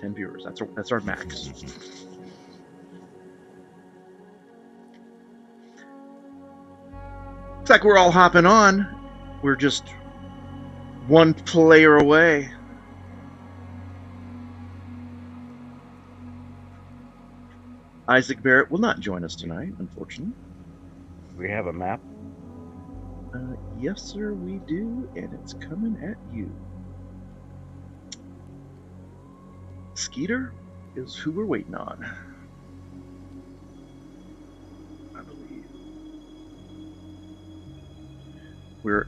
10 viewers. That's our max. Looks like we're all hopping on. We're just one player away. Isaac Barrett will not join us tonight, unfortunately. We have a map. Yes, sir, we do, and it's coming at you. Skeeter is who we're waiting on, I believe. We're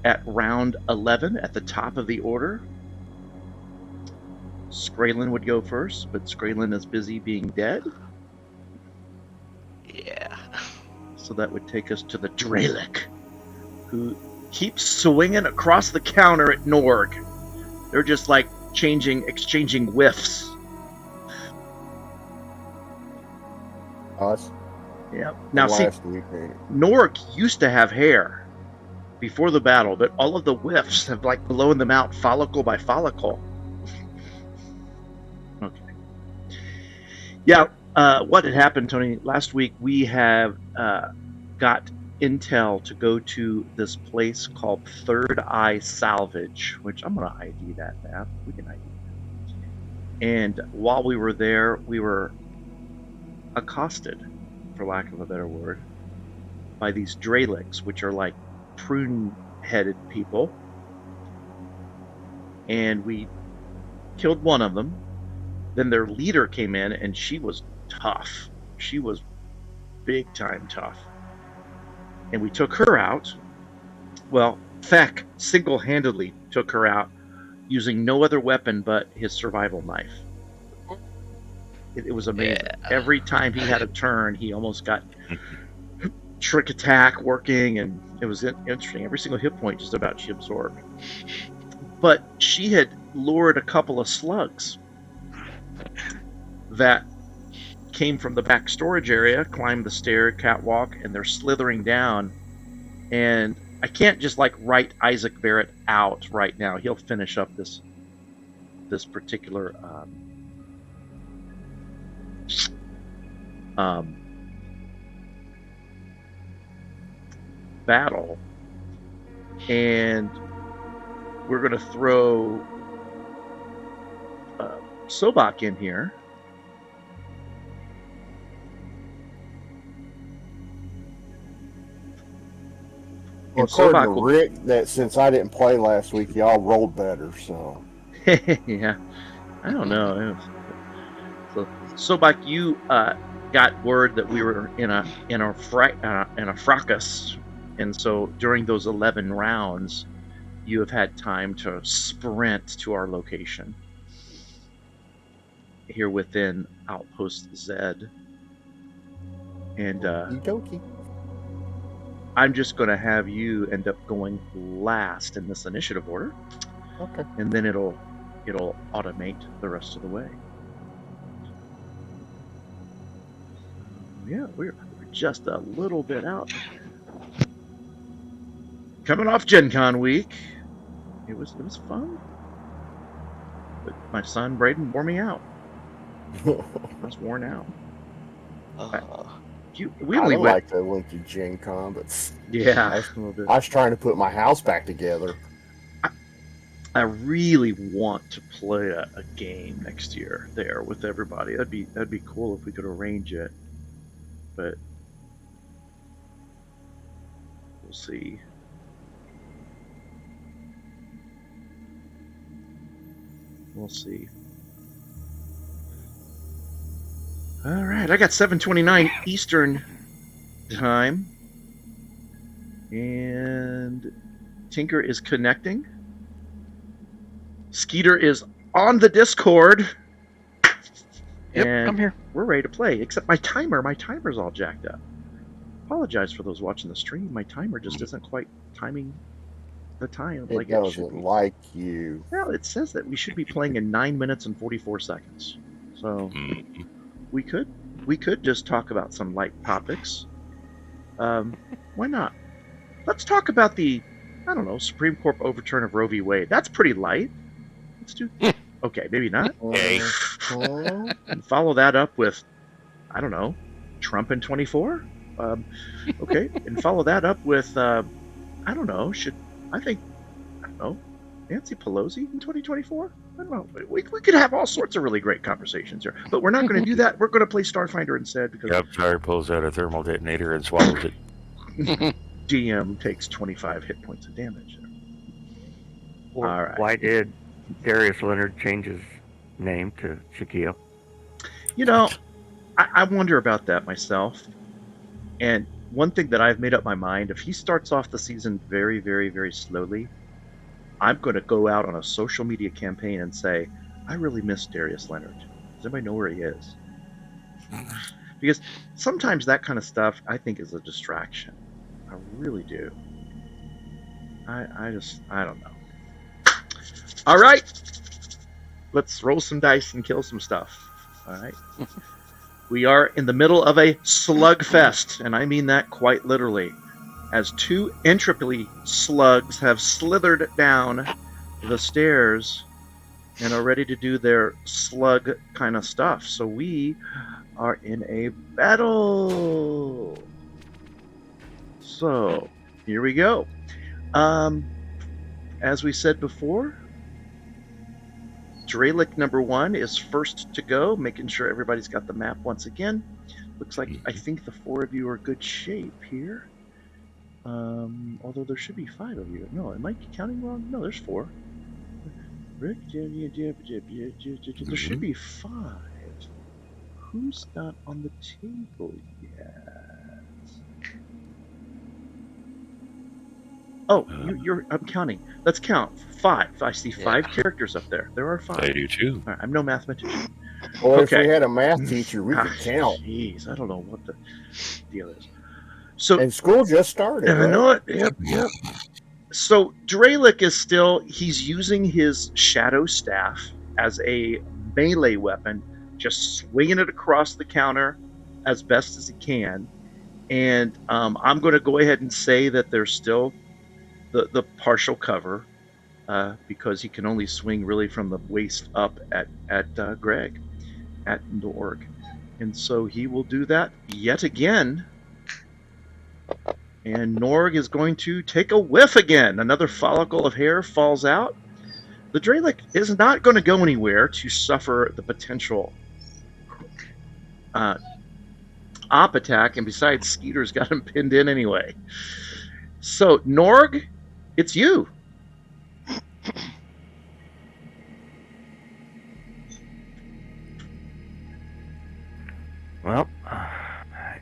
at round 11 at the top of the order. Skraylin would go first, but Skraylin is busy being dead. Yeah. So that would take us to the Dralic, who keeps swinging across the counter at Norg. They're just like exchanging whiffs. Us? Yep. Now see, Last week, Norg used to have hair before the battle, but all of the whiffs have like blown them out follicle by follicle. Okay. Yeah, what had happened, Tony, last week we have got intel to go to this place called Third Eye Salvage, which I'm going to ID that map. We can ID that. And while we were there, we were accosted, for lack of a better word, by these Dralics, which are like prune-headed people. And we killed one of them. Then their leader came in, and she was tough. She was big-time tough. And we took her out. Well, Feck single-handedly took her out using no other weapon but his survival knife. It was amazing. Yeah. Every time he had a turn, he almost got trick attack working, and it was interesting. Every single hit point just about she absorbed. But she had lured a couple of slugs that came from the back storage area, climbed the stair catwalk, and they're slithering down. And I can't just like write Isaac Barrett out right now. He'll finish up this particular battle, and we're going to throw Sobak in here. Well, according to Rick, that since I didn't play last week, y'all rolled better, so. Yeah, I don't know. So, Sobak, you got word that we were in a fracas, and so during those 11 rounds, you have had time to sprint to our location here within Outpost Z. And I'm just going to have you end up going last in this initiative order. Okay. And then it'll automate the rest of the way. Yeah, we're just a little bit out. Coming off Gen Con week. It was fun. But my son Braden wore me out. I was worn out. We only like that went to Gen Con, but yeah, I was trying to put my house back together. I really want to play a game next year there with everybody. That'd be cool if we could arrange it, but we'll see. We'll see. All right, I got 7:29 Eastern time, and Tinker is connecting. Skeeter is on the Discord. Yep, and I'm here. We're ready to play, except my timer's all jacked up. Apologize for those watching the stream. My timer just isn't quite timing the time like it should be. Doesn't like you. Well, it says that we should be playing in 9 minutes and 44 seconds. So we could just talk about some light topics. Why not? Let's talk about the, Supreme Court overturn of Roe v. Wade. That's pretty light. Okay, maybe not. Mhm. And follow that up with, I don't know, Trump in 24. Okay, and follow that up with, I don't know. I don't know, Nancy Pelosi in 2024? I don't know. We could have all sorts of really great conversations here, but we're not going to do that. We're going to play Starfinder instead because Yep, Sorry pulls out a thermal detonator and swallows it. DM takes 25 hit points of damage. Or All right. why did Darius Leonard change his name to Shaquille? You know, I wonder about that myself. And one thing that I've made up my mind, if he starts off the season very, very, very slowly, I'm going to go out on a social media campaign and say, I really miss Darius Leonard. Does anybody know where he is? Because sometimes that kind of stuff, I think, is a distraction. I really do. I don't know. All right. Let's roll some dice and kill some stuff. All right. We are in the middle of a slugfest, and I mean that quite literally, as two entropy slugs have slithered down the stairs and are ready to do their slug kind of stuff. So we are in a battle. So here we go. As we said before, Dralic number 1 is first to go, making sure everybody's got the map once again. Looks like I think the 4 of you are good shape here. Although there should be 5 of you. No, am I counting wrong? No, there's 4. There should be 5. Who's not on the table yet? Oh, I'm counting. Let's count. 5. I see 5 characters up there. There are 5. I do too. All right, I'm no mathematician. Well, Okay. if we had a math teacher, we could count. Jeez, I don't know what the deal is. So, And school just started. I Right? know it. Yep. So Dralic is he's using his shadow staff as a melee weapon, just swinging it across the counter as best as he can. And I'm going to go ahead and say that there's still the partial cover because he can only swing really from the waist up at Greg, at Norg. And so he will do that yet again. And Norg is going to take a whiff again. Another follicle of hair falls out. The Dralic is not going to go anywhere to suffer the potential op attack. And besides, Skeeter's got him pinned in anyway. So, Norg, it's you. Well,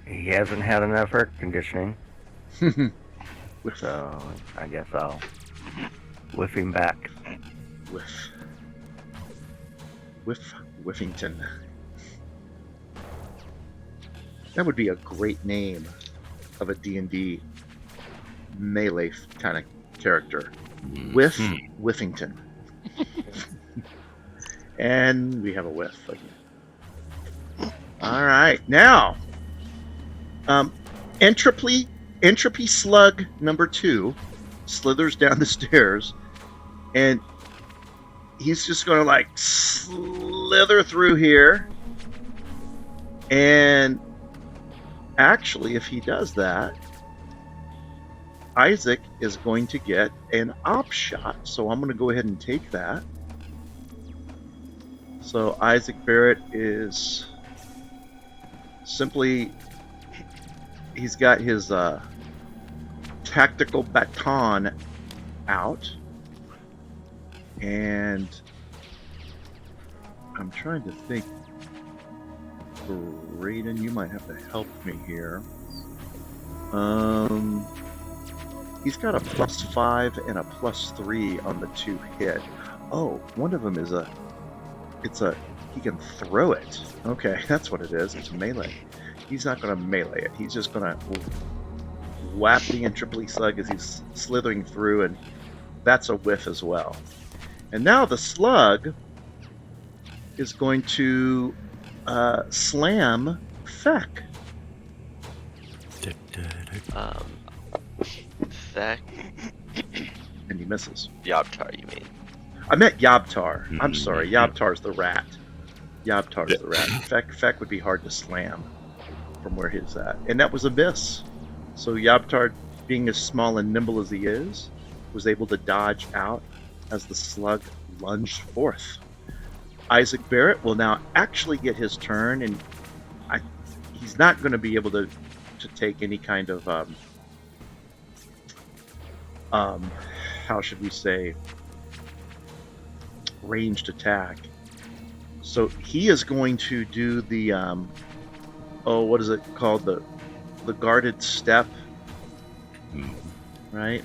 he hasn't had enough air conditioning, so I guess I'll whiff him back. Whiffington. That would be a great name of a D&D melee kind of character. Whiffington. And we have a whiff again. All right, now, entropy slug number 2 slithers down the stairs, and he's just going to slither through here. And actually, if he does that, Isaac is going to get an op shot. So I'm going to go ahead and take that. So Isaac Barrett is simply, he's got his tactical baton out, and I'm trying to think. Raiden, you might have to help me here. He's got a +5 and a +3 on the 2 hit. Oh, one of them is he can throw it. Okay, that's what it is. It's melee. He's not going to melee it. He's just going to whap the entropy slug as he's slithering through, and that's a whiff as well. And now the slug is going to slam Feck. Feck. And he misses. Yoptar, you mean? I meant Yabtar. I'm sorry. Yabtar's the rat. Yabtar's the rat. Feck would be hard to slam from where he's at. And that was a miss. So Yabtar, being as small and nimble as he is, was able to dodge out as the slug lunged forth. Isaac Barrett will now actually get his turn, and he's not going to be able to take any kind of how should we say, ranged attack. So he is going to do the what is it called, the guarded step, right?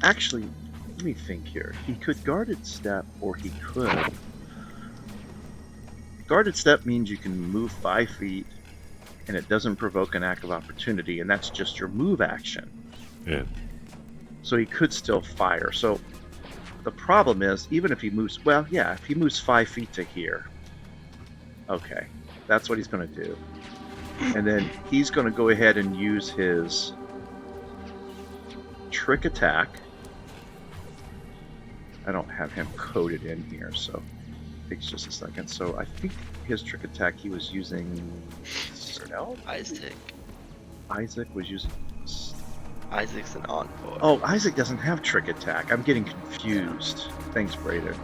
Actually, let me think here. He could guarded step, or he could guarded step means you can move 5 feet and it doesn't provoke an act of opportunity, and that's just your move action. Yeah. So he could still fire. So the problem is, even if he moves, if he moves 5 feet to here, okay, that's what he's going to do. And then he's going to go ahead and use his trick attack. I don't have him coded in here, so it takes just a second. So I think his trick attack, he was using Isaac was using... Isaac's an envoy. Oh, Isaac doesn't have trick attack. I'm getting confused. Thanks, Brader.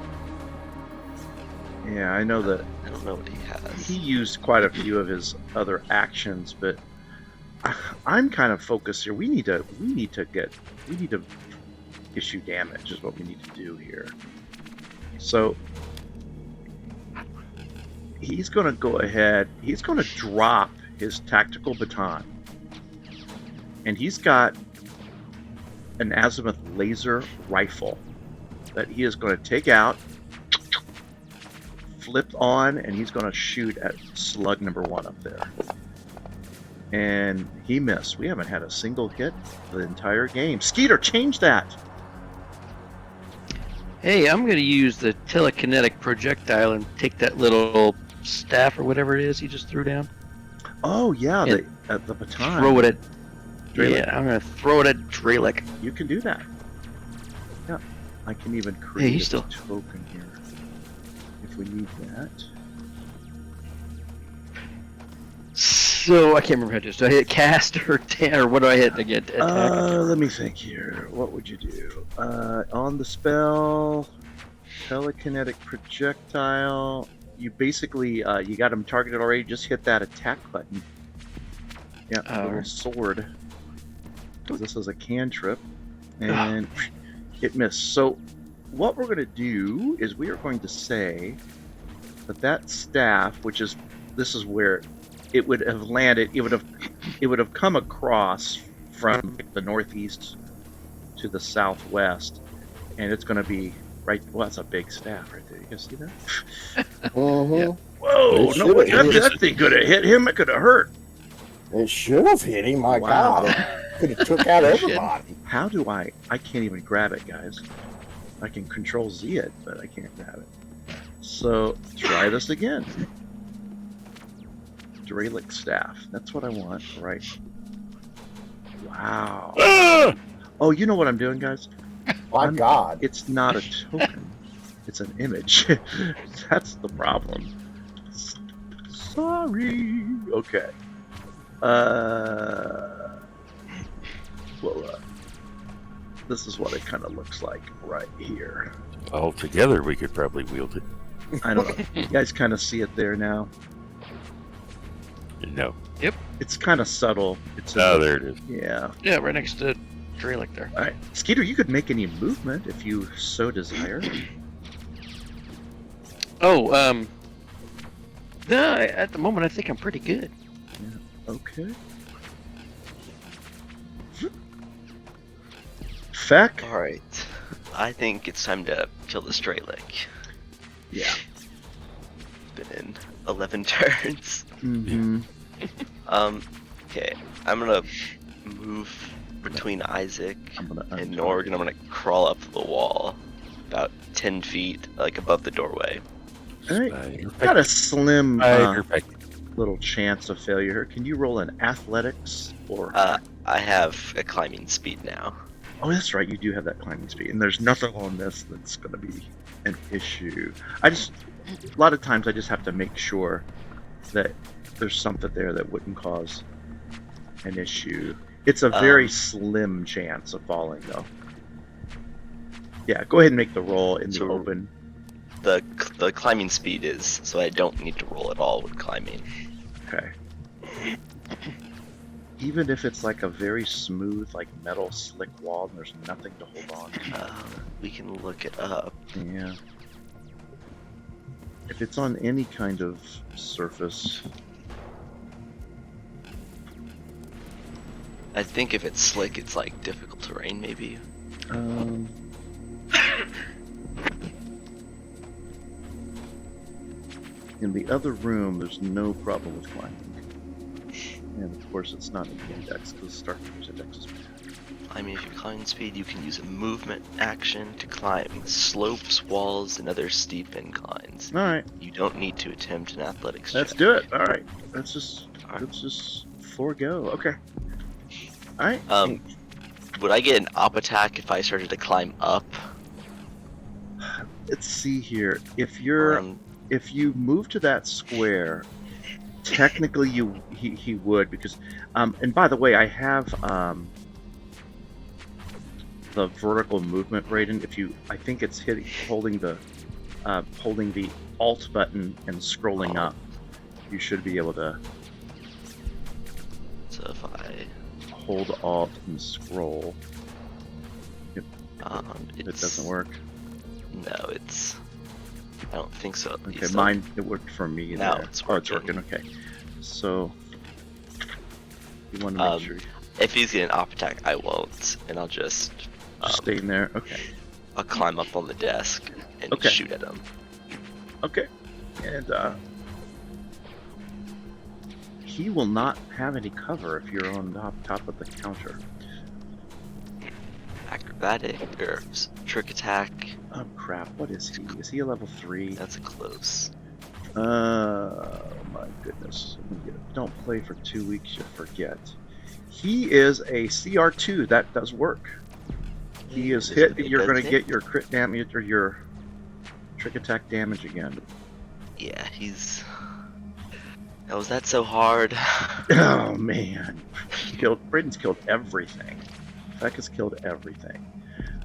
Yeah, I know that. I don't know what he has. He used quite a few of his other actions, but I'm kind of focused here. We need to issue damage is what we need to do here. So he's going to go ahead. He's going to drop his tactical baton, and he's got an azimuth laser rifle that he is going to take out, flip on, and he's going to shoot at slug number 1 up there. And he missed. We haven't had a single hit the entire game. Skeeter, change that. Hey, I'm going to use the telekinetic projectile and take that little staff or whatever it is he just threw down. Oh, yeah, the baton. Throw it at... Dralic. Yeah, I'm going to throw it at Dralic. You can do that. Yeah, I can even create a token here if we need that. So, I can't remember how to do it. Do I hit cast or what do I hit to get attack? Let me think here. What would you do? On the spell, telekinetic projectile, you basically, you got him targeted already, just hit that attack button. Yeah, little sword. Because this is a cantrip, and it missed. So what we're going to do is we are going to say that staff, this is where it would have landed. It would have come across from the northeast to the southwest, and it's going to be right. Well, that's a big staff right there. You guys see that? Yeah. Whoa! No, that thing could have hit him. It could have hurt. It should have hit him. My God, it could have took out everybody. How do I can't even grab it, guys. I can control Z it, but I can't grab it. So try this again. Dralic staff. That's what I want, right? Wow. Oh, you know what I'm doing, guys? My God. It's not a token. It's an image. That's the problem. Sorry. Okay. This is what it kind of looks like right here. All together, we could probably wield it. I don't know. You guys kind of see it there now? No. Yep. It's kind of subtle. There it is. Yeah. Yeah, right next to Dralic there. All right. Skeeter, you could make any movement if you so desire. Oh, no, at the moment I think I'm pretty good. Yeah. Okay. Feck? Alright. I think it's time to kill this Dralic. Yeah. Been in 11 turns. Mm-hmm. Okay. I'm gonna move between Isaac and Norg, and I'm gonna crawl up the wall about 10 feet, like above the doorway. Alright. Got a slim little chance of failure here. Can you roll an athletics or... I have a climbing speed now. Oh, that's right. You do have that climbing speed, and there's nothing on this that's going to be an issue. A lot of times, I just have to make sure that there's something there that wouldn't cause an issue. It's a very slim chance of falling, though. Yeah, go ahead and make the roll in the open. The climbing speed is, so I don't need to roll at all with climbing. Okay. Even if it's like a very smooth, like metal slick wall and there's nothing to hold on to. We can look it up. Yeah. If it's on any kind of surface. I think if it's slick, it's like difficult terrain, maybe. In the other room, there's no problem with climbing. And of course, it's not in the index because Starfinder's index is bad. I mean, if you're climbing speed, you can use a movement action to climb slopes, walls, and other steep inclines. All right. You don't need to attempt an athletics Let's check. do it. All right. Let's just forego. Okay. All right. Would I get an op attack if I started to climb up? Let's see here. If you move to that square, technically he would, because and by the way, I have the vertical movement rating. I think it's holding the Alt button and scrolling up. You should be able to. So if I hold Alt and scroll. It doesn't work. No, I don't think so. Okay, mine, it worked for me. Now there. it's working. working. Oh, it's working, okay. So, you want to make sure... If he's getting an op attack, I won't, and I'll just... stay in there, okay. I'll climb up on the desk and shoot at him. Okay, and he will not have any cover if you're on top of the counter. Acrobatic, or trick attack. Oh crap, what is he? Is he a level 3? That's a close. My goodness. Don't play for 2 weeks, you forget. He is a CR2, that does work. He is hit, you're going to get your crit damage or your trick attack damage again. Yeah, was that so hard? Oh man. Braden's killed everything. Feck has killed everything.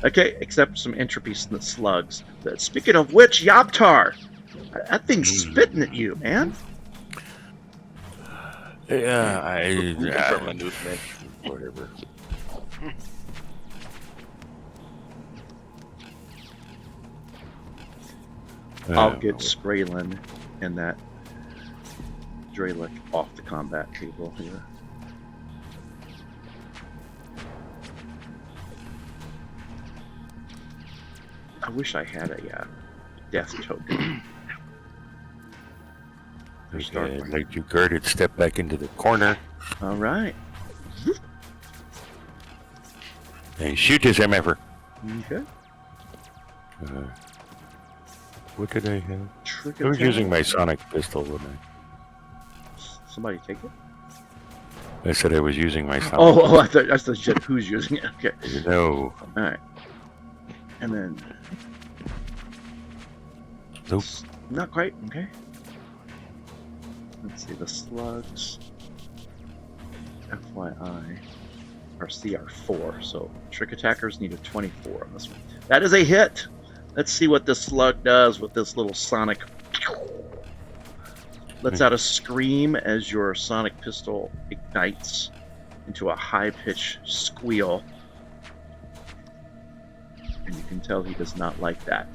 Okay, except some entropy slugs. Speaking of which, Yoptar! That thing's spitting at you, man. Yeah, From a movement. whatever. I'll get Skraylin and that Dralic off the combat table here. I wish I had a death token. Okay, like you guarded, step back into the corner All right. and shoot his MFer. Okay. What did I have? Trick I was attack. using my sonic pistol, wasn't Somebody take it? I said I was using my sonic Oh, I thought you said who's using it. Okay. pistol. No. All right. And then. Nope. Not quite. Okay. Let's see the slugs. FYI. Are CR4, so trick attackers need a 24 on this one. That is a hit. Let's see what this slug does with this little sonic. Lets out a scream as your sonic pistol ignites into a high-pitched squeal. And you can tell he does not like that.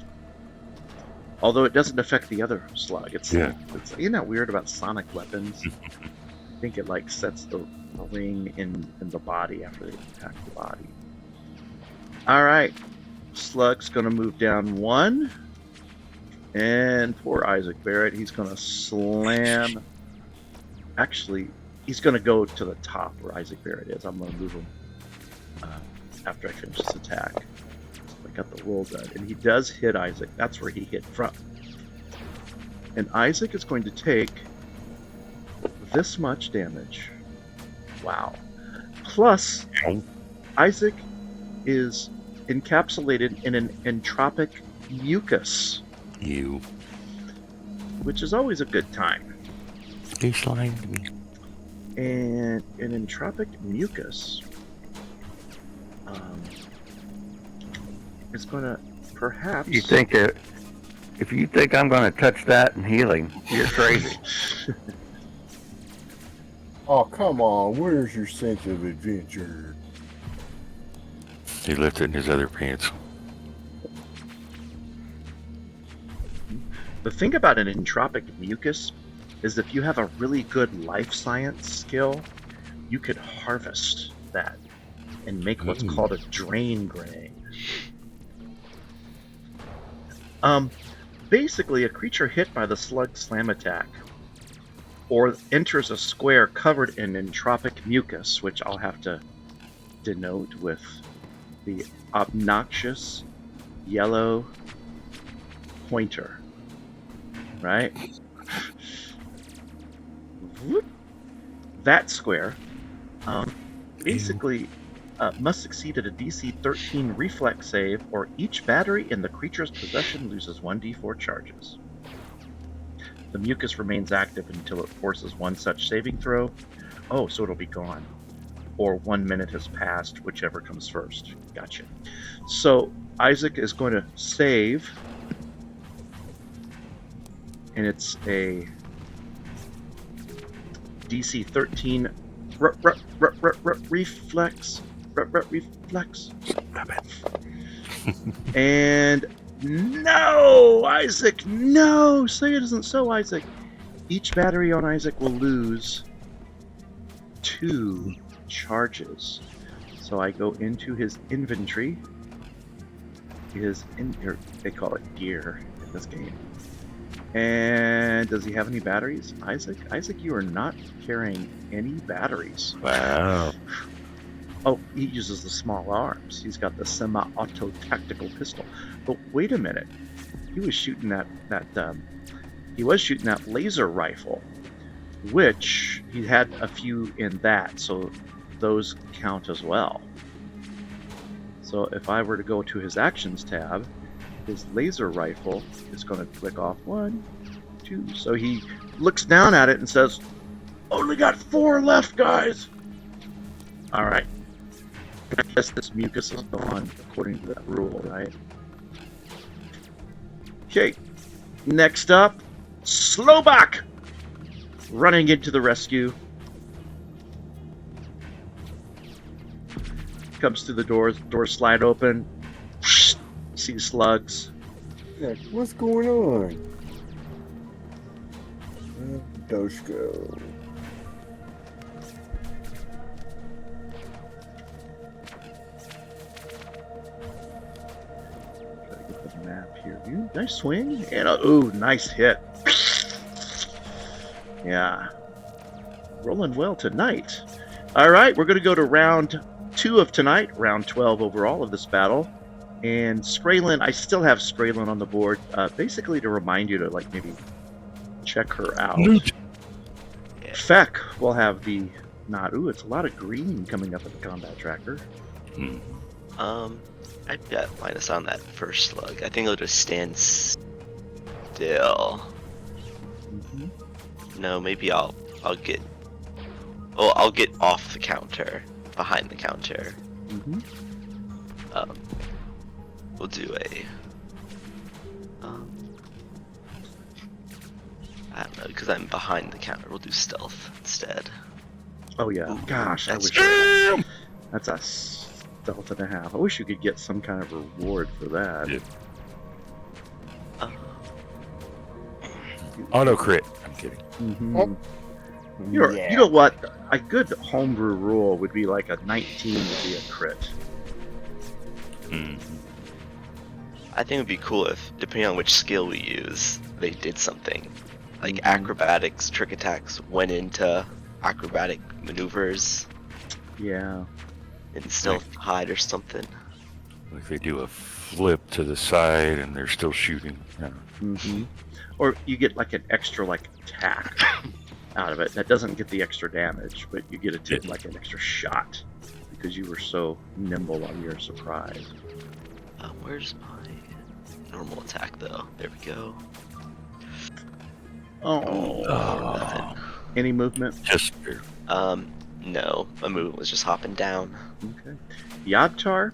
Although it doesn't affect the other slug. It's isn't that weird about sonic weapons? I think it like sets the ring in the body after they attack the body. Alright. Slug's gonna move down 1. And poor Isaac Barrett, he's gonna slam. Actually, he's gonna go to the top where Isaac Barrett is. I'm gonna move him after I finish this attack. I got the roll done. And he does hit Isaac. That's where he hit from. And Isaac is going to take this much damage. Wow. Plus, Isaac is encapsulated in an entropic mucus, You. which is always a good time. He slimed me. And an entropic mucus is going to perhaps... You think that if you think I'm going to touch that in healing, you're crazy. Oh, come on. Where's your sense of adventure? He left it in his other pants. The thing about an entropic mucus is if you have a really good life science skill, you could harvest that and make what's called a drain grain. Basically, a creature hit by the slug slam attack or enters a square covered in entropic mucus, which I'll have to denote with the obnoxious yellow pointer, right? That square basically must succeed at a DC 13 reflex save, or each battery in the creature's possession loses 1d4 charges. The mucus remains active until it forces one such saving throw. Oh, so it'll be gone. Or 1 minute has passed, whichever comes first. Gotcha. So Isaac is going to save, and it's a DC 13 reflex. Reflex. And no, Isaac, no! Say it isn't so, Isaac. Each battery on Isaac will lose 2 charges. So I go into his inventory. They call it gear in this game. And does he have any batteries? Isaac, you are not carrying any batteries. Wow. Oh, he uses the small arms. He's got the semi-auto tactical pistol. But wait a minute. He was shooting that laser rifle, which he had a few in that, so those count as well. So if I were to go to his actions tab, his laser rifle is going to click off 1, 2. So he looks down at it and says, "Only got 4 left, guys." All right. I guess this mucus is gone according to that rule, right? Okay. Next up, Slowback running into the rescue. Comes to the doors slide open. See slugs. Yeah, what's going on? Doshko. Try to get the map here. Ooh, nice swing and ooh, nice hit. Yeah, rolling well tonight. All right, we're going to go to round 2 of tonight, round 12 overall of this battle. And Skraylin, I still have Skraylin on the board, basically to remind you to like maybe check her out. Feck will have the not. Ooh, it's a lot of green coming up at the combat tracker. I've got minus on that first slug. I think it'll just stand still. No, maybe I'll get. Oh, I'll get off the counter, behind the counter. We'll do a. I don't know, because I'm behind the counter. We'll do stealth instead. Oh yeah, Ooh, gosh, I that's wish. That's a stealth and a half. I wish you could get some kind of reward for that. Yeah. Auto crit. I'm kidding. You know what? A good homebrew rule would be like a 19 would be a crit. I think it'd be cool if, depending on which skill we use, they did something. Like acrobatics, trick attacks went into acrobatic maneuvers. Yeah. And stealth hide or something. Like they do a flip to the side and they're still shooting. Yeah. Or you get like an extra like attack out of it that doesn't get the extra damage, but you get like an extra shot. because you were so nimble on your surprise. Where's my normal attack though? There we go. Oh, Nothing. any movement? Just No. My movement was just hopping down. Okay. Yabtar?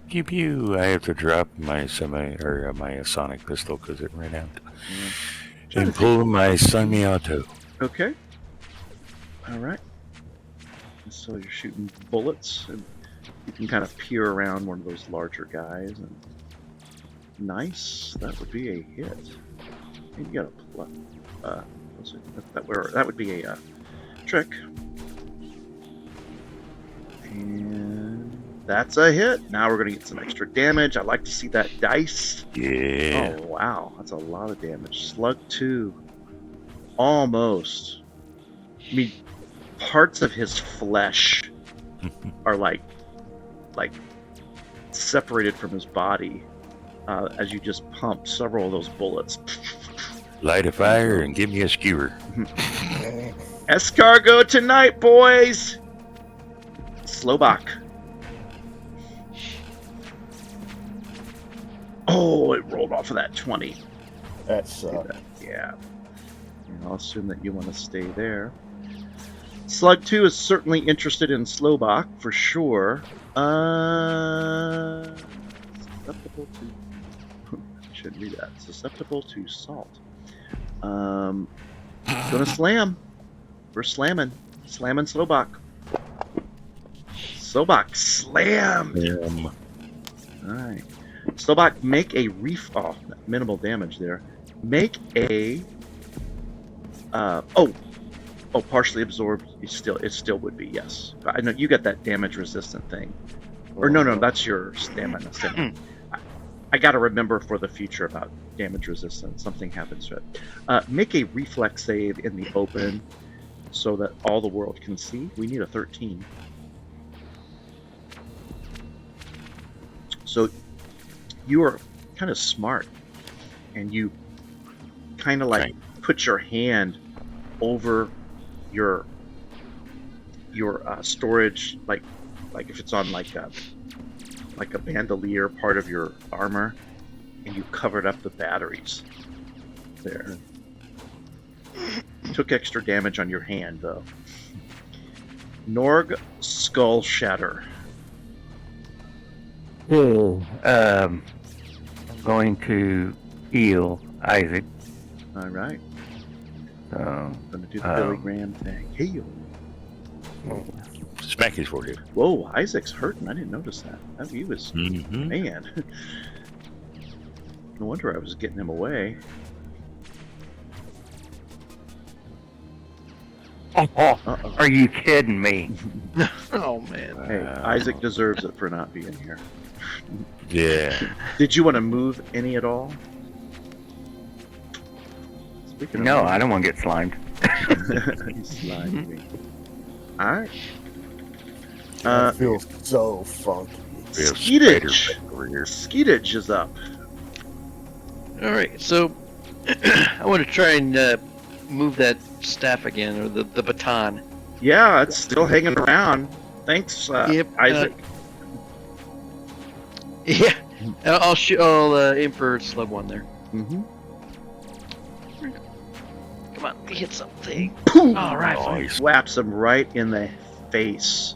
pew pew. I have to drop my my sonic pistol because it ran out. And pull my semi-auto. Okay. All right. So you're shooting bullets, and you can kind of peer around one of those larger guys. And nice. That would be a hit. And you got a plus. That would be a trick. And that's a hit. Now we're going to get some extra damage. I like to see that dice. Yeah. Oh, wow. That's a lot of damage. Slug 2. Almost. I mean, parts of his flesh are like separated from his body as you just pump several of those bullets. Light a fire and give me a skewer. Escargot tonight, boys! Slowbach. Oh, it rolled off of that 20. That sucked. Yeah. And I'll assume that you want to stay there. Slug 2 is certainly interested in Slowbach, for sure. Susceptible to... I shouldn't read that. Susceptible to salt. Gonna slam. We're slamming. Slamming Slowbach. Slowbach slammed! Alright. Slowbach, make a minimal damage there. Make a... partially absorbed. It still would be, yes. I know you got that damage resistant thing. Or no, that's your stamina. I gotta remember for the future about damage resistance. Something happens to it. Make a reflex save in the open so that all the world can see. We need a 13. So you are kind of smart, and you kind of like put your hand over your storage, like if it's on like a bandolier part of your armor, and you covered up the batteries there. Took extra damage on your hand though. Norg Skull Shatter. I'm going to heal Isaac. All right. So, Gonna do the Billy Graham thing. Heal. Smack his forehead. Whoa, Isaac's hurting. I didn't notice that. He was, Mm-hmm. man. No wonder I was getting him away. Uh-oh. Are you kidding me? Oh man. Hey, Isaac deserves it for not being here. Yeah. Did you want to move any at all? Speaking of No, moving- I don't want to get slimed. You slide me. Alright. That feels so funky. We have Skeetage. spider over here. Skeetage is up. All right, so I want to try and move that staff again, or the baton. Yeah, it's still hanging around. Thanks, Yep, Isaac. Yeah, I'll shoot. I'll aim for slug one there. Mm-hmm. Come on, we hit something. Boom! All right. Nice. Whaps him right in the face.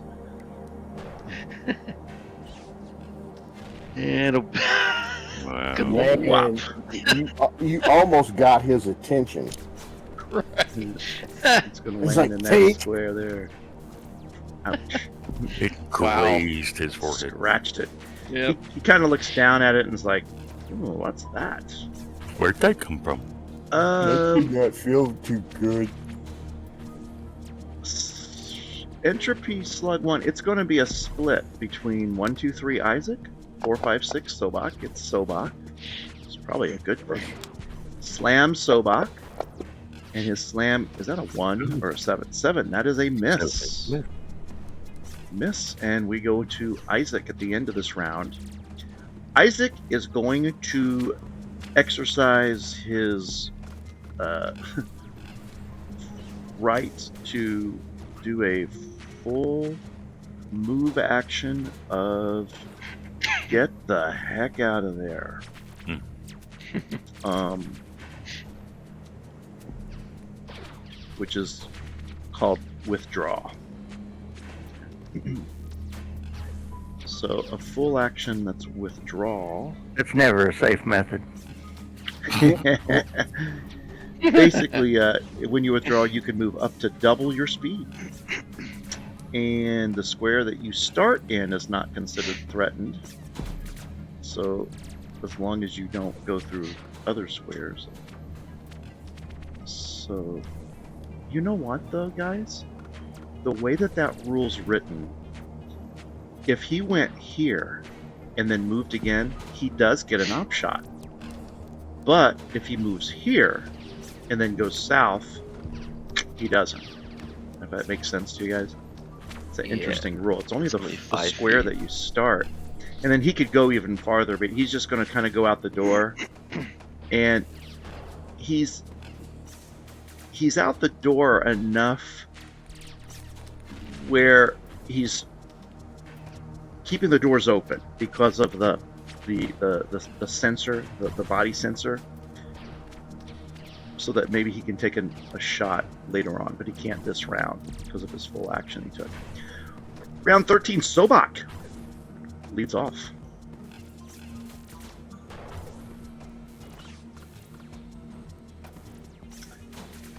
And Wow. Good Man, Whop. you almost got his attention. It's gonna It's land like in that take. square there. Ouch. It grazed his forehead. Scratched it. Yep. He kind of looks down at it and is like, "Oh, what's that?" Where'd that come from? That did not feel too good. Entropy Slug 1. It's going to be a split between 1, 2, 3 Isaac, 4, 5, 6 Sobak. It's Sobak. It's probably a good thing. Slam Sobak. And his slam, is that a 1 or a 7? 7. That is a miss. Miss. And we go to Isaac at the end of this round. Isaac is going to exercise his right to do a full move action of get the heck out of there. Which is called withdraw. So a full action that's withdrawal. It's never a safe method. Basically, when you withdraw, you can move up to double your speed. And the square that you start in is not considered threatened. So as long as you don't go through other squares. So, you know what though, guys? The way that rule's written, if he went here and then moved again, he does get an op shot. But if he moves here and then goes south, he doesn't. If that makes sense to you guys? It's an interesting rule. It's only the square that you start. And then he could go even farther, but he's just going to kind of go out the door. And he's out the door enough where he's keeping the doors open because of the sensor, the body sensor, so that maybe he can take a shot later on, but he can't this round because of his full action he took. Round 13, Sobak leads off.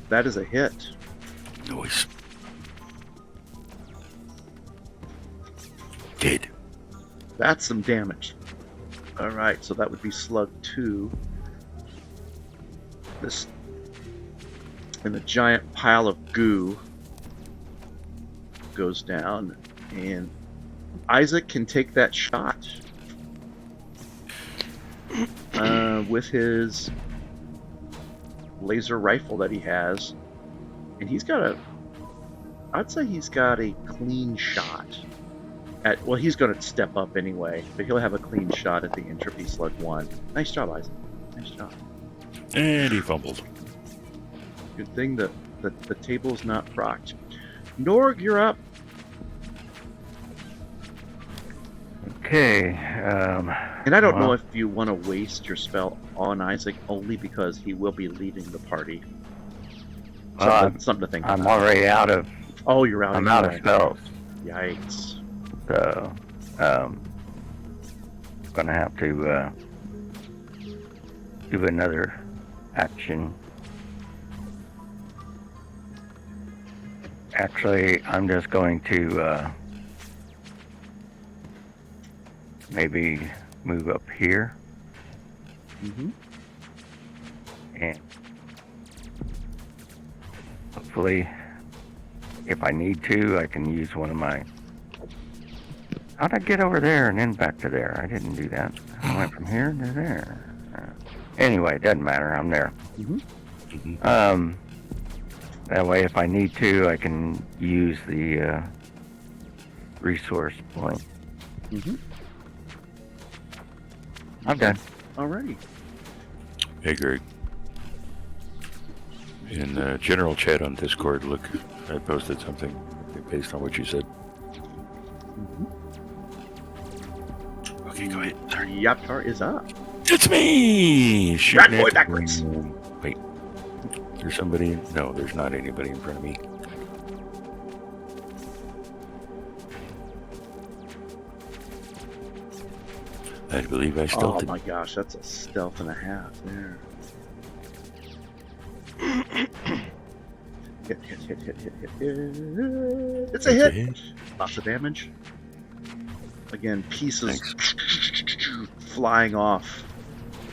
That is a hit. Noise. Dead. That's some damage. All right, so that would be slug 2. This and the giant pile of goo goes down, and Isaac can take that shot with his laser rifle that he has, and I'd say he's got a clean shot at, well, he's going to step up anyway, but he'll have a clean shot at the entropy slug 1. Nice job, Isaac. Nice job. And he fumbled. Good thing that the table's not procced. Norg, you're up. Okay. And I don't know if you want to waste your spell on Isaac, only because he will be leaving the party. Something to think about. I'm already out of. Oh, you're out. I'm out of spells. Yikes. So, gonna have to do another action. Actually, I'm just going to maybe move up here. Mm-hmm. And hopefully, if I need to, I can use one of my... How'd I get over there and then back to there? I didn't do that. I went from here to there. Anyway, it doesn't matter. I'm there. Mm-hmm. That way, if I need to, I can use the resource point. Mm-hmm. I'm done. Alrighty. Hey, Greg. In the general chat on Discord, look, I posted something based on what you said. Mm-hmm. Okay, go ahead. Sorry. Yaptar is up. It's me! Rat Shooting boy at- backwards. Wait. There's somebody? No, there's not anybody in front of me. I believe I still Oh did. my gosh, that's a stealth and a half there. Hit. It's a hit. Lots of damage. Again, pieces flying off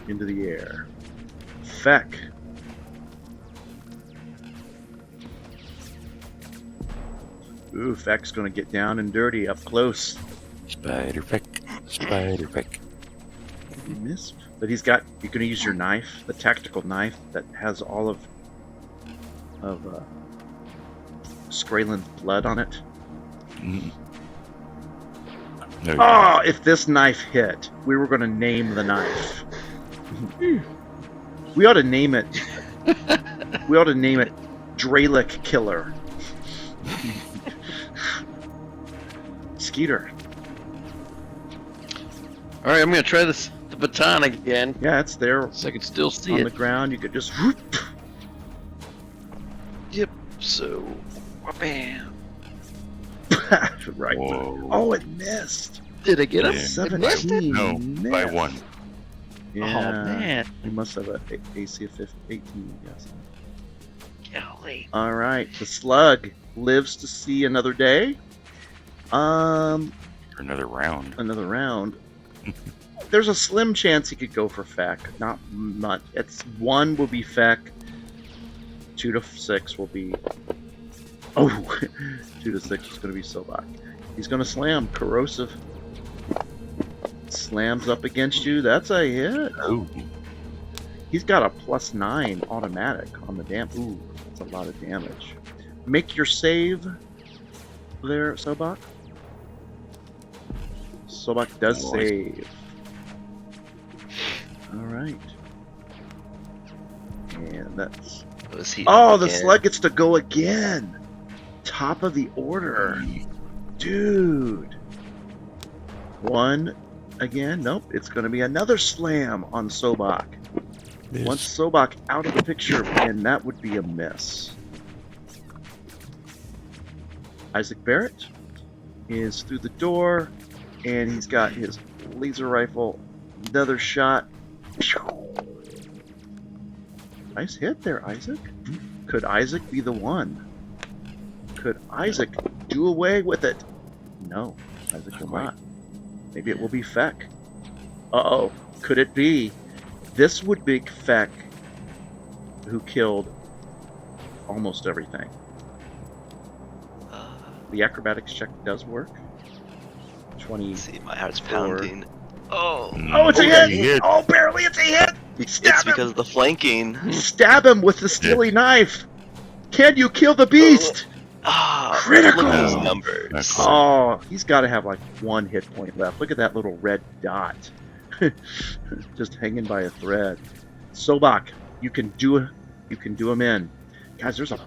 into the air. Feck. Ooh, Feck's gonna get down and dirty up close. Spider peck. Spider peck. He missed, but you're gonna use your knife, the tactical knife that has all of Skraelin's blood on it. Mm. No, Oh, if this knife hit, we were gonna name the knife. We ought to name it. We ought to name it Dralic Killer. Skeeter. All right, I'm gonna try the baton again. Yeah, it's there So I can still see on it. the ground. You could just. Yep. So, bam. Right. Whoa. Oh, it missed. Did I get him? Yeah. I missed it. 17. No, by missed. 1. Yeah. Oh man. You must have a AC of 18, yes. Golly. All right. The slug lives to see another day. Another round. Another round. There's a slim chance he could go for feck. Not much. It's 1 will be feck. 2 to 6 will be. Oh, 2 to 6 is going to be Sobak. He's going to slam. Corrosive. Slams up against you. That's a hit. Oh, He's got a +9 automatic on the damage. Ooh, that's a lot of damage. Make your save there, Sobak. Sobak does Nice. save. Alright. And that's... Was he Oh, up the again? slug gets to go again! Top of the order. Dude. 1 again. Nope, it's going to be another slam on Sobak. miss. Once Sobak out of the picture, and that would be a miss. Isaac Barrett is through the door, and he's got his laser rifle. Another shot. Nice hit there, Isaac. Could Isaac be the one? Could Isaac do away with it? No, Isaac will not. Maybe it will be Feck. Uh-oh. Could it be? This would be Feck who killed almost everything. The acrobatics check does work. 20. See, my heart's pounding. Oh, Oh, it's a hit! hit. Oh, barely it's a hit! it's Stab him! because of the flanking. Stab him with the steely knife! Can you kill the beast? Ah, Critical! Look at those Oh, numbers. that's Oh, he's got to have like 1 hit point left. Look at that little red dot. Just hanging by a thread. Sobak, you can do him in. Guys, there's a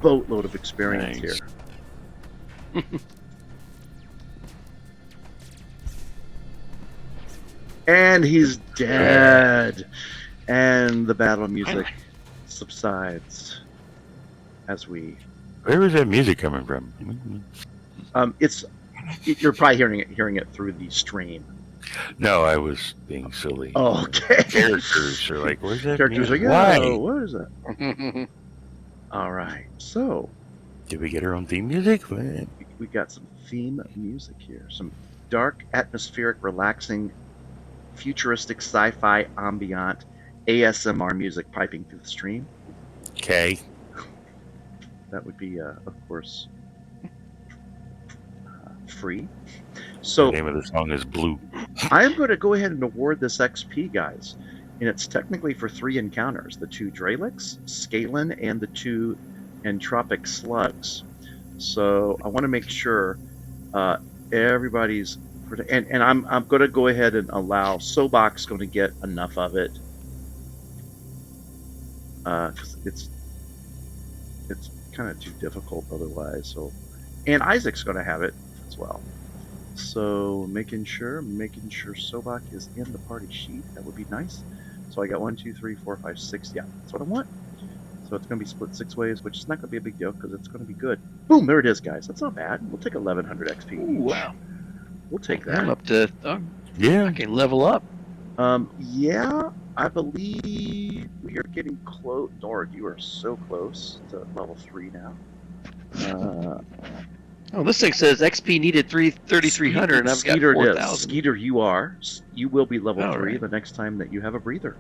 boatload of experience Nice. here. And he's dead. And the battle music subsides as we. Where is that music coming from? You're probably hearing it through the stream. No, I was being silly. Okay. Characters are like, where's that Characters are music? like, Why? oh, what is that? All right. So Did we get our own theme music? we got some theme music here. Some dark, atmospheric, relaxing, futuristic, sci-fi, ambient, ASMR music piping through the stream. Okay. That would be, of course, free. So The name of the song is Blue. I am going to go ahead and award this XP, guys. And it's technically for 3 encounters. The 2 Dralix, Scalen, and the 2 Entropic Slugs. So I want to make sure everybody's... And I'm going to go ahead and allow... Sobak's going to get enough of it. Because it's kind of too difficult otherwise. So, and Isaac's going to have it as well. So making sure Sobak is in the party sheet. That would be nice. So I got 1, 2, 3, 4, 5, 6. Yeah, that's what I want. So it's going to be split 6 ways, which is not going to be a big deal because it's going to be good. Boom, there it is, guys. That's not bad. We'll take 1100 XP. Ooh, wow. We'll take I'm that. up to. Oh, Yeah. I can level up. Yeah, I believe we are getting close. Nord, you are so close to level 3 now. Oh, this thing says XP needed 3,300, and I've got Skeeter, 4,000. Skeeter, you will be level All 3 right. the next time that you have a breather.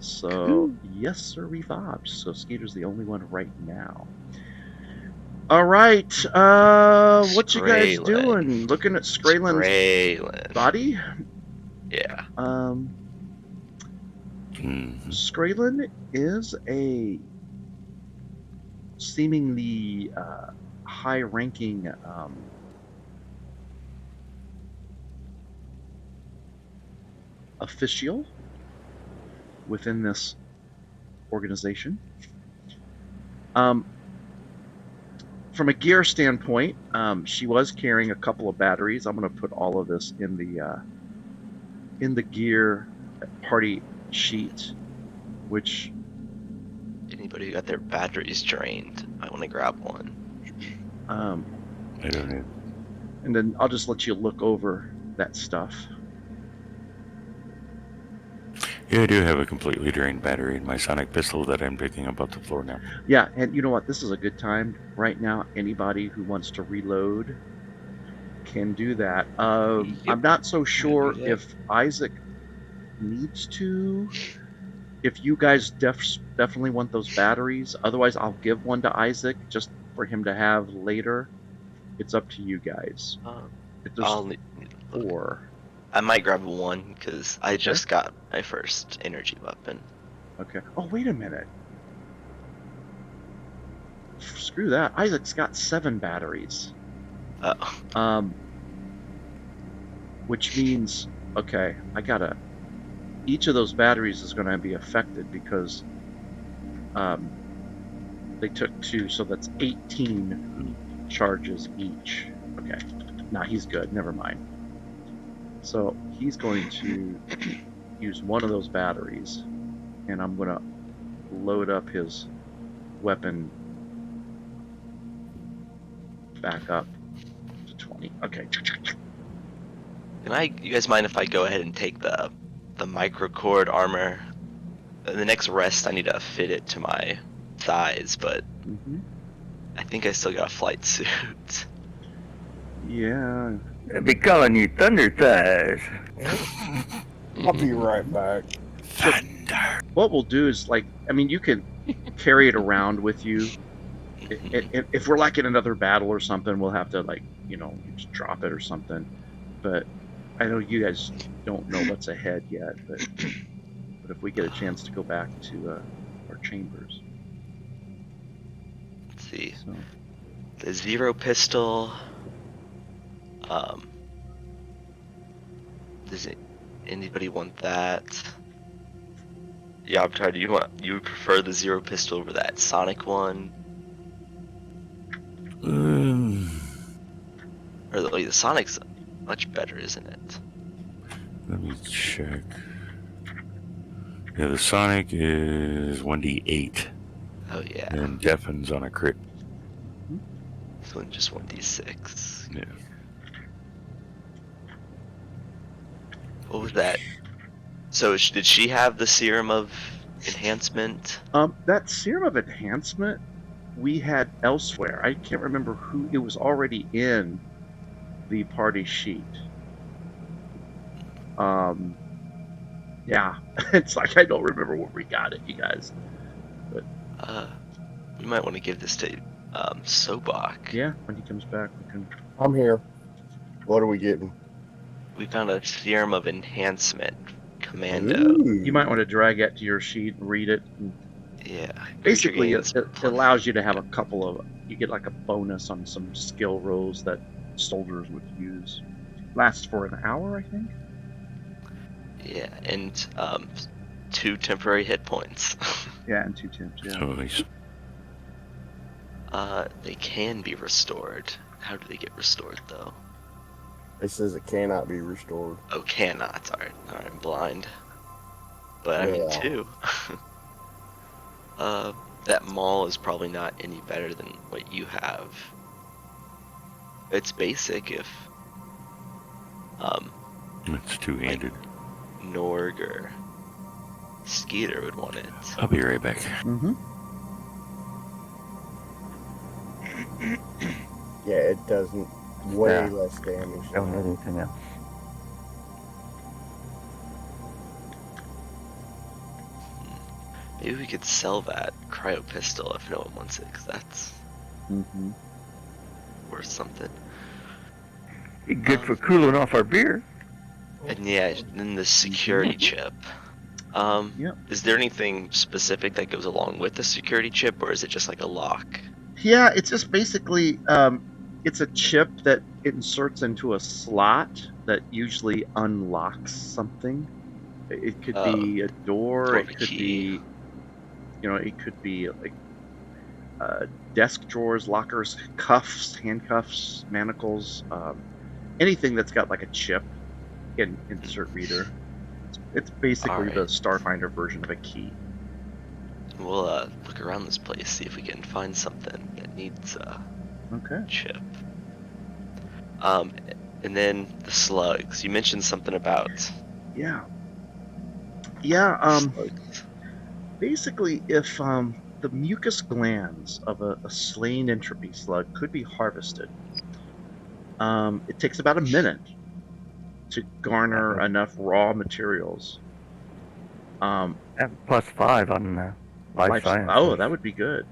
So, Cool. yes, sir, revobs. So Skeeter's the only one right now. All right, what you guys Skraylen. doing? Looking at Skralen's Skraylen. body? Yeah. Mhm. Skraylen is a seemingly high-ranking official within this organization. from a gear standpoint, she was carrying a couple of batteries. I'm going to put all of this in the gear party sheet, which Anybody who got their batteries drained, I want to grab one. I don't know. And then I'll just let you look over that stuff. Yeah, I do have a completely drained battery in my sonic pistol that I'm picking up off the floor now. Yeah, and you know what? This is a good time right now. Anybody who wants to reload can do that. Yep. I'm not so sure do that. if Isaac needs to. If you guys definitely want those batteries, otherwise I'll give one to Isaac just for him to have later. It's up to you guys. I'll need 4. I might grab one because I just got my first energy weapon. Okay. Oh, wait a minute. Screw that. Isaac's got 7 batteries. Oh. Which means, okay, each of those batteries is going to be affected because they took 2, so that's 18 charges each. Okay. Nah, he's good. Never mind. So he's going to use one of those batteries, and I'm going to load up his weapon back up to 20. Okay. You guys mind if I go ahead and take the microcord armor? The next rest I need to fit it to my thighs, but I think I still got a flight suit. Yeah. I'll be calling you Thunder Thighs. I'll be right back. Thunder. What we'll do is, you can carry it around with you. If we're like in another battle or something, we'll have to just drop it or something. But I know you guys don't know what's ahead yet. But if we get a chance to go back to our chambers. Let's see. So. The Zero pistol. Does anybody want that? Yeah, do you prefer the Zero pistol over that Sonic one? Or the Sonic's much better, isn't it? Let me check. Yeah, the Sonic is 1d8. Oh yeah. And deafens on a crit. This one just 1d6. Yeah. What was that? So did she have the serum of enhancement? That serum of enhancement we had elsewhere. I can't remember who. It was already in the party sheet. Yeah, it's like I don't remember where we got it, you guys. But you might want to give this to Sobak. Yeah, when he comes back, we can. I'm here. What are we getting? We found a serum of enhancement, Commando. Ooh. You might want to drag it to your sheet and read it. And Yeah. basically, it allows you to have a couple of. You get like a bonus on some skill rolls that soldiers would use. Lasts for an hour, I think. Yeah, and 2 temporary hit points. Yeah, and 2 temps. Yeah. Oh, nice. They can be restored. How do they get restored though? It says it cannot be restored. Oh, cannot. Alright, I'm blind. But I mean, Yeah. 2. That maul is probably not any better than what you have. It's basic if It's two-handed. Norg or Skeeter would want it. I'll be right back. Mm-hmm. Yeah, it doesn't. Way Yeah. less damage. Don't need anything else. Maybe we could sell that cryo pistol if no one wants it, because that's Mm-hmm. worth something. Be good for cooling off our beer. And yeah, then the security chip. Yep. Is there anything specific that goes along with the security chip, or is it just like a lock? Yeah, it's just basically it's a chip that inserts into a slot that usually unlocks something. It could be a door. Or It a could key. be, it could be like desk drawers, lockers, cuffs, handcuffs, manacles, anything that's got like a chip in insert reader. It's basically the Starfinder version of a key. We'll look around this place, see if we can find something that needs a chip. And then the slugs. You mentioned something about slugs. Basically, if the mucus glands of a slain entropy slug could be harvested, it takes about a minute to garner enough raw materials. I have +5 on life science. Oh, that would be good.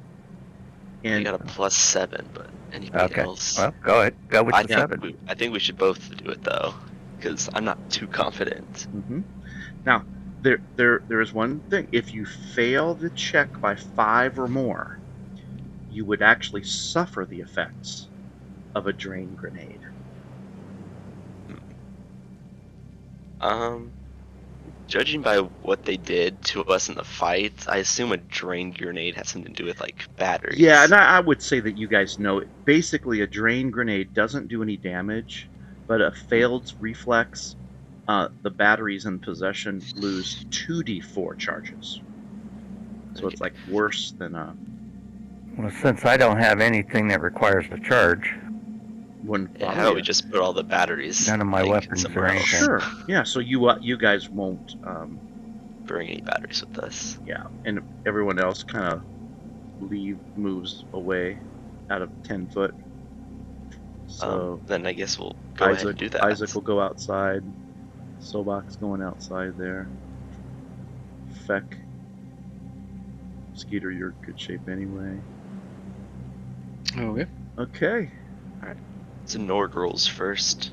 And you got a +7, but anybody else? Well, go ahead. Go with the 7. I think we should both do it though, because I'm not too confident. Now, there is one thing. If you fail the check by 5 or more, you would actually suffer the effects of a drain grenade. Judging by what they did to us in the fight, I assume a drain grenade has something to do with like batteries. Yeah, and I would say that you guys know it. Basically, a drain grenade doesn't do any damage, but a failed reflex, the batteries in possession lose 2d4 charges. So it's like worse than a. Well, since I don't have anything that requires a charge, how about we just put all the batteries? None of my weapons or anything. Sure. Yeah. So you guys won't bring any batteries with us. Yeah, and everyone else kind of moves away out of 10 foot. So then I guess we'll go ahead and do that. Isaac will go outside. Sobak's going outside there. Feck. Skeeter, you're in good shape anyway. Okay. Okay. All right. So Nord rolls first,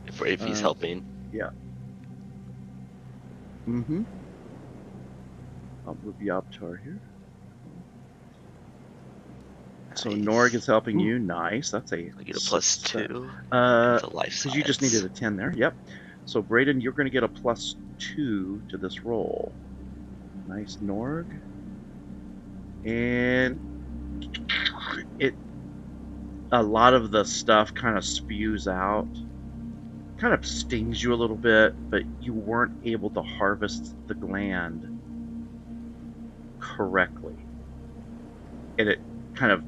if he's helping. Yeah. I'll move Yabtar here. Nice. So Norg is helping you. Nice. That's a. I get a +2. Because life science. You just needed a 10 there. Yep. So Brayden, you're going to get a +2 to this roll. Nice, Norg. And a lot of the stuff kind of spews out, kind of stings you a little bit, but you weren't able to harvest the gland correctly. And it kind of,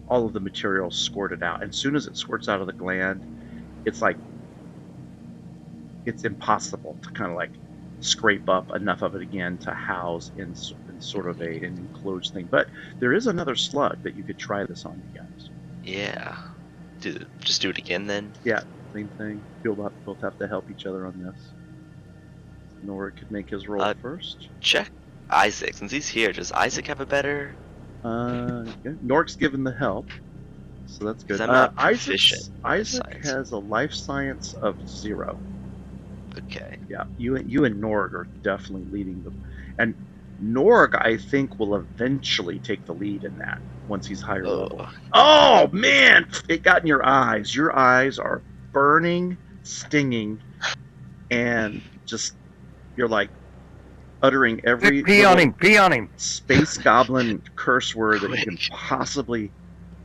all of the material squirted out. And as soon as it squirts out of the gland, it's like, it's impossible to kind of like scrape up enough of it again to house in sort of an enclosed thing. But there is another slug that you could try this on, you guys. Yeah. Just do it again then? Yeah, same thing. You'll both have to help each other on this. Nora could make his roll first. Check Isaac. Since he's here, does Isaac have a better? Yeah. Nork's given the help, so that's good. I'm not proficient. Isaac has a life science of 0. Okay. Yeah, you and Norg are definitely leading them, and Norg, I think, will eventually take the lead in that once he's higher level. Oh man, it got in your eyes. Your eyes are burning, stinging, and just you're like uttering every pee on him, space goblin curse word that you can possibly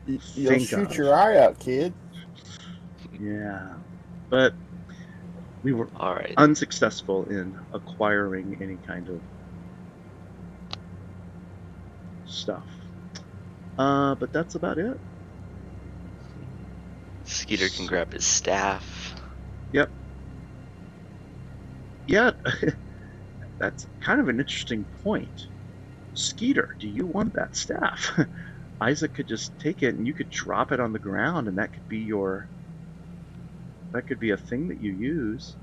You'll think shoot of. your eye out, kid. Yeah, but we were unsuccessful in acquiring any kind of stuff. But that's about it. Skeeter can grab his staff. Yep. Yeah, that's kind of an interesting point. Skeeter, do you want that staff? Isaac could just take it and you could drop it on the ground and that could be a thing that you use.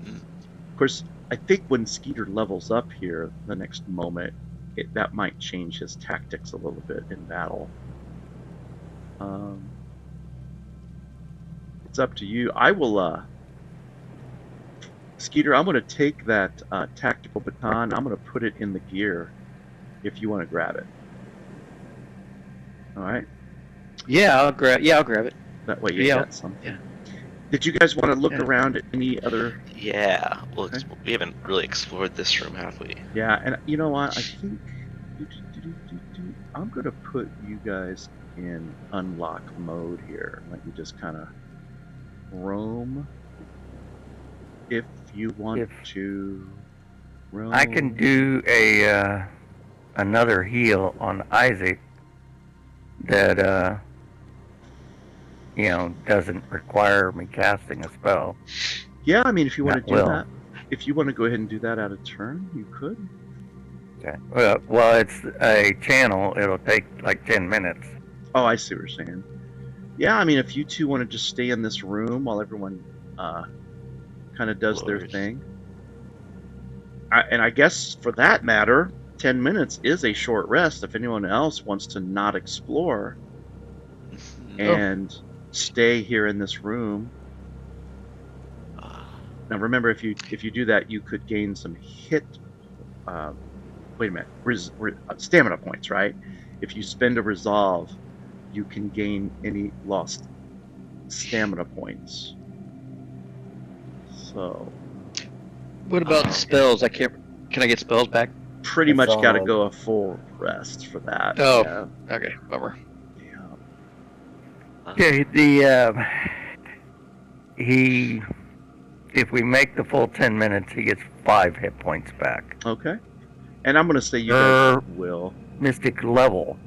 Of course, I think when Skeeter levels up here the next moment, that might change his tactics a little bit in battle. It's up to you. I will, Skeeter, I'm going to take that tactical baton. I'm going to put it in the gear if you want to grab it. All right? Yeah, I'll grab it. That way you got something. Yeah. Did you guys want to look around at any other? Yeah. Well, we haven't really explored this room, have we? Yeah, and you know what? I think I'm gonna put you guys in unlock mode here. Let you just kind of roam if you want to roam. I can do a another heal on Isaac that doesn't require me casting a spell. Yeah, I mean, if you want to do Will. that, if you want to go ahead and do that out of turn, you could. Okay. Well, it's a channel. It'll take like 10 minutes. Oh, I see what you're saying. Yeah, I mean, if you two want to just stay in this room while everyone kind of does their thing. And I guess for that matter, 10 minutes is a short rest if anyone else wants to not explore and stay here in this room. Now remember, if you do that, you could gain some hit. Wait a minute, stamina points, right? If you spend a resolve, you can gain any lost stamina points. So. What about spells? Can I get spells back? Pretty much got to go a full rest for that. Oh, yeah. Okay, bummer. Yeah. Okay, if we make the full 10 minutes, he gets 5 hit points back. Okay. And I'm going to say you guys will. Mystic level.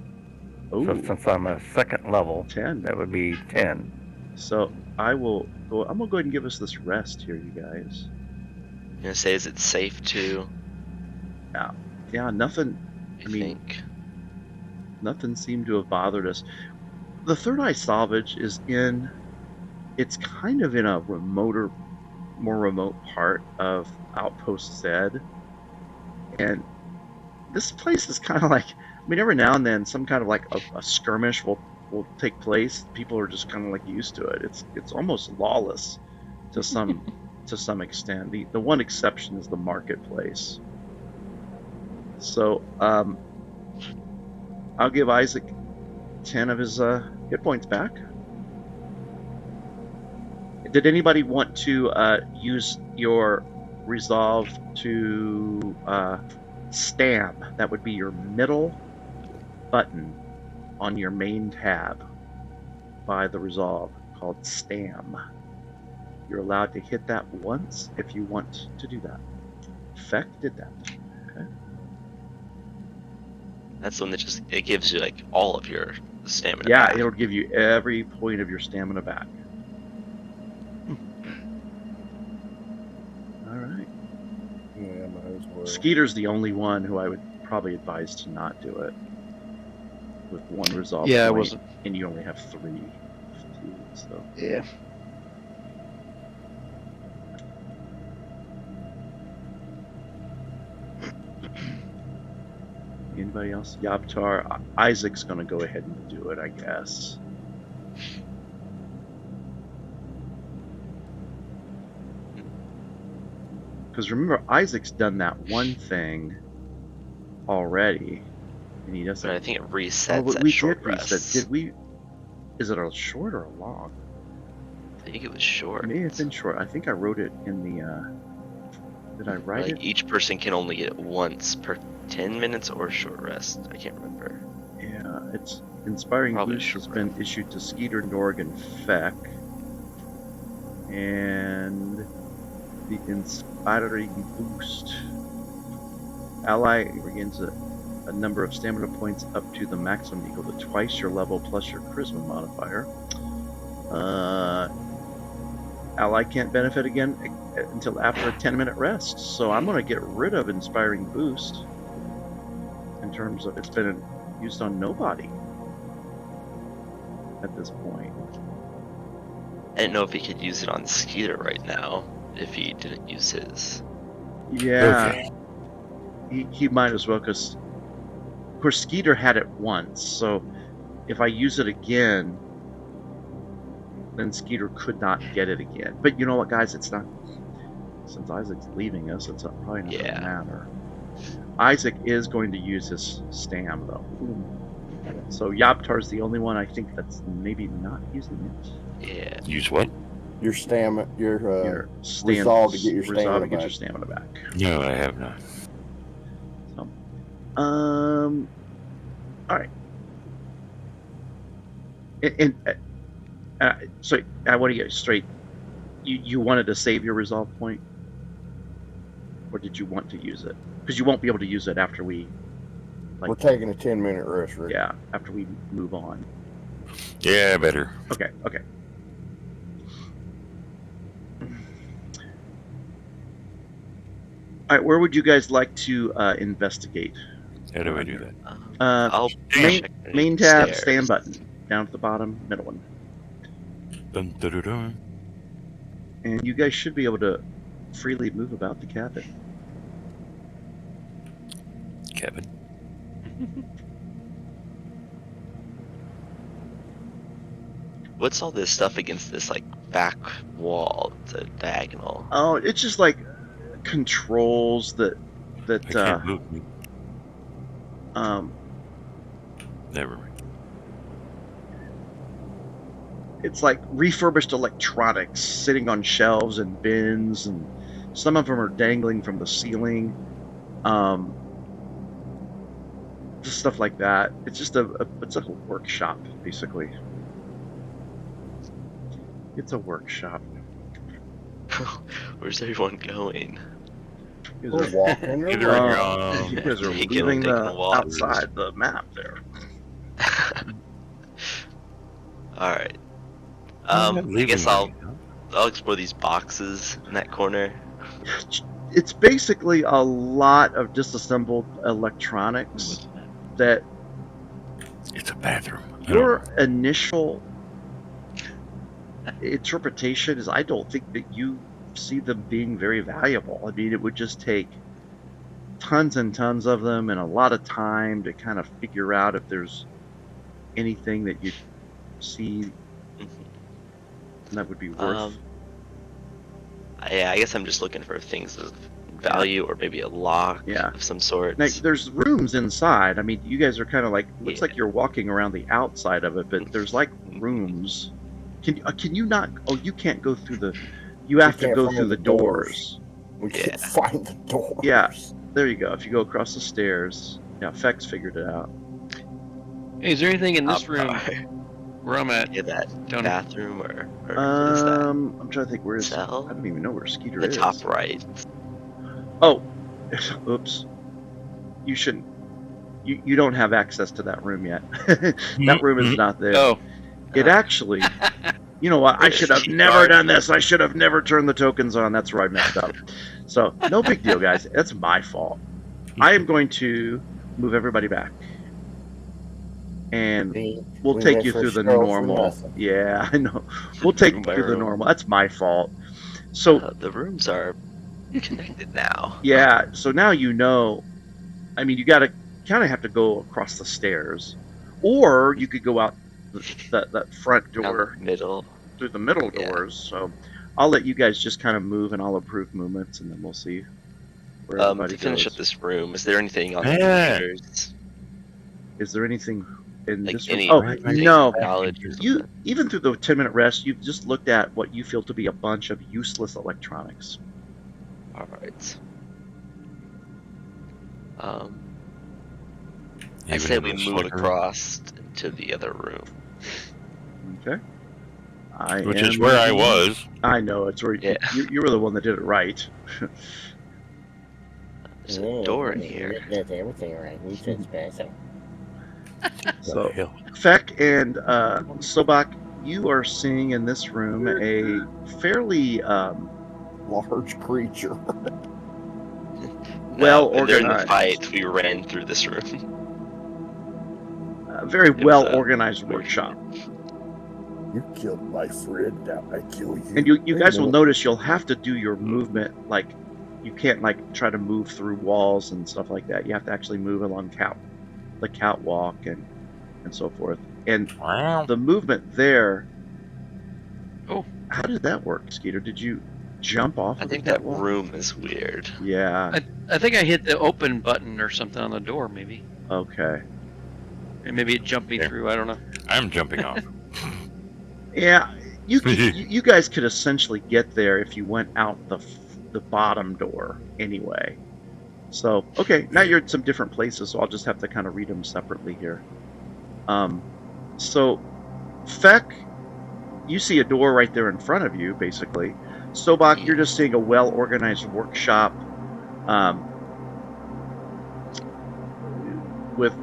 Ooh. So since I'm a second level, 10. That would be 10. So I'm going to go ahead and give us this rest here, you guys. I'm going to say, is it safe to? Yeah, nothing. I mean, nothing seemed to have bothered us. The Third Eye Salvage is it's kind of in a more remote part of Outpost Zed. And this place is kind of like, I mean, every now and then some kind of like a skirmish will take place. People are just kind of like used to it. It's almost lawless to some to some extent. The one exception is the marketplace. So I'll give Isaac 10 of his hit points back. Did anybody want to use your resolve to stam? That would be your middle button on your main tab by the resolve, called stam. You're allowed to hit that once if you want to do that. Feck did that. Okay. That's the one that it gives you like all of your stamina. Yeah, back. it'll give you every point of your stamina back. All right. Yeah, might as well. Skeeter's the only one who I would probably advise to not do it with one resolve. Yeah, I point, wasn't. and you only have 3. So. Yeah. Anybody else? Yabtar. Isaac's going to go ahead and do it, I guess. Because remember, Isaac's done that one thing already, and he doesn't. But I think it resets. Oh, at we short did reset. rests. Did we? Is it a short or a long? I think it was short. It may have been short. I think I wrote it in the. Did I write Like it? each person can only get it once per 10 minutes or short rest. I can't remember. Yeah, it's Inspiring Probably Boost has short. been issued to Skeeter, Norg, and Feck. And the Inspiring Boost. Ally regains a number of stamina points up to the maximum equal to twice your level plus your charisma modifier. Ally can't benefit again until after a 10-minute rest. So I'm going to get rid of Inspiring Boost in terms of it's been used on nobody at this point. I didn't know if he could use it on Skeeter right now if he didn't use his. Yeah, Okay. he might as well, because of course Skeeter had it once. So if I use it again, then Skeeter could not get it again. But you know what, guys? It's not. Since Isaac's leaving us, it's probably not going to matter. Isaac is going to use his stam, though. So Yaptar's the only one I think that's maybe not using it. Yeah. Use what? Your stamina, Your resolve to get your resolve to stamina get your back. stamina back. No, I have not. So, All right. So I want to get straight. You wanted to save your resolve point, or did you want to use it? Because you won't be able to use it after we. We're taking a 10-minute rest, Rick. Yeah, after we move on. Yeah, better. Okay. All right, where would you guys like to investigate? How do I do that? I'll Main, check the main tab, stairs. stand button, down at the bottom, middle one. Dun, dun, dun, dun. And you guys should be able to freely move about the cabin. Kevin. What's all this stuff against this like back wall, the diagonal? Oh, it's just like controls that I can't move. Never mind. it's like refurbished electronics sitting on shelves and bins, and some of them are dangling from the ceiling. Just stuff like that. It's just it's a workshop, basically. It's a workshop. Where's everyone going? You We're guys are, walking Either around. you guys are Taking leaving taking the a walk. outside the map there. All right. I'm I not leaving guess anything, I'll explore these boxes in that corner. It's basically a lot of disassembled electronics that It's a bathroom. your initial interpretation is I don't think that you see them being very valuable. I mean, it would just take tons and tons of them and a lot of time to kind of figure out if there's anything that you see that would be worth. I guess I'm just looking for things of value or maybe a lock Yeah. of some sort. Now, there's rooms inside. I mean, you guys are kind of like looks Yeah. like you're walking around the outside of it, but there's like rooms. Can you not? Oh, you can't go through the. You have to can't go find through the the doors. doors. We can't Yeah. find the doors. Yeah. There you go. If you go across the stairs, yeah, Fex figured it out. Hey, is there anything in this Up room bar. where I'm at? Yeah, that Down bathroom or what is that? I'm trying to think where is. Cell? I don't even know where Skeeter The is. top right. Oh, oops. You shouldn't. You don't have access to that room yet. That room is not there. Oh, It actually. You know what? I should have never done this. I should have never turned the tokens on. That's where I messed up. So, no big deal, guys. That's my fault. I am going to move everybody back. And we'll We take went you for through the show for normal. nothing. Yeah, I know. We'll take you Room by through the room. normal. That's my fault. So, The rooms are connected now. yeah, so now you know. I mean, you got to kind of have to go across the stairs. Or you could go out that front Down door. the middle. Through the middle Yeah. doors. So I'll let you guys just kind of move, and I'll approve movements, and then we'll see where everybody To finish goes. up this room, is there anything on the Yeah. computers? Is there anything in Like this room? any Oh right no! knowledge or You something? even through the 10-minute rest, you've just looked at what you feel to be a bunch of useless electronics. All right. I Even say in we the move slicker, across to the other room. Okay. which is where I was. I know it's where Yeah. you were the one that did it right. There's a door in here. That's everything right. We should special. So Hell. Feck and Sobak, you are seeing in this room a fairly Large creature. well No, during the organized, fight, we ran through this room. very was well a- organized workshop. You killed my friend. Now I kill you. And you guys will notice you'll have to do your movement, like you can't like try to move through walls and stuff like that. You have to actually move along the catwalk and so forth. And Wow. the movement there. Oh. How did that work, Skeeter? Did you jump off? I of think the that catwalk? room is weird. Yeah. I think I hit the open button or something on the door, maybe. Okay. And maybe it jumped me Yeah. through. I don't know. I'm jumping off. Yeah. You guys could essentially get there if you went out the bottom door anyway. So, okay, now you're at some different places, so I'll just have to kind of read them separately here. So, Feck, you see a door right there in front of you, basically. Sobak, you're just seeing a well-organized workshop with,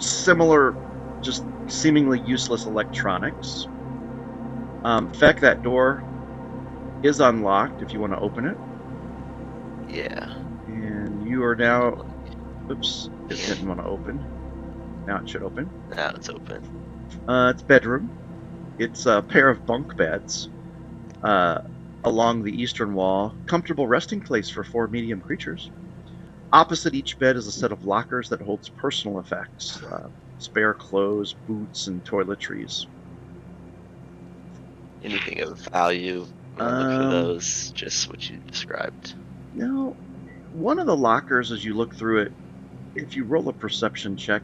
similar, just seemingly useless electronics. Feck, that door is unlocked if you want to open it. Yeah. And you are now... Oops, it didn't want to open. Now it should open. Now it's open. It's bedroom. It's a pair of bunk beds along the eastern wall. Comfortable resting place for 4 medium creatures. Opposite each bed is a set of lockers that holds personal effects. Spare clothes, boots, and toiletries. Anything of value? Look for those. Just what you described. No. One of the lockers, as you look through it, if you roll a perception check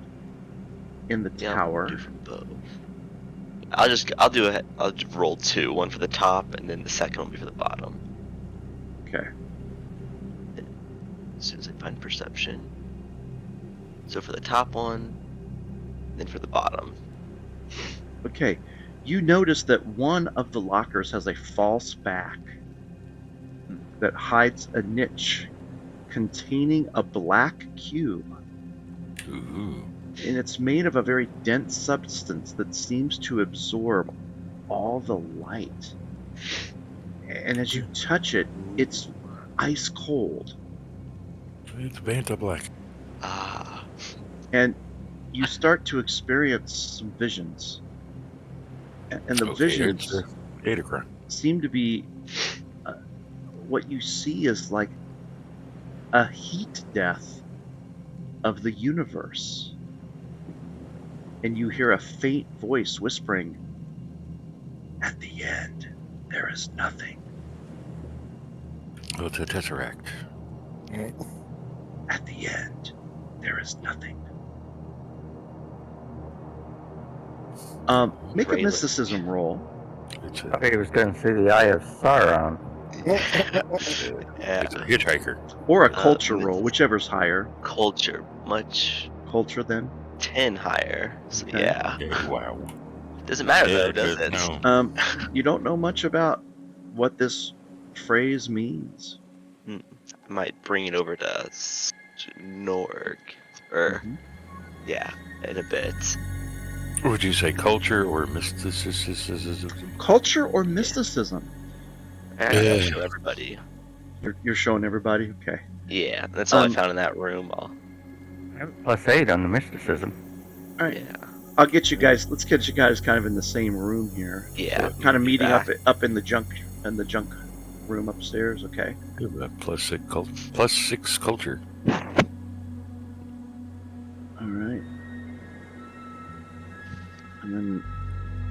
in the tower. I'll do for both. I'll roll 2, one for the top, and then the second one will be for the bottom. Okay. As soon as I find perception. So for the top one, then for the bottom. Okay. You notice that one of the lockers has a false back that hides a niche containing a black cube. Ooh. And it's made of a very dense substance that seems to absorb all the light. And as you touch it, it's ice cold. It's Banta Black. Ah. And you start to experience some visions. And the visions Datacron. seem to be... what you see is like a heat death of the universe. And you hear a faint voice whispering, "At the end, there is nothing." Oh, it's a Tesseract. At the end, there is nothing. Make a mysticism roll. It's I a, thought he was going to see the Eye of Sauron. it's a hitchhiker. Or a culture roll, whichever's higher. Culture. Much. Culture, then. 10 higher. So Okay. yeah. Wow. Doesn't matter Yeah, though, does but it? no. You don't know much about what this phrase means. I might bring it over to Norg. Or, yeah, in a bit. Would you say culture or mysticism? Culture or mysticism? And I'll show everybody. You're showing everybody? Okay. Yeah, that's all I found in that room. +8 on the mysticism. All right. Yeah. I'll get you guys. Let's get you guys kind of in the same room here. Yeah. Kind of meeting back. up in the junk room upstairs. Okay. +6 culture. All right. And then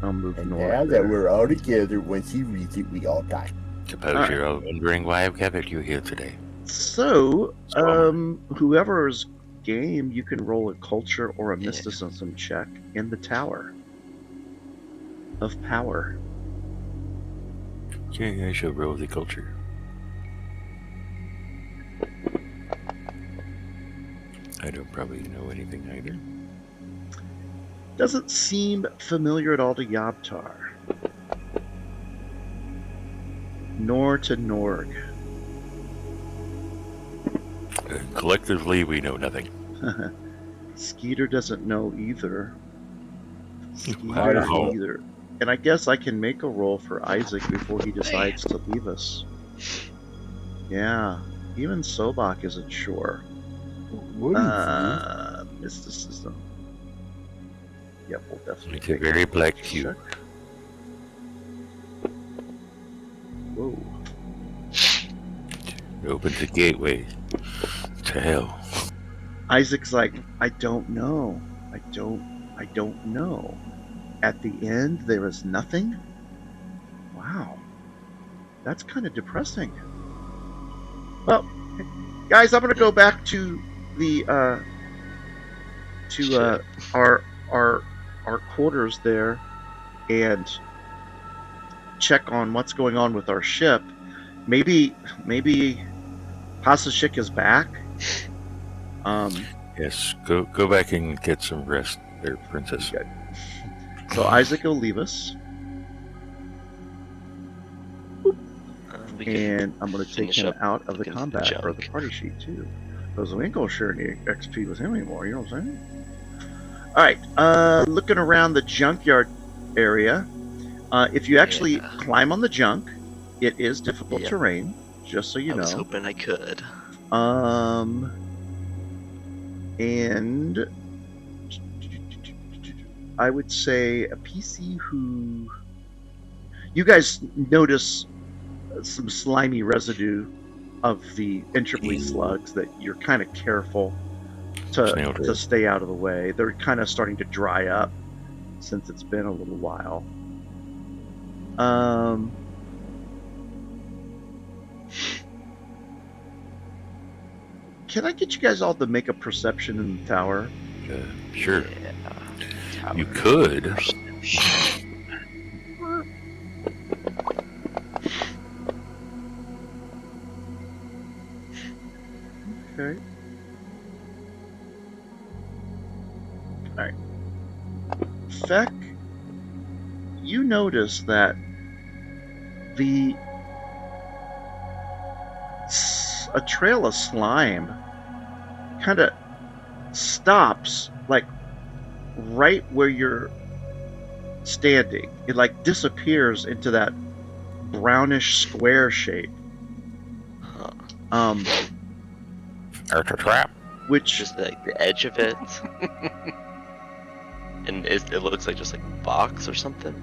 I'll move And north. now that there. we're all together, when she reads it, we all die. Suppose you're all wondering why I've gathered you here today. So, whoever's game, you can roll a culture or a mysticism check in the Tower of Power. Okay, I shall roll the culture. I don't probably know anything either. Doesn't seem familiar at all to Yabtar. Nor to Norg. Collectively, we know nothing. Skeeter doesn't know either. Skeeter Wow. doesn't either. And I guess I can make a roll for Isaac before he decides to leave us. Yeah, even Sobak isn't sure. What is Mysticism. Yep, we'll definitely It's a take very a black check. cube. Whoa. It opens a gateway to hell. Isaac's like, I don't know. I don't know. At the end, there is nothing? Wow. That's kind of depressing. Well, guys, I'm going to go back to the, our quarters there and check on what's going on with our ship. Maybe Pasashik is back. Yes, go back and get some rest there, Princess. Okay. So Isaac will leave us, We can and I'm going to take finish him up out of the looking through the combat or the junk. party sheet too, because we ain't gonna share any XP with him anymore. You know what I'm saying? All right. Looking around the junkyard area, if you actually climb on the junk, it is difficult terrain. Just so you I know. was hoping I could. And I would say a PC who you guys notice some slimy residue of the entropy slugs that you're kind of careful to stay out of the way. They're kind of starting to dry up since it's been a little while. Can I get you guys all to make a perception in the tower? Sure. Yeah. You could. Okay. Alright. Feck, you notice that a trail of slime kind of stops like right where you're standing. It like disappears into that brownish square shape. There's a trap. Which just like the edge of it, and it looks like just like a box or something.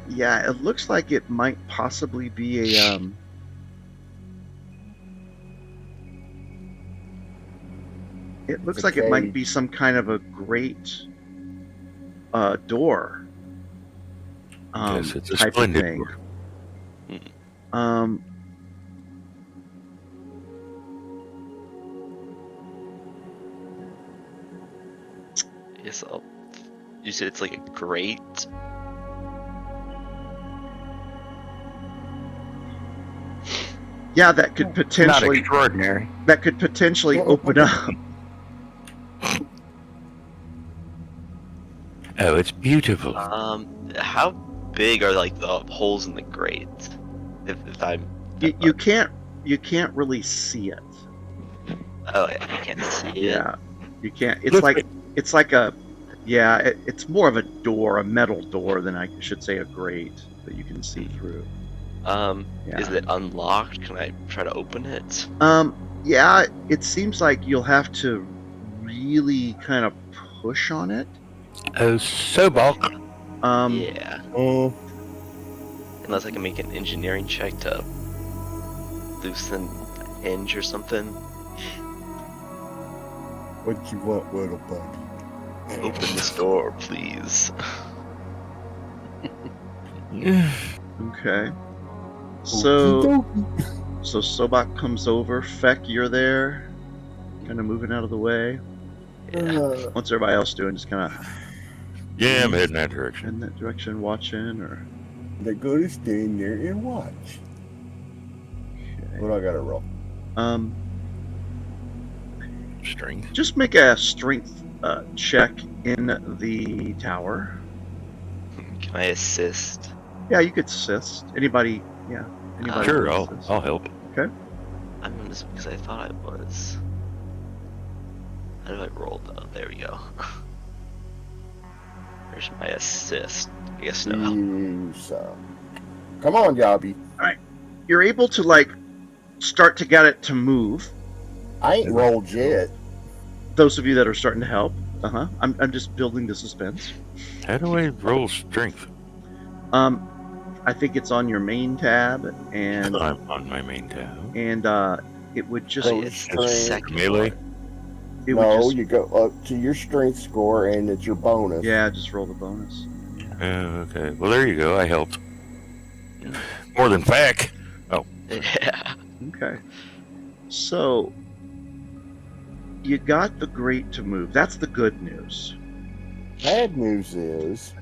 Yeah, it looks like it might possibly be a It looks like it might be some kind of a great door. Yes, it's a type of splendid thing. door. Yes, you said it's like a grate. Yeah, that could potentially Not extraordinary. That could potentially open up. Oh, it's beautiful. How big are like the holes in the grate? If I'm you can't really see it. Oh, I can't see it. Yeah, you can't. It's like a it's more of a door, a metal door, than I should say a grate that you can see through. Is it unlocked? Can I try to open it? Yeah, it seems like you'll have to really kind of push on it. Oh, so bulk. Yeah. Unless I can make an engineering check to loosen the hinge or something. What you want, little buddy? Open this door, please. Okay. So Sobak comes over. Feck, you're there, kind of moving out of the way. Yeah. What's everybody else doing? Just kind of. Yeah, I'm heading that direction. In that direction, watching, or. They're going to stand there and watch. Okay. What I gotta roll? Strength. Just make a strength check in the tower. Can I assist? Yeah, you could assist. Anybody? Yeah. Anybody? Sure, I'll help. Okay. I'm doing this because I thought I was. How do I roll though? There we go. Where's my assist? I guess no. Come on, Yobby. Alright. You're able to start to get it to move. I ain't rolled yet. Those of you that are starting to help. I'm just building the suspense. How do I roll strength? I think it's on your main tab, and I'm on my main tab. And it would just second melee. You go up to your strength score, and it's your bonus. Yeah, just roll the bonus. Okay. Well, there you go. I helped. More than Feck. Oh. Yeah. Okay. So you got the grate to move. That's the good news. Bad news is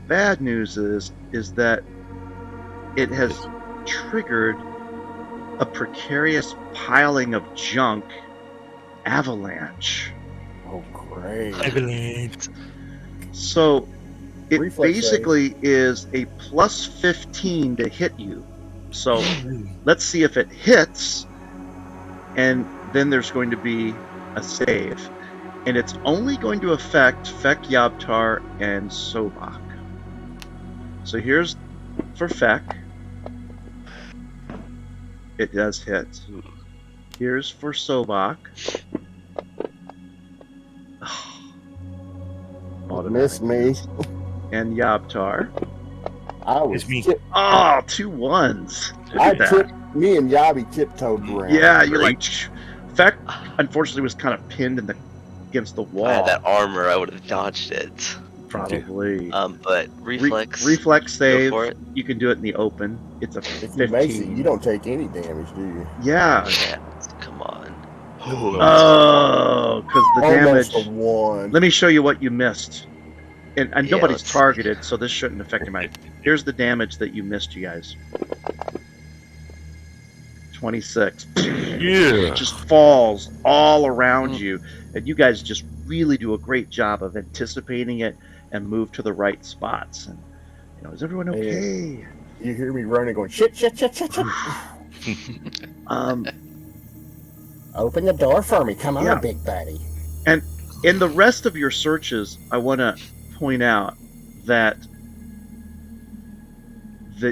bad news is that it has triggered a precarious piling of junk avalanche. Oh, great. Avalanche. So it Reflex basically is a plus 15 to hit you. So let's see if it hits, and then there's going to be a save. And it's only going to affect Fek, Yabtar, and Sobak. So here's for Fek. It does hit. Here's for Sobak. Miss me. And Yabtar. I was It's me. Oh, 2 1s. Look I at that. tipped, me and Yabi tiptoed around. Yeah, you're like. Fek, unfortunately, was kind of pinned against the wall. If I had that armor, I would have dodged it. Probably. But reflex. Reflex save. Go for it. You can do it in the open. It's a If 15. you make it, you don't take any damage, do you? Yeah. Yeah, come on. Oh, because the Almost damage. a 1. Let me show you what you missed. And Yeah, nobody's let's- targeted, so this shouldn't affect him. Here's the damage that you missed, you guys. 26. Yeah. Just falls all around you, and you guys just really do a great job of anticipating it and move to the right spots. And is everyone okay? You hear me running, going shit, shit, shit, shit, shit. Open the door for me. Come on, Yeah. big buddy. And in the rest of your searches, I want to point out that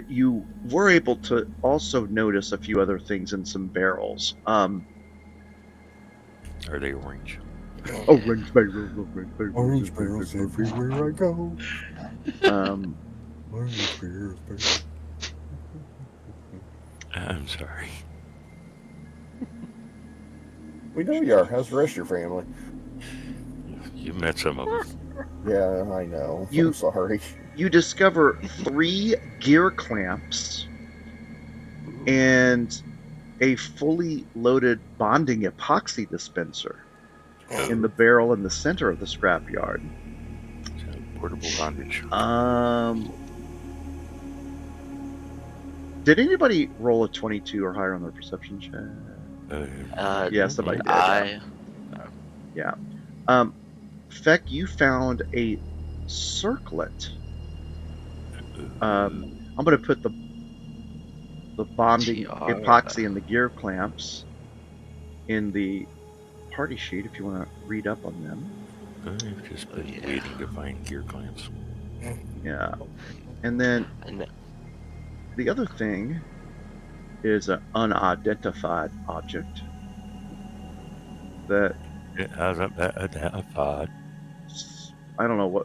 you were able to also notice a few other things in some barrels. Are they orange? Orange Orange barrels everywhere I go. Orange barrels. I'm sorry. We know you are. How's the rest of your family? You met some of them. Yeah, I know. You- I'm sorry. You discover 3 gear clamps and a fully loaded bonding epoxy dispenser in the barrel in the center of the scrapyard. Portable bondage. Did anybody roll a 22 or higher on their perception check? Yeah, somebody did. Yeah. Fek, you found a circlet. I'm going to put the bonding epoxy and the gear clamps in the party sheet if you want to read up on them. I've just been waiting to find gear clamps. Yeah. And then the other thing is an unidentified object that I don't know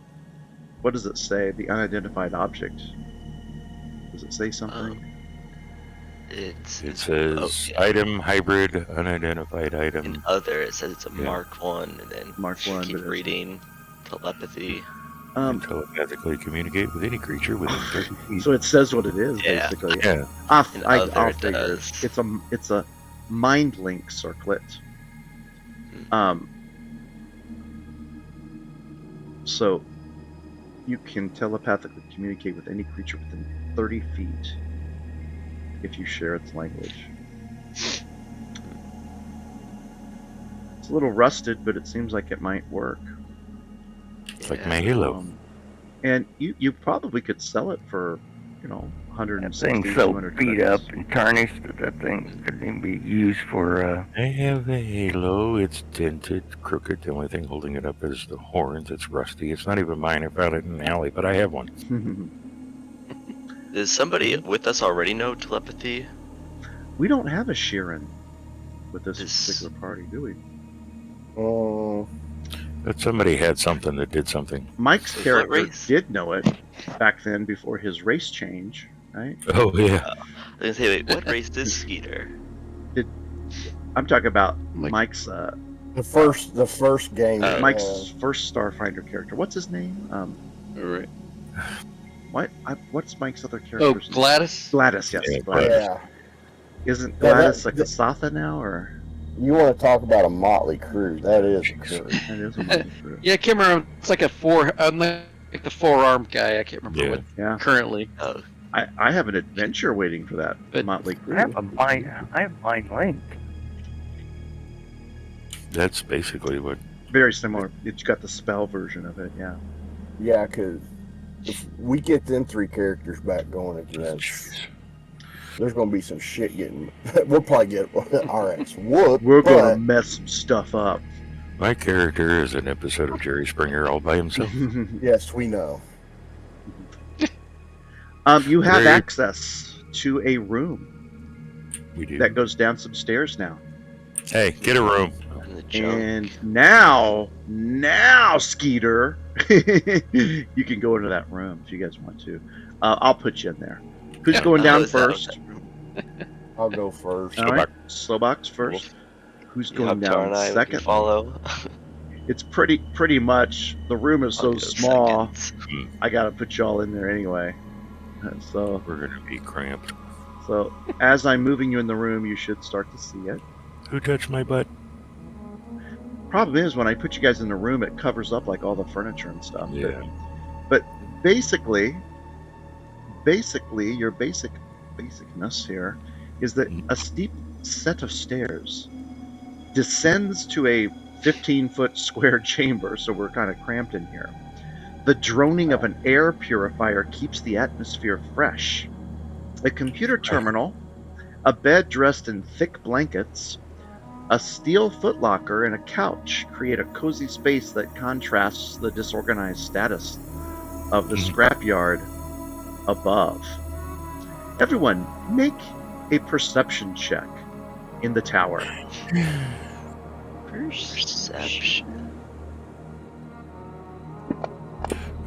what does it say? The unidentified object. Does it say something? It says item, hybrid, unidentified item. In other, it says it's a Mark 1, and then Mark 1, keep but it's- reading telepathy. Telepathically communicate with any creature within 30 feet. So it says what it is, Yeah. basically. Yeah. I'll It figure does. it. It's a mind link circlet. So you can telepathically communicate with any creature within 30 feet if you share its language. It's a little rusted, but it seems like it might work. It's like my Halo. And you probably could sell it for, 160, That thing's so 200 beat credits. up and tarnished that thing couldn't even be used for. I have a Halo. It's dented, crooked. The only thing holding it up is the horns. It's rusty. It's not even mine. I found it in an alley, but I have one. Does somebody with us already know telepathy? We don't have a Sheeran with this This- particular party, do we? Oh, But somebody had something that did something. Mike's What character race? did know it back then before his race change, right? Oh, yeah. I was gonna say, wait, what race is Skeeter? I'm talking about Mike. Mike's the first game. Mike's first Starfinder character. What's his name? All right. What's Mike's other Oh, character's name? Gladys. Gladys, yes. Yeah, Gladys. Yeah. Isn't Yeah, Gladys that- a Kasatha now, or You want to talk about a motley crew? That is a crew. that is a Motley Crue? Yeah, I can't remember. It's like a like the four-armed guy. I can't remember Yeah. what Yeah. currently. Oh, I have an adventure waiting for that But- motley I have crew. I have Mind Link. That's basically what. Very similar. It's got the spell version of it. Yeah. Yeah, because if we get them 3 characters back going again, there's going to be some shit getting. We'll probably get our ass whooped. We're but gonna mess some stuff up. My character is an episode of Jerry Springer all by himself. Yes, we know. You have Very- access to a room We do. that goes down some stairs now. Hey, get a room. In the junk. And now, Skeeter, you can go into that room if you guys want to. I'll put you in there. Who's Yeah, going I'll down close that first? I'll go first. All right, Slowbox first. Who's going down second? Follow. It's pretty much. The room is I'll so go small. second. I gotta put y'all in there anyway. So We're gonna be cramped. as I'm moving you in the room, you should start to see it. Who touched my butt? Problem is, when I put you guys in the room, it covers up like all the furniture and stuff. Yeah. But basically, your basicness here is that a steep set of stairs descends to a 15-foot square chamber, so we're kind of cramped in here. The droning of an air purifier keeps the atmosphere fresh. A computer terminal, a bed dressed in thick blankets, a steel footlocker, and a couch create a cozy space that contrasts the disorganized status of the scrapyard above. Everyone, make a perception check in the tower. Perception.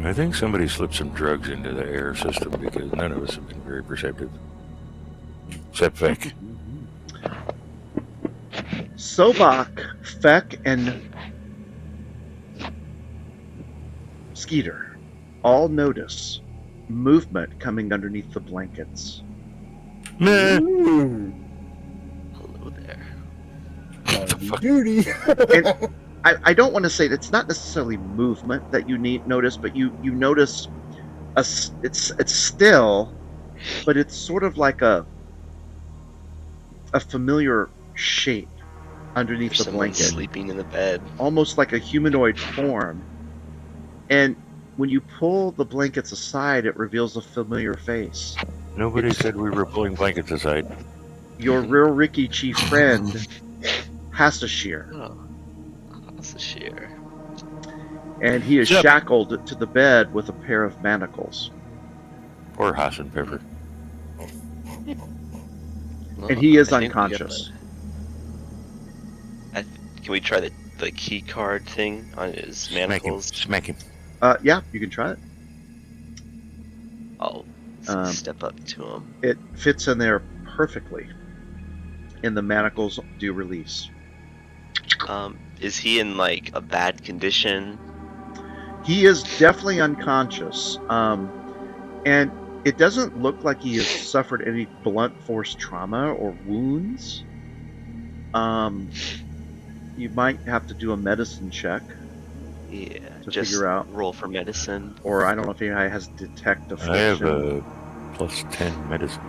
I think somebody slipped some drugs into the air system because none of us have been very perceptive. Except Fake. Sobak, Feck, and Skeeter all notice movement coming underneath the blankets. Meh. Hello there. Duty. I don't want to say that it's not necessarily movement that you notice, but you notice it's still, but it's sort of like a familiar shape underneath There's the someone blanket, sleeping in the bed. almost like a humanoid form. And when you pull the blankets aside, it reveals a familiar face. Nobody said we were pulling blankets aside. Your real Ricky chief friend, Hasashir. Oh, that's a shear. And he is Yep. shackled to the bed with a pair of manacles. Poor Hassan Pepper. And he is I think we unconscious. Can we try the key card thing on his Smack him. manacles? Smack him. Yeah, you can try it. I'll Um, step up to him. It fits in there perfectly. And the manacles do release. Is he in like a bad condition? He is definitely unconscious. And it doesn't look like he has suffered any blunt force trauma or wounds. You might have to do a medicine check, Yeah, To just figure out. roll for medicine. or I don't know if he has detect I have affliction. a plus 10 medicine.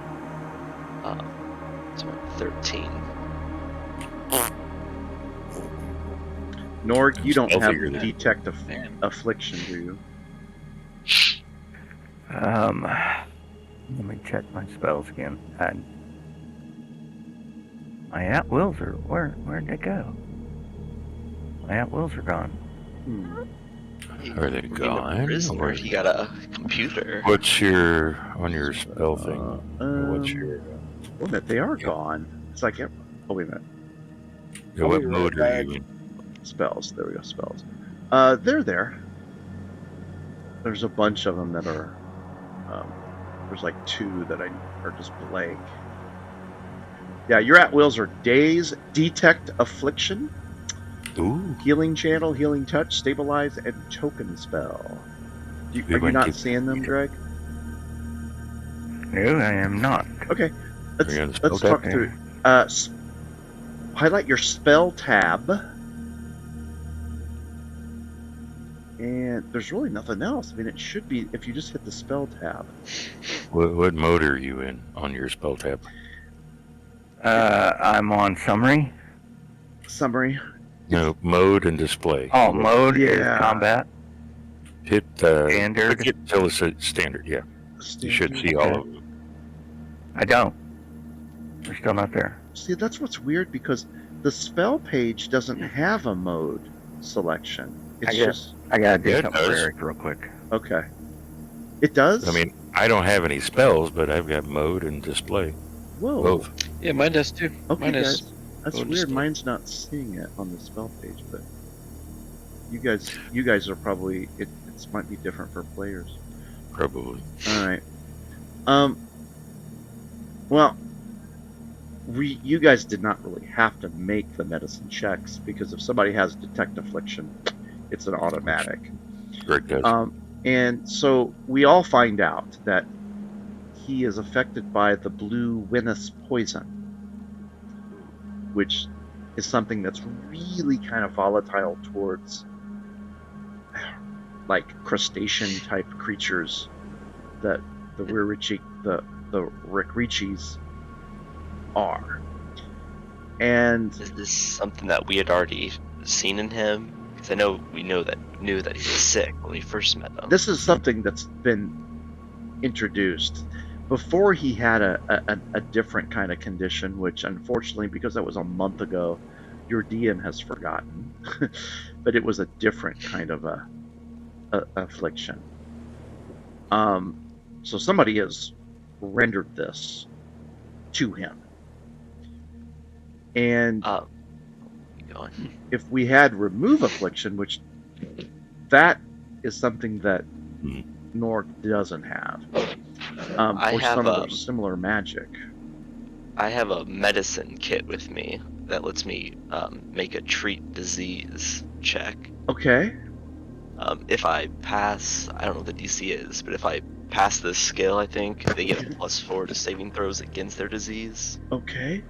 So 13. Nord, you don't I'll have figure that. detect Man. affliction, do you? Let me check my spells again. My at-wills are where'd they go? My at-wills are gone. Are they Being a gone? prisoner, Or- he got a computer. What's your on your spell thing? What's Um, your Wait a minute, they are gone. It's like, oh wait a minute, yeah, what mode are you in? spells. There we go, spells. They're there. There's a bunch of them that are. There's like 2 that are just blank. Yeah, your at wills are daze, detect affliction, Ooh, healing channel, healing touch, stabilize, and token spell. We Are you went not to- seeing them, Greg? No, I am not. Okay, Are you on the spell let's tab? talk through. Highlight your spell tab, and there's really nothing else. I mean, it should be if you just hit the spell tab. What mode are you in on your spell tab? I'm on summary. Summary. No, mode and display. Oh, mode is Yeah. combat. Hit Standard. click it till it's standard. Yeah, you should see all of them. I don't. They're still not there. See, that's what's weird because the spell page doesn't have a mode selection. It's just I gotta do Yeah, it something for does. Eric real quick. okay. It does. I mean, I don't have any spells, but I've got mode and display. whoa. Both. Yeah, mine does too. Okay, Mine guys. is. That's mode weird. display. Mine's not seeing it on the spell page, but you guys are probably it might be different for players. Probably. All right. Well, you guys did not really have to make the medicine checks because if somebody has detect affliction, it's an automatic. Greg does. And so we all find out that he is affected by the blue Winus poison, which is something that's really kind of volatile towards like crustacean type creatures that the Rikrichis are. And Is this something that we had already seen in him? Because I know we knew that he was sick when we first met him. this is something that's been introduced. Before he had a different kind of condition, which unfortunately, because that was a month ago, your DM has forgotten. But it was a different kind of a affliction. So somebody has rendered this to him. And Keep going. if we had remove affliction, which that is something that Nork doesn't have, I or have, some other similar magic. I have a medicine kit with me that lets me make a treat disease check. Okay. If I pass, I don't know what the DC is, but if I pass this skill, I think they get a +4 to saving throws against their disease. Okay.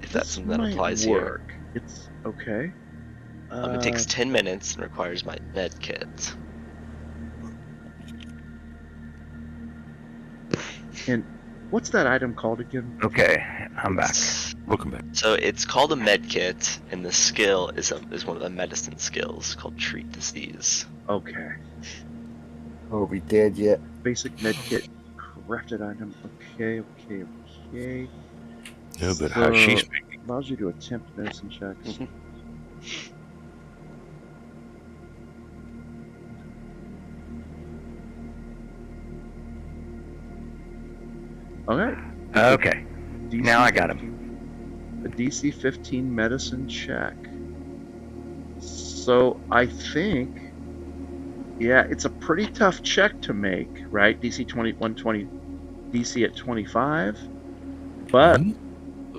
If that's This something that might applies here. work. It's okay. It takes 10 minutes and requires my med kit. And what's that item called again? Okay, I'm back. Welcome back. So it's called a med kit, and the skill is one of the medicine skills called treat disease. Okay. Are we dead yet? Basic med kit, crafted item. Okay. No, but how she's speaking. Allows you to attempt medicine checks. Okay. Okay, DC now I got him. 15 A DC 15 medicine check. So I think, yeah, it's a pretty tough check to make, right? DC 120, DC at 25, but Ooh,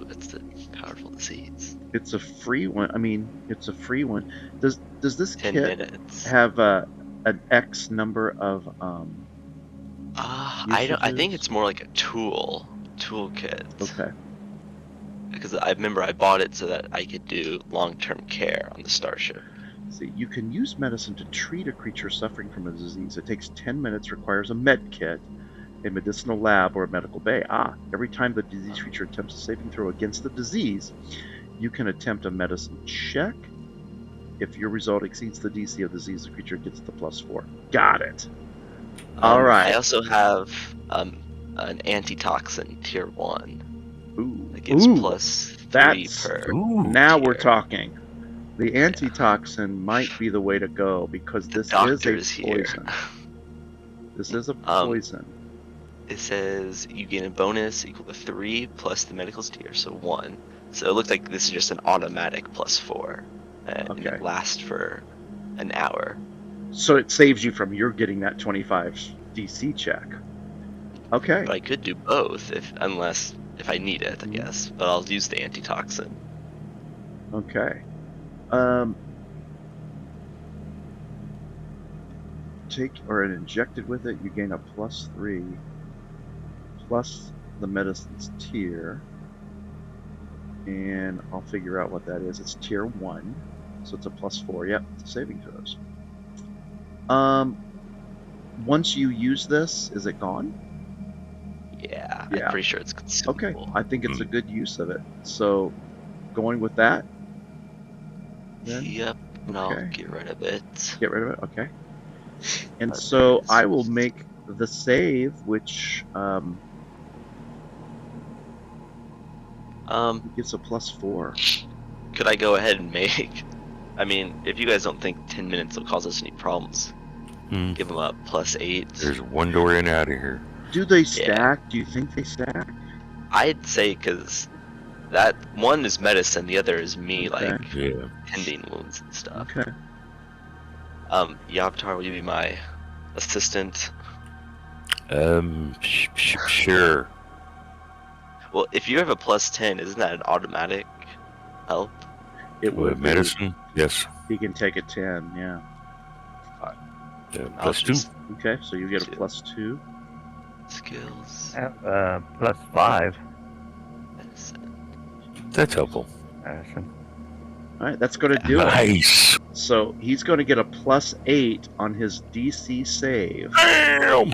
that's the powerful disease. it's a free one. I mean, it's a free one. Does this 10 kit minutes. have an X number of I think usages? it's more like a toolkit. Okay. Because I remember I bought it so that I could do long-term care on the starship. See, you can use medicine to treat a creature suffering from a disease. It takes 10 minutes, requires a med kit, a medicinal lab, or a medical bay. Every time the diseased creature attempts a saving throw against the disease, you can attempt a medicine check. If your result exceeds the DC of the disease, the creature gets the +4. Got it. All right. I also have an antitoxin tier 1 Ooh. that gives Ooh. +3 That's- per. Ooh. Now we're tier. talking. The antitoxin might be the way to go because The this doctor is is a here. poison. This is a poison. It says you gain a bonus equal to 3 plus the medical's tier, so 1. So it looks like this is just an automatic +4. And Okay. it lasts for an hour. So it saves you from your getting that 25 DC check. Okay. But I could do both if I need it, I guess. But I'll use the antitoxin. Okay. Take or injected with it, you gain a +3 plus the medicine's tier. And I'll figure out what that is. It's tier 1. So it's a +4. Yep, it's a saving throws. Once you use this, is it gone? Yeah. I'm pretty sure it's Okay, consumable. I think it's a good use of it. So, going with that, then Yep. And I'll okay, get rid of it. get rid of it. Okay, and But so there's- I will make the save, which gives a +4. Could I go ahead and make? I mean, if you guys don't think 10 minutes will cause us any problems, Hmm. give them a +8. There's one door in out of here. Do they stack? Do you think they stack? I'd say because that one is medicine, the other is me Okay. like Yeah. tending wounds and stuff. Okay. Yavtar, will you be my assistant? Sure. Well, if you have a +10, isn't that an automatic help? It With would be. medicine? Yes. He can take a 10. Yeah. I'll +2. just Okay, so you get a Two. +2. skills. I have +5. Medicine. That's helpful. Medicine. All right, that's going to do it. Nice. So he's going to get a +8 on his DC save. Damn.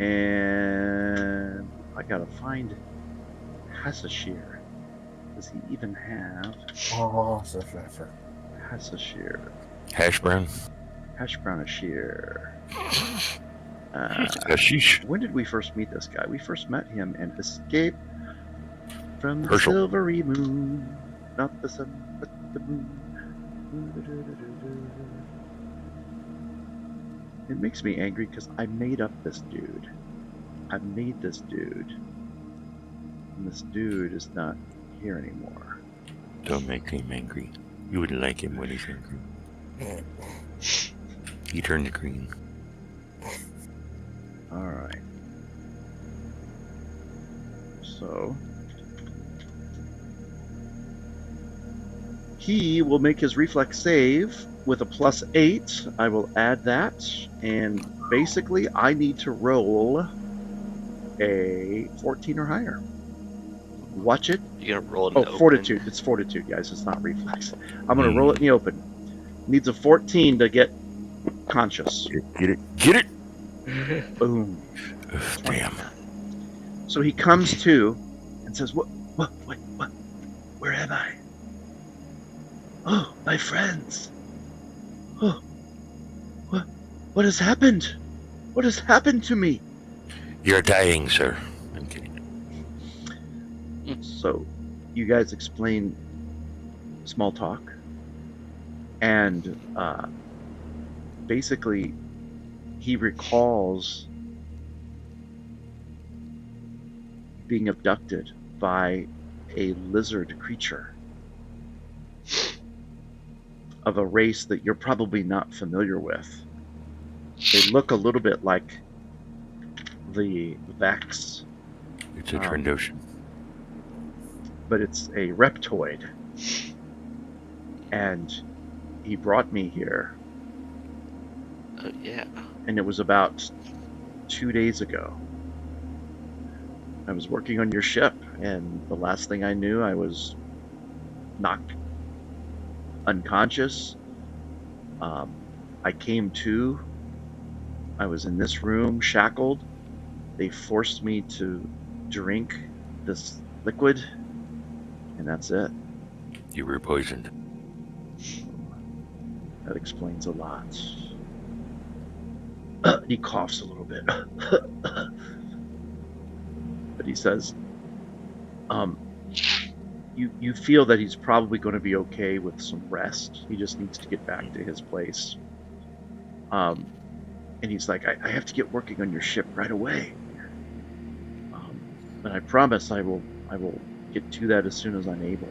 And I gotta find Hasashir. Does he even have Oh, Hasashir? Hash brown. Hash brown Ashir. Hashish. When did we first meet this guy? We first met him in Escape from the Herschel. Silvery Moon. Not the sun, but the moon. It makes me angry because I made up this dude. I made this dude. And this dude is not here anymore. Don't make him angry. You wouldn't like him when he's angry. He turned green. Alright. So he will make his reflex save with a +8. I will add that. And basically I need to roll a 14 or higher. Watch it. You're gonna roll it in Oh, the open. fortitude. It's fortitude, guys. It's not reflex. I'm going to roll it in the open. Needs a 14 to get conscious. Get it. Get it. Boom. Ugh, damn. So he comes to and says, what, where am I? Oh, my friends. Oh, what has happened? What has happened to me? You're dying, sir. I'm kidding. So you guys explain small talk. And basically he recalls being abducted by a lizard creature of a race that you're probably not familiar with. They look a little bit like the Vex, It's a Trandoshan. but it's a reptoid. And he brought me here, Oh, yeah. and it was about 2 days ago. I was working on your ship, and the last thing I knew, I was knocked unconscious. I came to. I was in this room, shackled. They forced me to drink this liquid, and that's it. You were poisoned. That explains a lot. He coughs a little bit. But he says, you feel that he's probably going to be okay with some rest. He just needs to get back to his place. And he's like, I have to get working on your ship right away. And I promise I will get to that as soon as I'm able.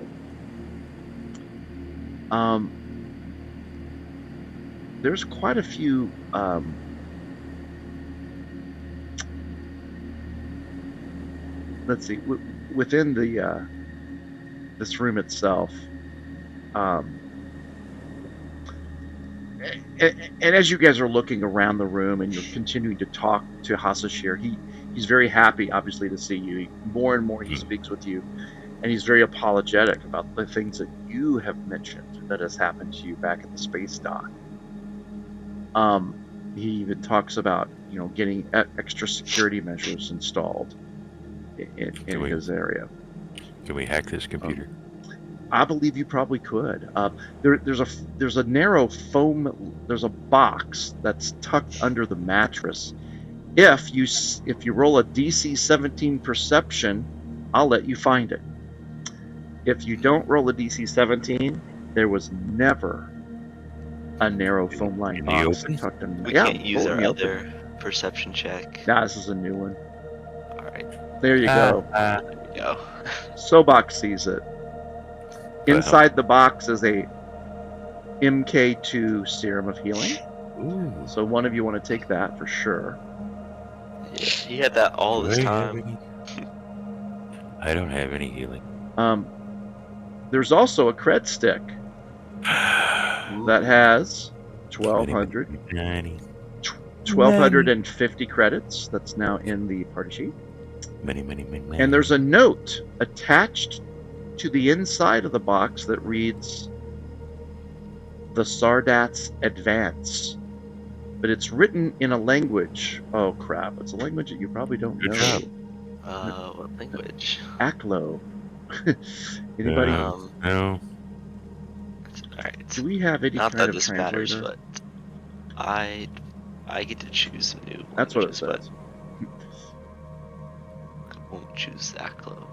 There's quite a few let's see, within the this room itself, and as you guys are looking around the room and you're continuing to talk to Hasashir, he's very happy, obviously, to see you. More and more he speaks with you, and he's very apologetic about the things that you have mentioned that has happened to you back at the space dock. he even talks about getting extra security measures installed in his area. Can we hack this computer? I believe you probably could. There's a narrow foam. There's a box that's tucked under the mattress. If you roll a DC 17 perception, I'll let you find it. If you don't roll a DC 17, there was never a narrow foam lined box tucked under. We can't use our other perception check. Nah, this is a new one. All right. There you go. There you go. Sobok sees it. Inside the box is a MK2 serum of healing. Ooh. So one of you want to take that for sure. Yeah, he had that all this time. I don't have any healing. There's also a cred stick that has 1,250 credits. That's now in the party sheet. Many. And there's a note attached to the inside of the box that reads, "The Sardat's Advance." But it's written in a language. Oh crap! It's a language that you probably don't know. Good job. What language? Aklo. Anybody? No. All right. Do we have any Not kind that of this translator? matters, but I get to choose some new. That's what it languages, says. but I won't choose Aklo.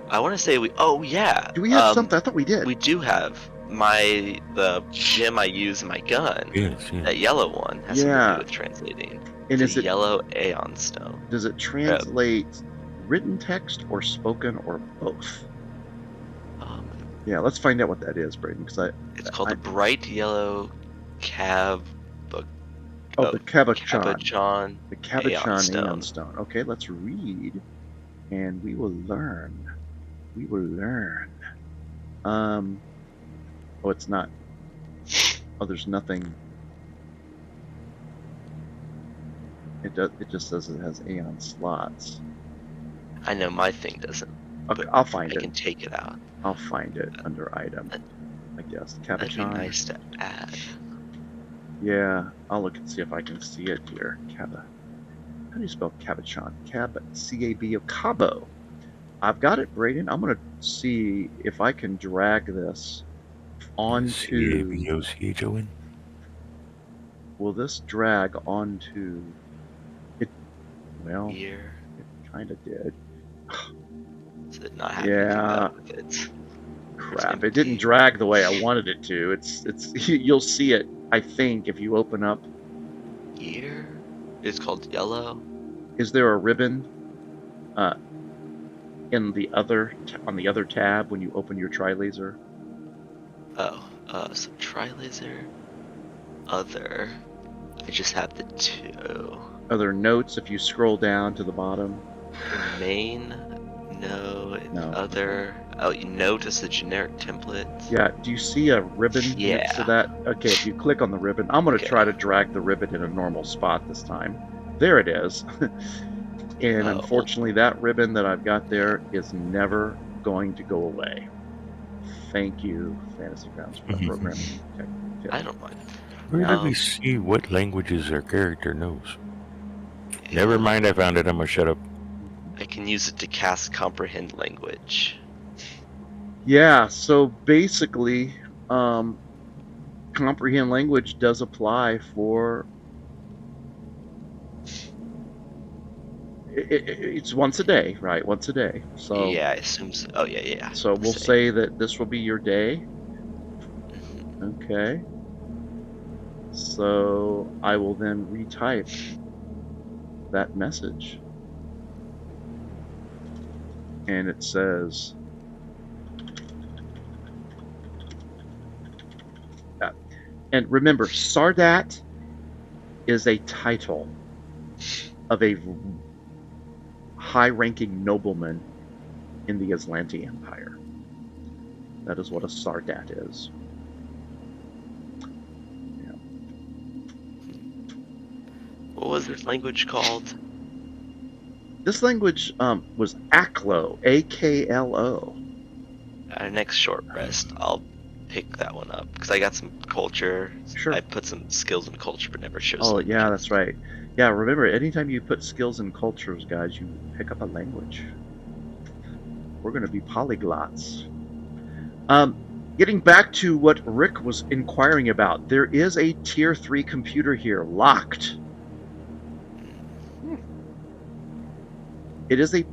I want to say we. Oh yeah. Do we have something? I thought we did. We do have the gem I use in my gun. Yes. That yellow one has something to Yeah. do with translating. And It's is a it yellow Aeon stone. Does it translate written text or spoken or both? Yeah, let's find out what that is, Braden. Because It's called the bright yellow cab. the Cabochon. Cabochon. The Cabochon Aeon Aeon Stone. Okay, let's read, and we will learn. We will learn. Oh, it's not. Oh, there's nothing. It just says it has Aeon slots. I know my thing doesn't. Okay, but I'll find I it. can take it out. I'll find it under item, I guess. That'd be Cabochon. nice to add. Yeah, I'll look and see if I can see it here. How do you spell Cabochon? C-A-B-O. Cabo. I've got it, Braden. I'm gonna see if I can drag this onto. C-A-B-O-C-H-O-N? Will this drag onto it? Well, Here. it kind of did. Does it not have Yeah. anything to do with it? Crap! It didn't drag the way I wanted it to. It's. You'll see it. I think if you open up. Here? It's called yellow. Is there a ribbon? In the other on the other tab when you open your tri-laser? Oh, so tri-laser. Other. I just have the two. Other notes if you scroll down to the bottom. Main. No. No. Other. Oh, you notice the generic template. Yeah, do you see a ribbon next to Yeah. that? Okay, if you click on the ribbon, I'm going to try to drag the ribbon in a normal spot this time. There it is. And Oh. unfortunately, that ribbon that I've got there is never going to go away. Thank you, Fantasy Grounds, for that program. Okay. I don't mind. Where did we see what languages our character knows? Never mind, I found it. I'm gonna shut up. I can use it to cast comprehend language. Yeah, so basically, comprehend language does apply for. It's once a day, right? Once a day. So Yeah, I assume so. Oh, yeah. So we'll say that this will be your day. Mhm. Okay. So I will then retype that message. And it says, and remember, Sardat is a title of a high-ranking nobleman in the Aslanti Empire. That is what a Sardat is. What was this language called? This language was Aklo, A-K-L-O. Our next short rest, I'll pick that one up because I got some culture. Sure. I put some skills in culture, but never shows. Oh, like yeah, that's right. Yeah, remember, anytime you put skills in cultures, guys, you pick up a language. We're going to be polyglots. Getting back to what Rick was inquiring about, there is a tier 3 computer here, locked. It is a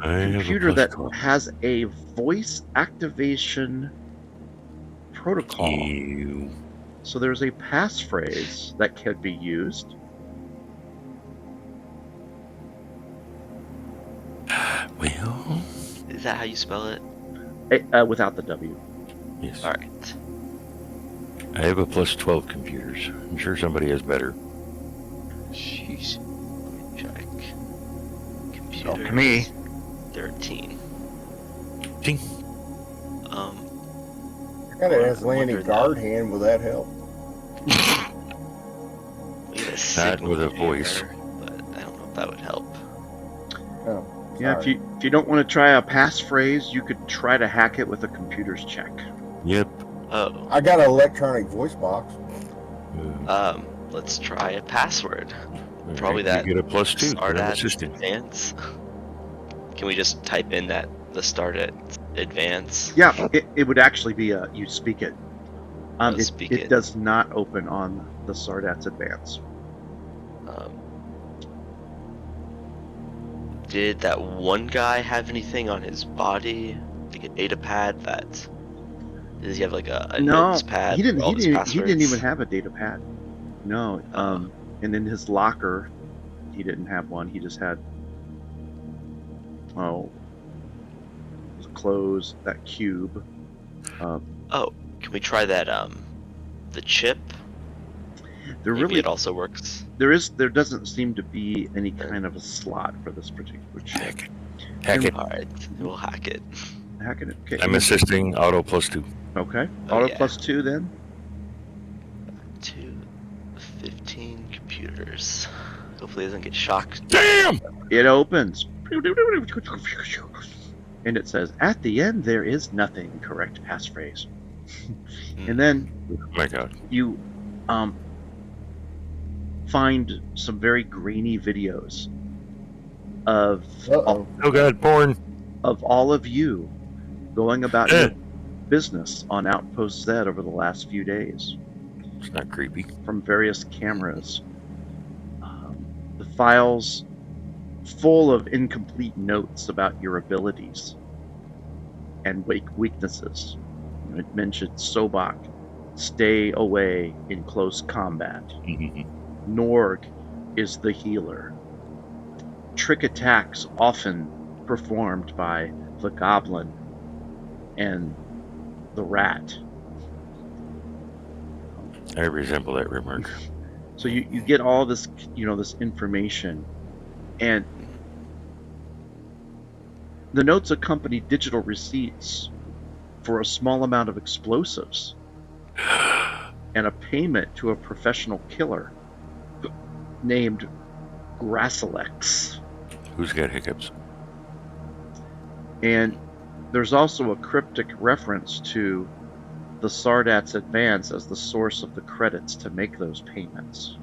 computer that has a voice activation protocol. Ew. So there's a passphrase that can be used. Well, Is that how you spell it? Without the W. yes. All right. I have a plus 12 computers. I'm sure somebody has better. Jeez. Check. Computers. Talk to me. 13. Ding. I got an Wonder Aslanti that- guard hand. Will that help? We get a Not signal with a in voice. there, but I don't know if that would help. Oh, Yeah, if sorry. you don't want to try a passphrase, you could try to hack it with a computer's check. Yep. Oh. I got an electronic voice box. Let's try a password. All Probably right, that You get a plus 2. Start I'm at assistant. advance. Can we just type in the start at advance? Yeah, it would actually be you speak it. Speak it it. does not open on the Sardat's Advance. Did that one guy have anything on his body, like a data pad? Does he have like a No, notes pad? he didn't. for all He his didn't. He didn't passwords? even have a data pad. No. And in his locker, he didn't have one. He just had his clothes, that cube. Oh, can we try that? The chip. There Maybe really it also works. there doesn't seem to be any kind of a slot for this particular chip. Hack it. Hack it. All right, we'll hack it. Hacking it. Okay. I'm assisting. Auto plus 2. Okay. Oh, Auto yeah. plus 2 then. 15 computers. Hopefully, it doesn't get shocked. Damn! It opens. And it says, at the end, there is nothing. Correct passphrase. And then Oh my god. you find some very grainy videos of Uh-oh. Oh god, porn. all of you going about your business on Outpost Z over the last few days It's not creepy. from various cameras. The files full of incomplete notes about your abilities and weaknesses. It mentioned Sobak, stay away in close combat. Norg is the healer. Trick attacks often performed by the goblin and the rat. I resemble that remark. So you get all this, this information, and the notes accompany digital receipts for a small amount of explosives and a payment to a professional killer named Grassilex. Who's got hiccups? And there's also a cryptic reference to the Sardat's Advance as the source of the credits to make those payments.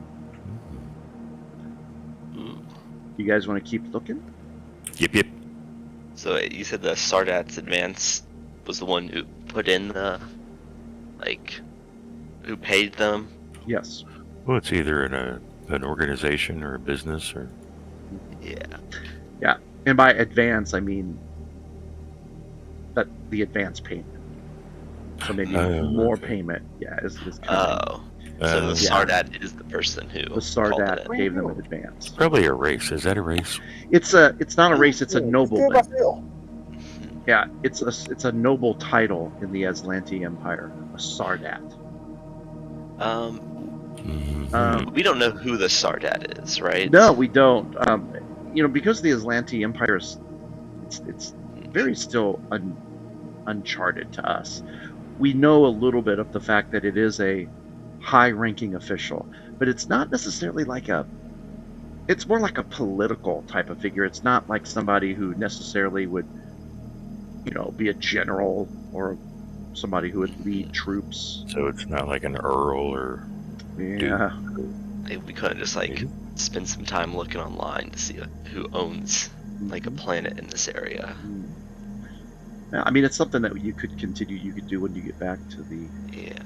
You guys want to keep looking? Yep. So you said the Sardat's Advance was the one who put in who paid them? Yes. Well, it's either an organization or a business or. Yeah. And by advance, I mean that the advance payment. So maybe more okay. payment, is coming. Oh. So the Yeah. Sardat is the person who The called Sardat it in. gave them an advance. Probably a race. Is that a race? It's not a race. It's a Still nobleman. by Phil. Yeah, it's a noble title in the Aslanti Empire, a Sardat. We don't know who the Sardat is, right? No, we don't. Because the Aslanti Empire is, it's very still uncharted to us. We know a little bit of the fact that it is a high-ranking official, but it's not necessarily it's more like a political type of figure. It's not like somebody who necessarily would, be a general or somebody who would lead troops. So it's not like an Earl or Yeah. Maybe we couldn't just like spend some time looking online to see who owns like a planet in this area. Yeah, I mean, it's something that you could continue. You could do when you get back to the. Yeah.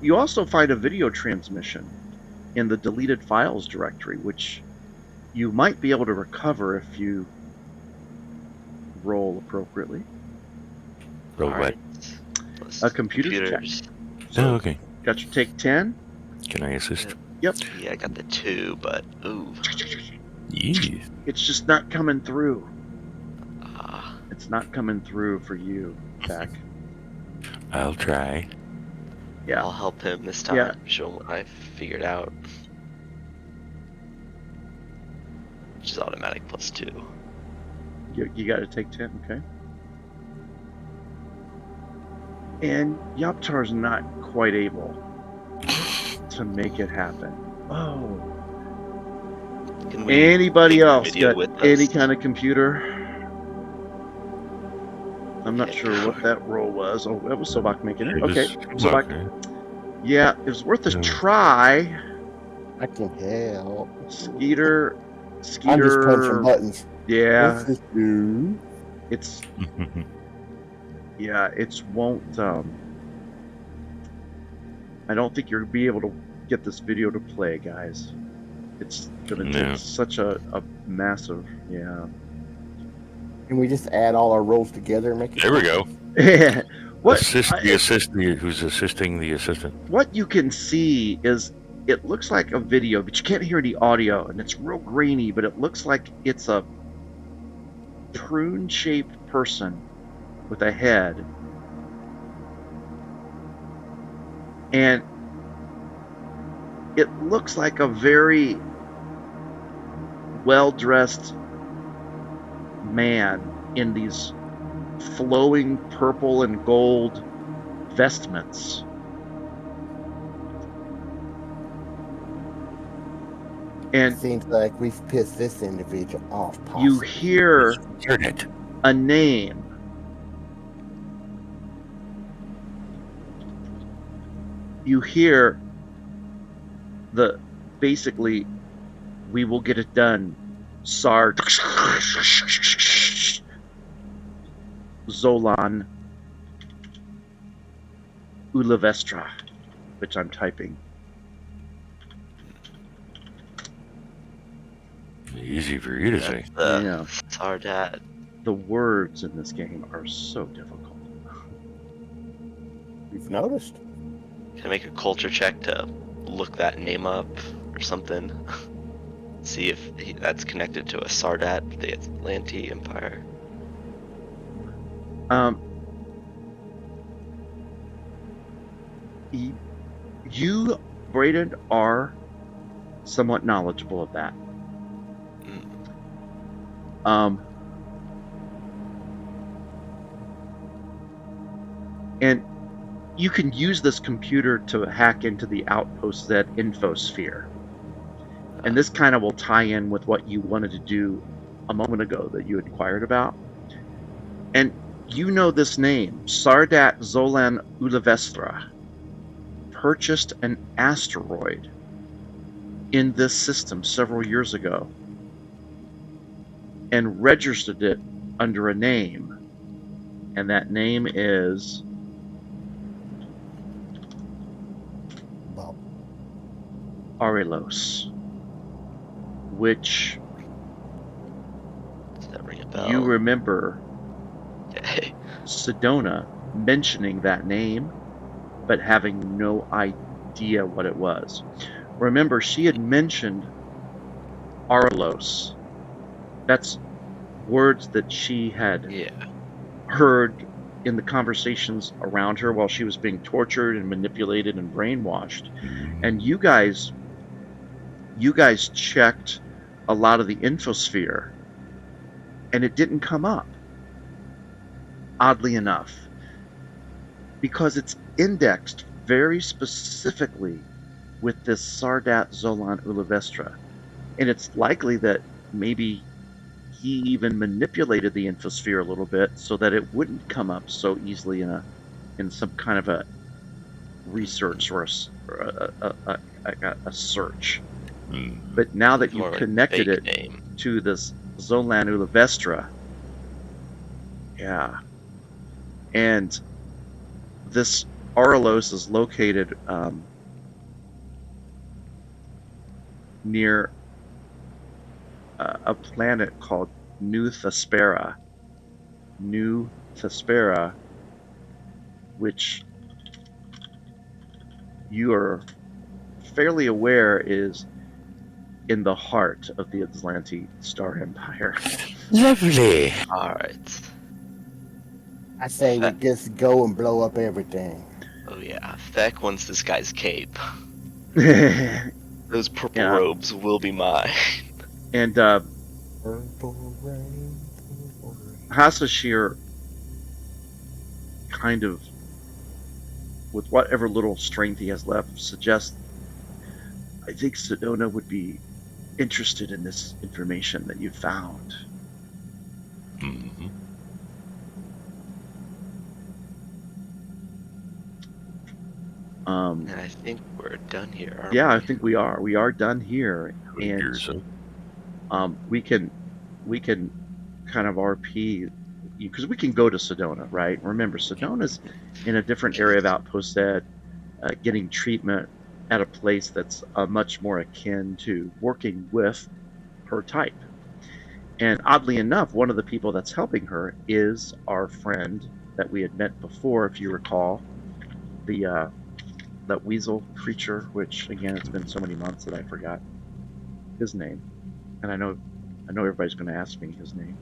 You also find a video transmission in the deleted files directory, which you might be able to recover if you roll appropriately. Roll what? A computer check. So, Oh, okay. got your take 10. Can I assist? Yep. Yeah, I got the 2, but ooh. Yeah. It's just not coming through. Ah. It's not coming through for you, Zach. I'll try. Yeah. I'll help him this time. Yeah. Show him what I figured out. Which is automatic +2. You got to take 10, okay? And Yaptar's not quite able to make it happen. Oh. Can we Anybody take the else video got with any us? kind of computer? I'm not sure what that roll was. Oh, that was Sobak making it. Okay, Sobak. Yeah, it was worth a try. I can help. Skeeter. I'm just punching buttons. Yeah. What's this do? It's. Yeah, it won't. I don't think you'll be able to get this video to play, guys. It's gonna take such a massive. Yeah. Can we just add all our rolls together and make it? There we go. Yeah. Who's assisting the assistant? What you can see is it looks like a video, but you can't hear any audio, and it's real grainy, but it looks like it's a prune-shaped person with a head. And it looks like a very well-dressed man in these flowing purple and gold vestments. And seems like we've pissed this individual off. Possibly. You hear a name. You hear basically, we will get it done. Sar Zolan Ulavestra, which I'm typing. Easy for you to say. Yeah. Sardat. The words in this game are so difficult. You've noticed. Can I make a culture check to look that name up or something? See if that's connected to a Sardat, the Atlanti Empire. You, Braden, are somewhat knowledgeable of that. And you can use this computer to hack into the Outpost Z infosphere. And this kind of will tie in with what you wanted to do a moment ago that you inquired about. And you know this name, Sardat Zolan Ulavestra, purchased an asteroid in this system several years ago and registered it under a name. And that name is Arelos, which does that ring a bell? You remember Sedona mentioning that name, but having no idea what it was. Remember, she had mentioned Arelos. That's words that she had heard in the conversations around her while she was being tortured and manipulated and brainwashed. And you guys checked a lot of the infosphere and it didn't come up, oddly enough, because it's indexed very specifically with this Sardat Zolan Ulavestra. And it's likely that maybe he even manipulated the infosphere a little bit so that it wouldn't come up so easily in some kind of a research or a search. But now that More you've like connected fake it name. to this Zolan Ulivestra, yeah, and this Aurellos is located near a planet called New Thespera. New Thespera, which you are fairly aware is in the heart of the Atlanti Star Empire. Lovely. All right. I say we just go and blow up everything. Oh yeah, Feck wants this guy's cape. and Those purple Yeah. robes will be mine. Purple rain, purple rain. Hasashir kind of, with whatever little strength he has left, suggests, I think Sedona would be interested in this information that you found. Mm-hmm. And I think we're done here. Aren't Yeah, we? I think we are. We are done here, Years and up. we can kind of RP because we can go to Sedona, right? Remember, Sedona's in a different area of Outpost Z, getting treatment at a place that's much more akin to working with her type. And oddly enough, one of the people that's helping her is our friend that we had met before, if you recall, that weasel creature, which again, it's been so many months that I forgot his name. And I know everybody's going to ask me his name.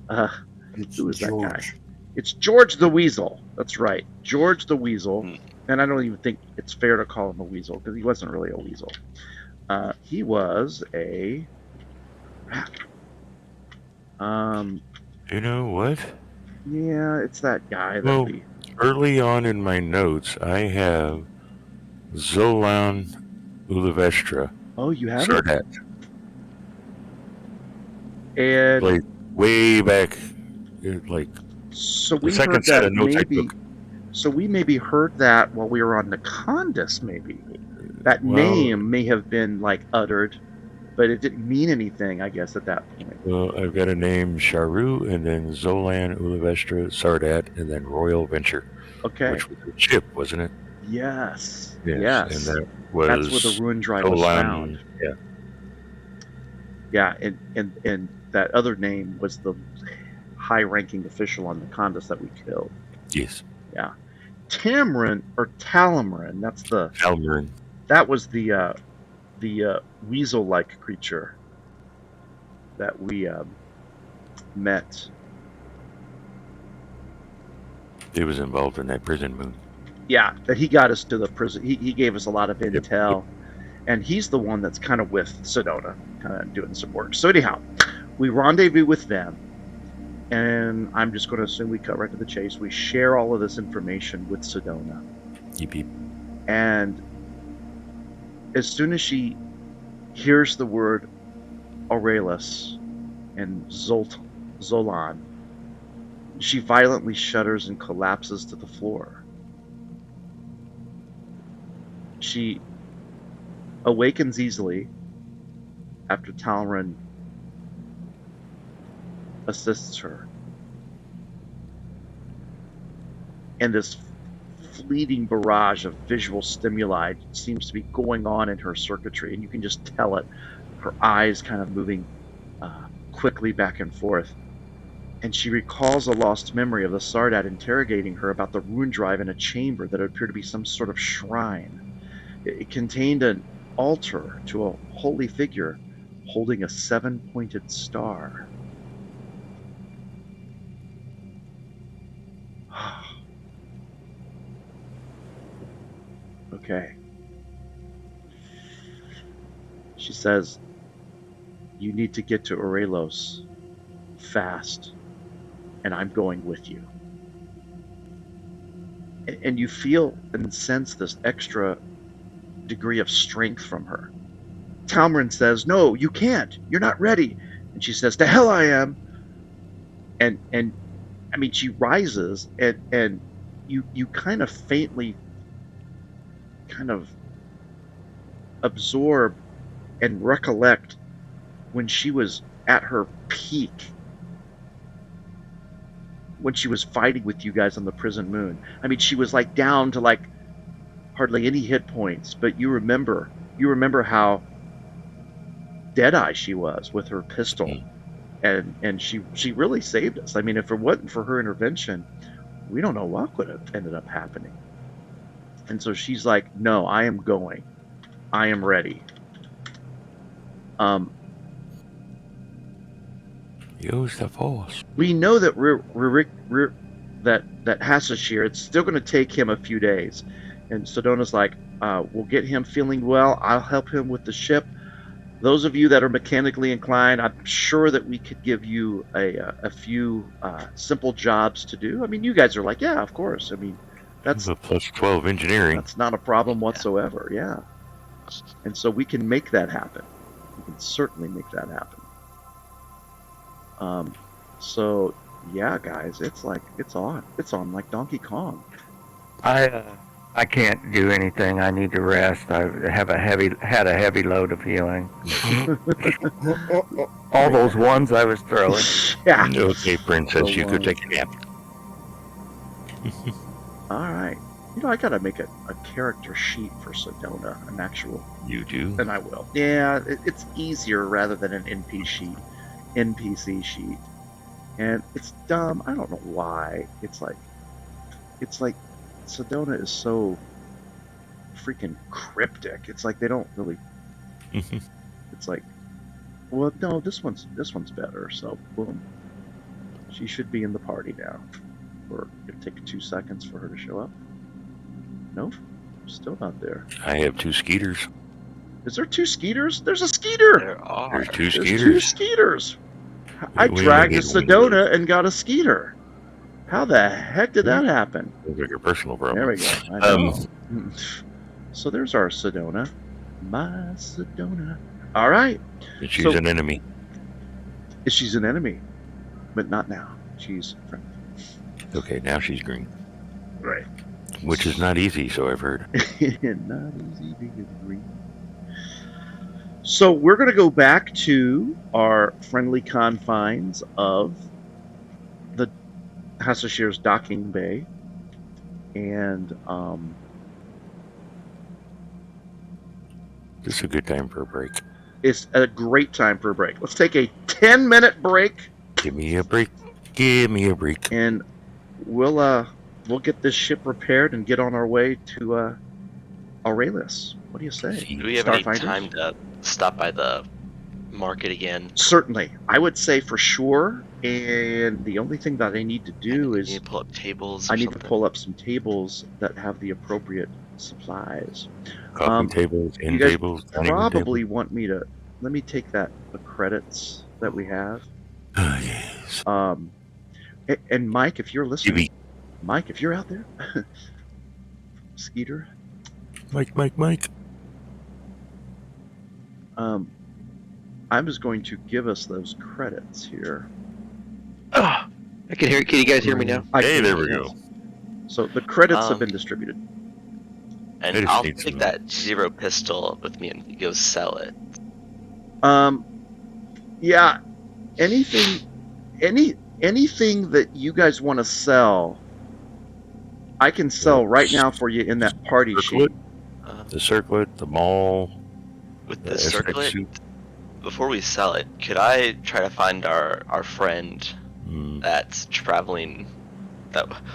Right? It's Who is that guy? George. It's George the Weasel. That's right, George the Weasel. Hmm. And I don't even think it's fair to call him a weasel because he wasn't really a weasel. He was a rat. You know what? Yeah, it's that guy that Well, we. early on in my notes, I have Zolan Ulivestra Oh, you have it. Sardat. And Like way back, like so the we second heard set that of notes I maybe. took. So we maybe heard that while we were on the Condus. Maybe that Well- name may have been like uttered, but it didn't mean anything, I guess, at that point. Well, I've got a name Sharu, and then Zolan Ulivestra Sardat, and then Royal Venture, Okay. which was a chip, wasn't it? Yes. And Yes. that was That's where the Rune drive was found. Yeah. Yeah, and that other name was the high-ranking official on the Condus that we killed. Yes. Yeah, Tamrin or Talamarin. That's the Almarin. that was the weasel-like creature that we met. He was involved in that prison moon. Yeah, that he got us to the prison. He gave us a lot of intel, and he's the one that's kind of with Sedona, kind of doing some work. So anyhow, we rendezvous with them, and I'm just going to assume we cut right to the chase. We share all of this information with Sedona, Yeep, yeep. and as soon as she hears the word Aurelus and Zolan, she violently shudders and collapses to the floor. She awakens easily after Talmarin assists her. And this fleeting barrage of visual stimuli seems to be going on in her circuitry, and you can just tell it. Her eyes kind of moving quickly back and forth. And she recalls a lost memory of the Sardat interrogating her about the rune drive in a chamber that appeared to be some sort of shrine. It contained an altar to a holy figure holding a 7-pointed star. Okay. She says, you need to get to Aurellos fast, and I'm going with you. And you feel and sense this extra degree of strength from her. Talmarin says, no, you can't. You're not ready. And she says, "To hell I am." And I mean, she rises, and you kind of faintly kind of absorb and recollect when she was at her peak, when she was fighting with you guys on the prison moon. I mean, she was like down to like hardly any hit points, but you remember how deadeye she was with her pistol. And she really saved us. I mean, if it wasn't for her intervention, we don't know what would have ended up happening. And so she's like, "No, I am going. I am ready." Use the force. We know that that Hasashir, it's still going to take him a few days. And Sedona's like, "We'll get him feeling well. I'll help him with the ship. Those of you that are mechanically inclined, I'm sure that we could give you a few simple jobs to do." I mean, you guys are like, "Yeah, of course." I mean, that's a plus 12 engineering. That's not a problem whatsoever. Yeah. And so we can make that happen. We can certainly make that happen. So yeah, guys, it's on like Donkey Kong. I can't do anything. I need to rest. I had a heavy load of healing. All those ones I was throwing. Yeah. Okay, princess, you could take a nap. All right. You know, I gotta make a character sheet for Sedona, an actual. You do? And I will. Yeah, it's easier rather than an NPC sheet. And it's dumb. I don't know why. It's like Sedona is so freaking cryptic. It's like they don't really. It's like, well, no, this one's better. So boom, she should be in the party now. Or it'll take 2 seconds for her to show up. Nope, still not there. I have 2 skeeters. Is there 2 skeeters? There's a skeeter. There are. There's 2 There's skeeters. 2 skeeters. I We dragged a only get one of Sedona and got a skeeter. How the heck did that happen? Sounds like a personal problem. There we go. I know. So there's our Sedona. My Sedona. All right. And she's So- an enemy. She's an enemy, but not now. She's friendly. Okay, now she's green. Right. Which is not easy, so I've heard. Not easy being green. So we're going to go back to our friendly confines of the Hasashir's docking bay, and This is a good time for a break. it's a great time for a break. Let's take a 10-minute break, Give me a break. Give me a break. and we'll get this ship repaired and get on our way to Aurelius. What do you say? Do we have any Starfinder? time to stop by the market again? Certainly, I would say for sure. And the only thing that I need to do You is need to pull up tables. I or need to something? pull up some tables that have the appropriate supplies. Coffee tables, You end guys tables, dining room probably want me to. Let me take the credits that we have. tables. Oh, yes. And Mike, if you're listening, Give me- Mike, if you're out there, Skeeter, Mike. I was going to give us those credits here. I can hear. Can you guys hear me now? I Hey, can- there we go. So the credits have Um, been distributed. I And just I'll need take some- that 0 pistol with me and go sell it. Yeah, anything that you guys want to sell, I can sell right now for you in that party sheet. Circlet, the circlet, the mall, With the the SX circlet, suit. before we sell it, could I try to find our friend Mm, that's traveling?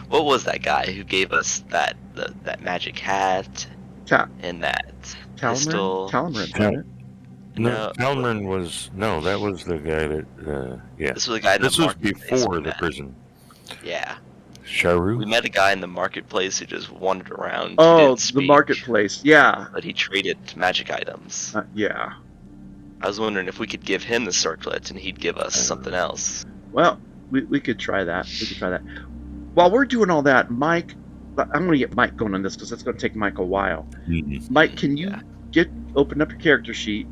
What was that guy who gave us that magic hat Ta- and that pistol? Talamarin, Tal- wasn't it? No, Talman was that was the guy that. Yeah, This was a guy in this the was marketplace before we the met. prison. Yeah, we Sharu. met a guy in the marketplace who just wandered around. He Oh, didn't the speak, marketplace. Yeah. but he traded magic items. Yeah. I was wondering if we could give him the circlet and he'd give us something else. Well, we could try that. While we're doing all that, Mike, I'm going to get Mike going on this because it's going to take Mike a while. Mhm. Mike, can you open up your character sheet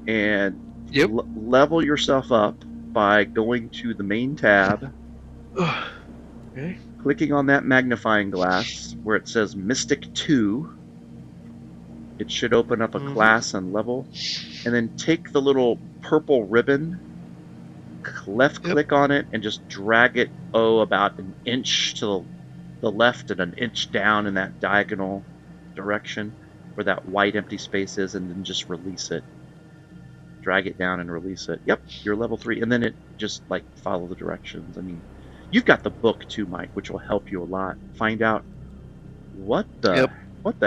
and Yep. level yourself up by going to the main tab, Okay. clicking on that magnifying glass where it says Mystic 2. It should open up a class and level, and then take the little purple ribbon, left click on it, and just drag it about an inch to the left and an inch down in that diagonal direction where that white empty space is, and then just release it. Drag it down and release it. Yep, you're level 3, and then it just like follow the directions. I mean, you've got the book too, Mike, which will help you a lot. Find out what the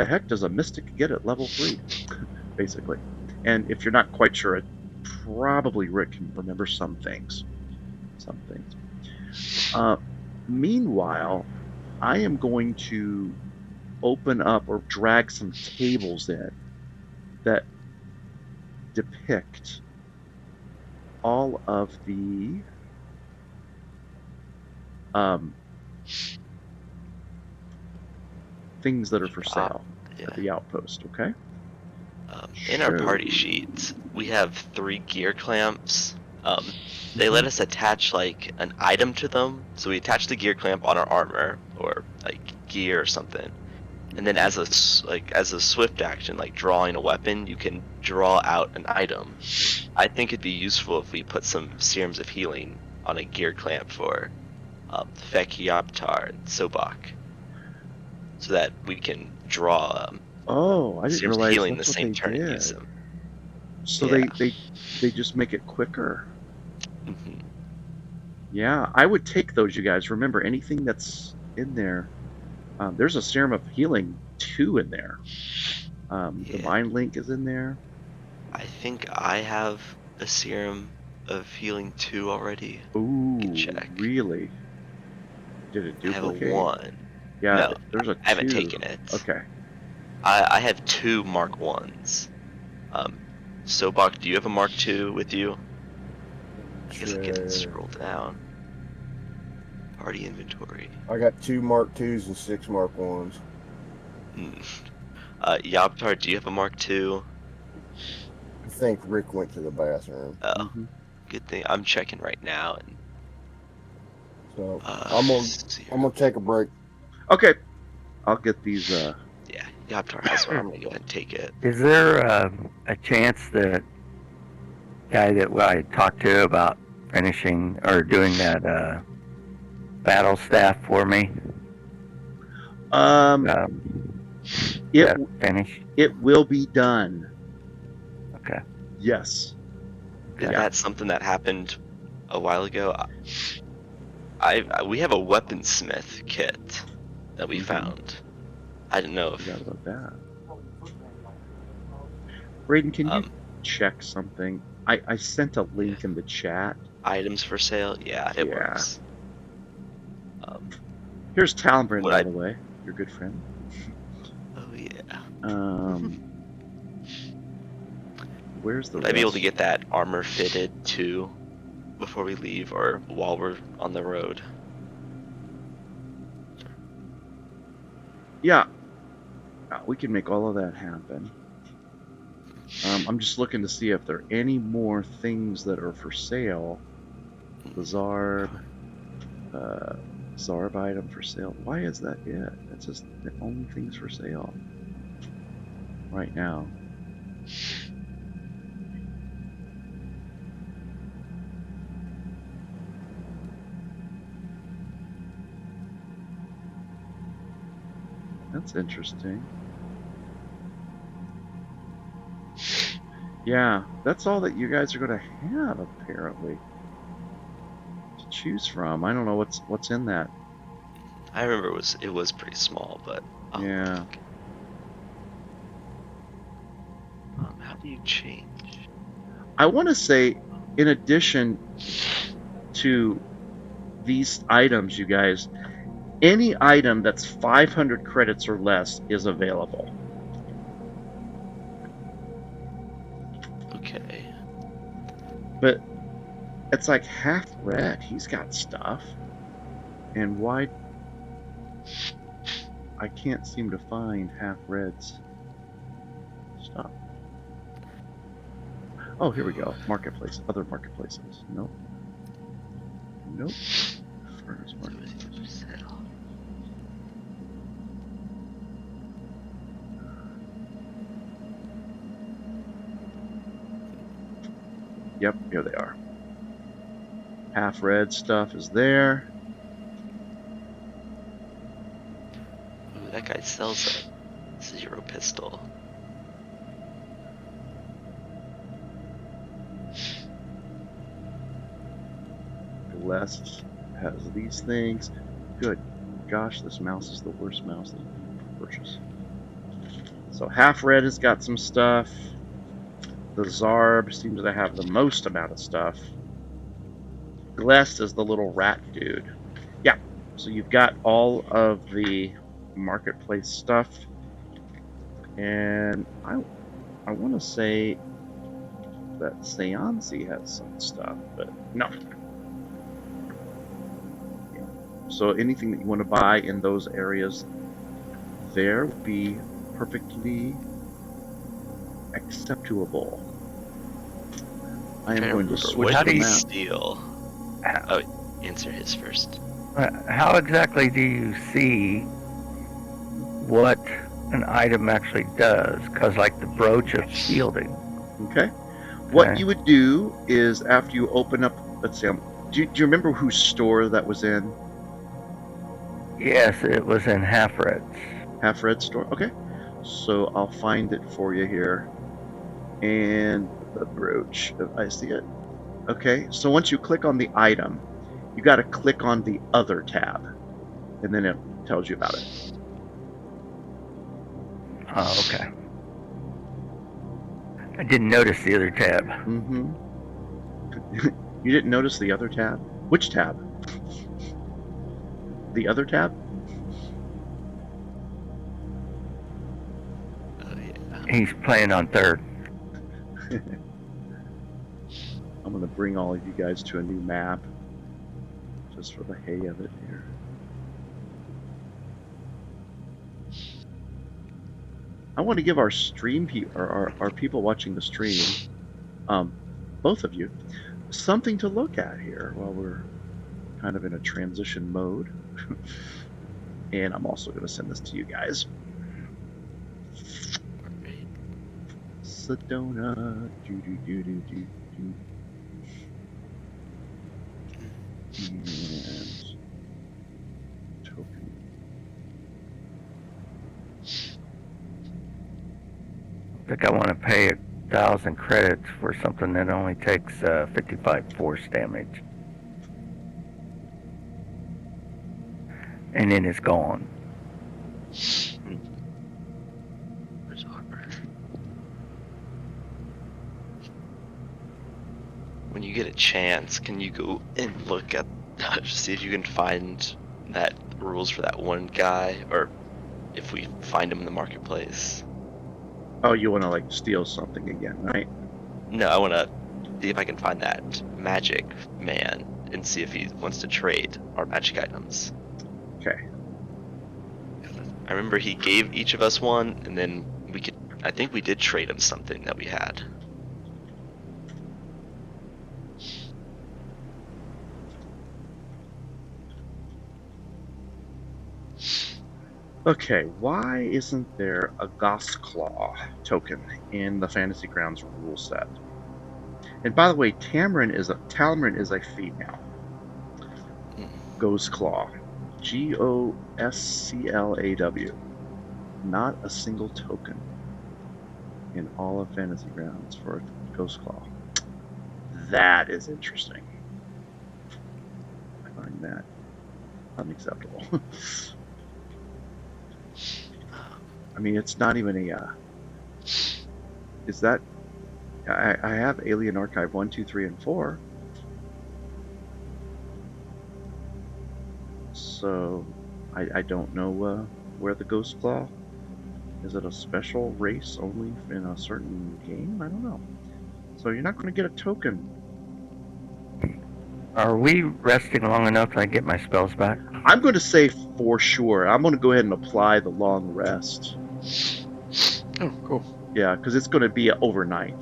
heck does a mystic get at level 3, basically. And if you're not quite sure, it probably Rick can remember some things. Meanwhile, I am going to open up or drag some tables in that depict all of the things that are for sale at the outpost, okay? In our party sheets, we have 3 gear clamps. They let us attach like an item to them, so we attach the gear clamp on our armor or like gear or something, and then as a swift action, like drawing a weapon, you can draw out an item. I think it'd be useful if we put some serums of healing on a gear clamp for Fek, Yoptar, and Sobak, so that we can draw I didn't serums of realize healing the that's what same they turn and did. use them. So Yeah. they just make it quicker. Mhm. Yeah, I would take those, you guys. Remember, anything that's in there, there's a serum of healing 2 in there. The mind link is in there. I think I have a serum of healing 2 already. Ooh, check. really? Did it I have a duplicate? 1. Yeah, No, there's a 2. I haven't taken it. Okay. I have 2 Mark 1s. Sobak, do you have a Mark 2 with you? I guess I can scroll down. Party inventory. I got 2 Mark 2s and 6 Mark 1s. Yoptar, do you have a Mark 2? I think Rick went to the bathroom. Oh, good thing. I'm checking right now. And So I'm gonna take a break. Okay. I'll get these. Yeah, Yoptar has one. I'm gonna go ahead and take it. Is there a chance that guy that I talked to about finishing or doing that battle staff for me? Finish. It will be done. Okay. Yes. Is that something that happened a while ago? We have a weaponsmith kit that we found. I didn't know if. Forgot about that. Braden, can you check something? I sent a link in the chat. Items for sale? Yeah, it works. Here's Talbrin, by the way, your good friend. Oh yeah. Where's the? Would I be able to get that armor fitted too before we leave, or while we're on the road? Yeah, we can make all of that happen. I'm just looking to see if there are any more things that are for sale. The Zarb item for sale. Why is that it? That's just the only things for sale right now. That's interesting. Yeah, that's all that you guys are going to have, apparently, to choose from. I don't know what's in that. I remember it was pretty small, but yeah. How do you change? I want to say, in addition to these items, you guys, any item that's 500 credits or less is available. Okay. But it's like half red. He's got stuff. And why? I can't seem to find half red's stuff. Oh, here we go. Marketplace. Other marketplaces. Nope. Nope. Furnace market. Yep, here they are. Half red stuff is there. Ooh, that guy sells a zero pistol. Celeste has these things. Good gosh, this mouse is the worst mouse that you can purchase. So half red has got some stuff. The Zarb seems to have the most amount of stuff. Glest is the little rat dude. Yeah, so you've got all of the marketplace stuff. And I want to say that Seancy has some stuff, but no. Yeah. So anything that you want to buy in those areas there would be perfectly acceptable. I am going to switch What do did them he out. steal? Oh, answer his first. How exactly do you see what an item actually does? Because, like the brooch of shielding. Okay. What Okay. you would do is after you open up, let's see, do you remember whose store that was in? Yes, it was in half reds. Half Red store? Okay. So I'll find it for you here. And the brooch, if I see it. Okay, so once you click on the item, you got to click on the other tab. And then it tells you about it. Oh, okay. I didn't notice the other tab. Mm-hmm. You didn't notice the other tab? Which tab? The other tab? Oh yeah. He's playing on third. I'm going to bring all of you guys to a new map. Just for the hay of it here. I want to give our stream our people watching the stream, both of you, something to look at here while we're kind of in a transition mode. And I'm also going to send this to you guys. Sedona. And token. I think I want to pay 1,000 credits for something that only takes 55 force damage. And then it's gone. Where's armor? When you get a chance, can you go and look at, see if you can find that rules for that one guy, or if we find him in the marketplace? Oh, you want to like steal something again, right? No, I want to see if I can find that magic man and see if he wants to trade our magic items. Okay. I remember he gave each of us one, and then we could, I think we did trade him something that we had. Okay, why isn't there a Ghost Claw token in the Fantasy Grounds rule set? And by the way, Talmrin is a female. Ghost Claw. Gosclaw. Not a single token in all of Fantasy Grounds for Ghost Claw. That is interesting. I find that unacceptable. I mean, it's not even a. Is that? I have Alien Archive 1, 2, 3, and 4. So, I don't know where the Ghost Claw. Is it a special race only in a certain game? I don't know. So you're not going to get a token. Are we resting long enough till I get my spells back? I'm going to say for sure. I'm going to go ahead and apply the long rest. Oh, cool. Yeah, because it's going to be overnight.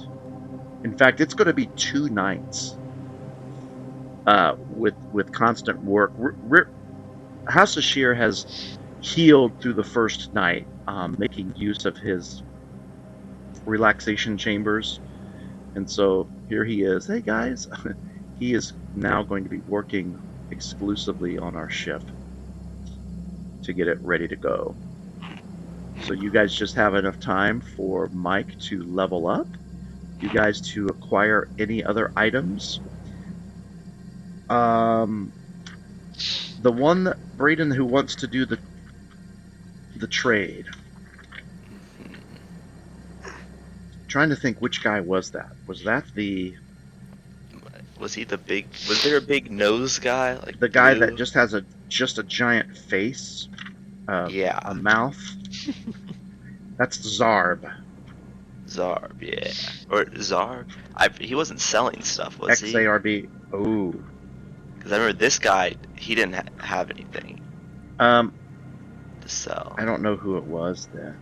In fact, it's going to be 2 nights. with constant work. House of Sheer has healed through the first night, making use of his relaxation chambers. And so here he is. Hey guys, he is now going to be working exclusively on our ship to get it ready to go. So you guys just have enough time for Mike to level up, you guys to acquire any other items. The one that Braden who wants to do the trade. Trying to think which guy was that. Was that the Was he the big? Was there a big nose guy? Like the guy blue? that just has a giant face? Yeah. A mouth. That's Zarb. Zarb, yeah. Or Zarb? He wasn't selling stuff, was he? XARB. Oh. Because I remember this guy, he didn't have anything To sell. I don't know who it was then.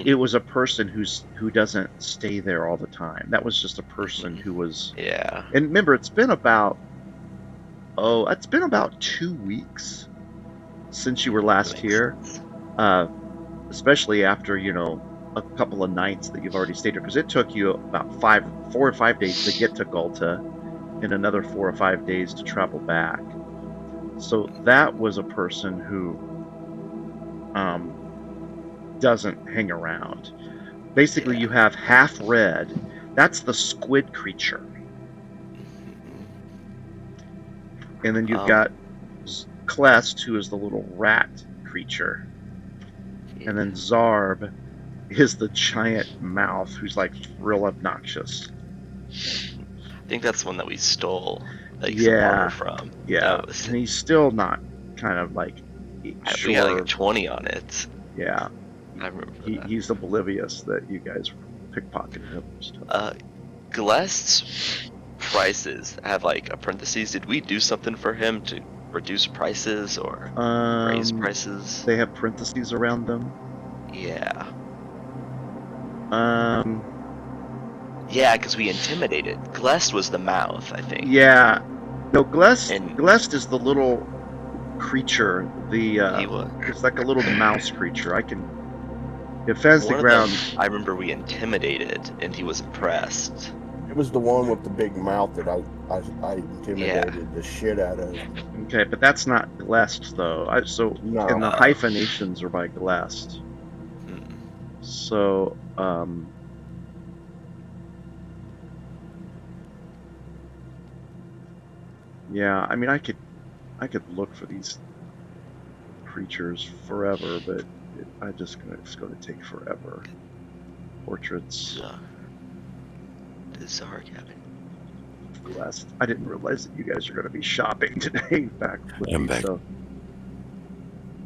It was a person who doesn't stay there all the time. That was just a person who was. Yeah. And remember, it's been about 2 weeks since you were last here. Especially after a couple of nights that you've already stayed here, because it took you about 4 or 5 days to get to Gulta, and another 4 or 5 days to travel back. So that was a person who doesn't hang around. Basically, Yeah. you have half red. That's the squid creature, and then you've got Klest, who is the little rat creature. And then Zarb is the giant mouth who's like real obnoxious. I think that's one that we stole some Yeah. armor from. Yeah. That was- And he's still not kind of like sure. We got like a 20 on it. Yeah. I remember that. He's oblivious that you guys pickpocketed him and stuff. Glest's prices have like a parentheses. Did we do something for him to reduce prices or raise prices? They have parentheses around them. Yeah. Um. Yeah, because we intimidated. Glest was the mouth, I think. Yeah. No, Glest. And- Glest is the little creature. He was. It's like a little mouse creature. It fends the One of ground. them, I remember we intimidated, and he was impressed. It was the one with the big mouth that I intimidated the shit out of. Okay, but that's not Glest though. No. And the hyphenations are by Glest. Hmm. So, yeah, I mean, I could look for these creatures forever, but it's going to take forever. Portraits, The Czar cabin. Glest. I didn't realize that you guys are going to be shopping today. Back with I'm me, back. so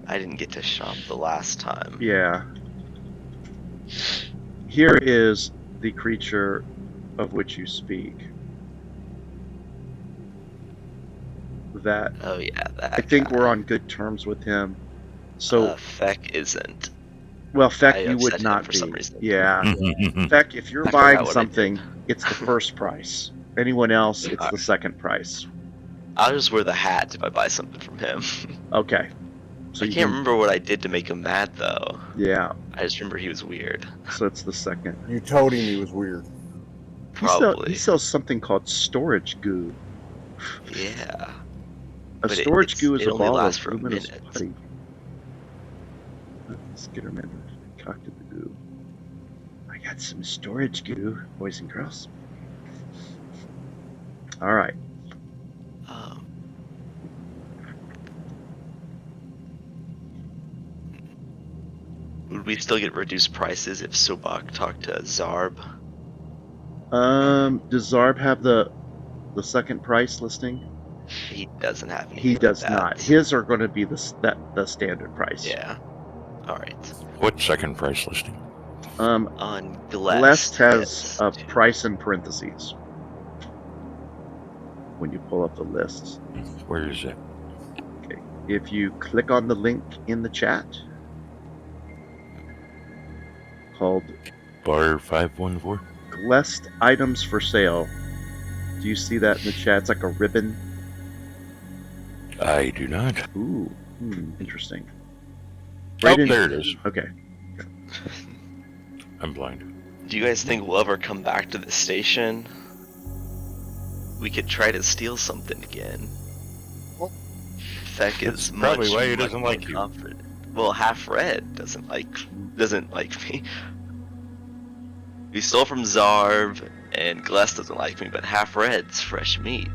I didn't get to shop the last time. yeah. Here is the creature of which you speak. That Oh yeah, that. I think guy. we're on good terms with him. So, Feck isn't. well, Feck, I you upset would him not for be. some reason. Yeah, Feck, if you're I forgot buying what I something, did. it's the first price. Anyone else, it's the Alright. second price. I'll just wear the hat if I buy something from him. Okay. So I you can't can, remember what I did to make him mad though. yeah. I just remember he was weird. So it's the second. You told him he was weird. Probably. He sells something called storage goo. Yeah. A But storage goo is it a only ball lasts of for a luminous minute. putty. Skitterman concocted the goo. I got some storage goo, boys and girls. All right. Would we still get reduced prices if Sobak talked to Zarb? Does Zarb have the second price listing? He doesn't have any. He of does that. not. His are going to be the standard price. Yeah. All right. What second price listing? On Glest has yes. a price in parentheses when you pull up the lists. Where is it? If you click on the link in the chat called Bar 514? Glest items for sale, Do you see that in the chat? It's like a ribbon. I do not. Ooh, interesting. Oh, in- there it is. Okay. I'm blind. Do you guys think we'll ever come back to the station? We could try to steal something again. Feck That's is probably much, why he much doesn't more like you. confident. Well, half red doesn't like me. We stole from Zarv, and Gless doesn't like me, but half red's fresh meat.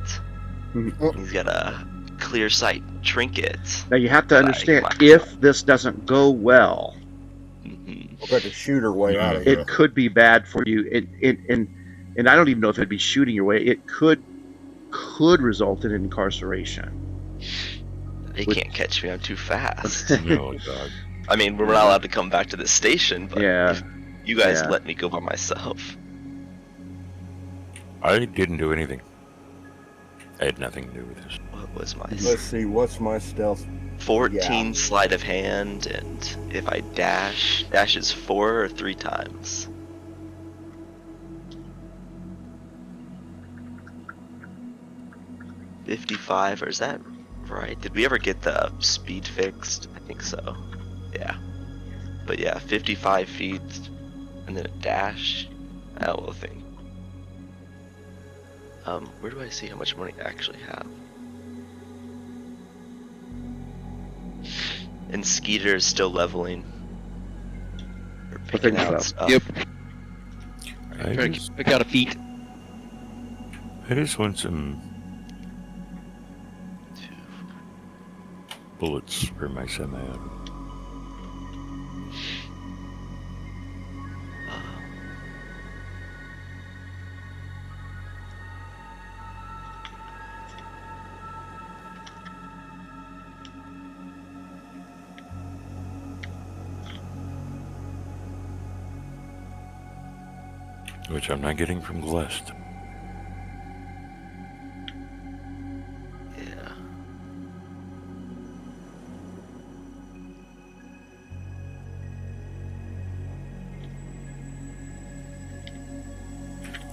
He's got a clear sight trinket. Now you have to that I understand, clapped if this doesn't go well, We'll have to shoot our way out of here. it could be bad for you. And I don't even know if it'd be shooting your way. It could result in incarceration. They can't catch me, I'm too fast. No, dog. I mean, we're not allowed to come back to the station, but Yeah. if you guys Yeah. let me go by myself. I didn't do anything. I had nothing to do with this. What was my Let's see, what's my stealth? 14 Yeah. sleight of hand, and if I dash is 4 or 3 times. $55, or is that right? Did we ever get the speed fixed? I think so. Yeah. But yeah, 55 feet, and then a dash. That little thing. Where do I see how much money I actually have? And Skeeter is still leveling. Or picking think out so. stuff. Yep. I Trying to just, pick out a feat. I just want some bullets for my semi-auto. Which I'm not getting from Glest. Yeah.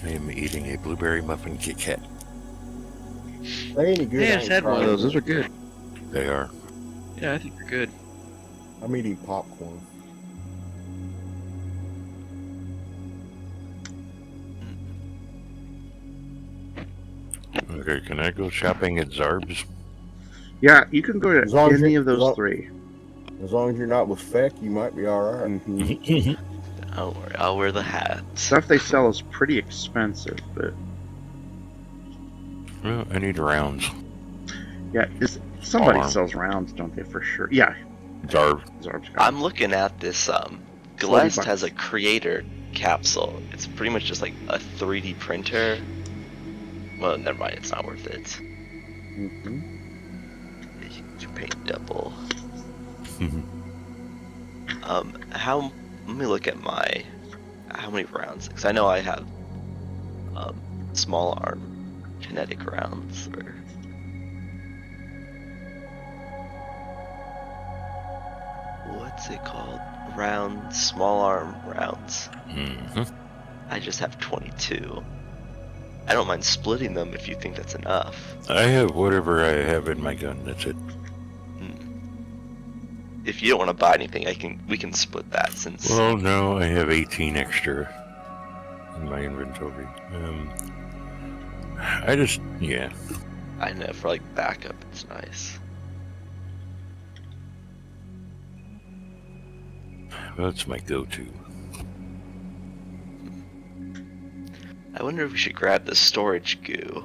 I am eating a blueberry muffin Kit Kat. They ain't any good. Yeah, I I just ain't had one of trying those. them. Those are good. They are. Yeah, I think they're good. I'm eating popcorn. Okay, can I go shopping at Zarb's? Yeah, you can go As to long as any you- of those as long- three. As long as you're not with Feck, you might be alright. Mhm. Don't worry, I'll wear the hat. Stuff they sell is pretty expensive, but Well, I need rounds. yeah, somebody Arm. sells rounds, don't they? For sure. Yeah, Zarb. Zarb's got I'm looking at this, $40. Glest has a creator capsule. It's pretty much just like a 3D printer. Well, never mind, it's not worth it. Mhm. You pay double. Let me look at how many rounds, because I know I have small arm kinetic rounds. Or what's it called? Rounds, small arm rounds. I just have 22. I don't mind splitting them if you think that's enough. I have whatever I have in my gun. That's it. If you don't want to buy anything, we can split that since. Well, no, I have 18 extra in my inventory. Yeah. I know, for like backup, it's nice. Well, it's my go-to. I wonder if we should grab the storage goo.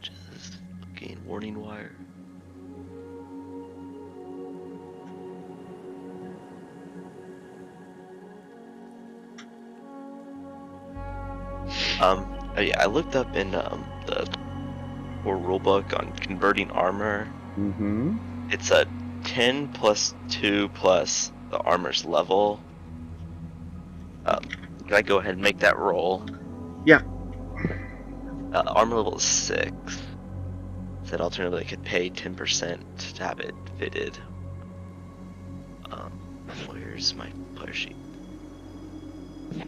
Just gain warning wire. Yeah, I looked up in the core rulebook on converting armor. Mhm. It's a 10 plus 2 plus the armor's level. Can I go ahead and make that roll? Yeah. Armor level is 6. Said alternatively I could pay 10% to have it fitted. Where's my player sheet?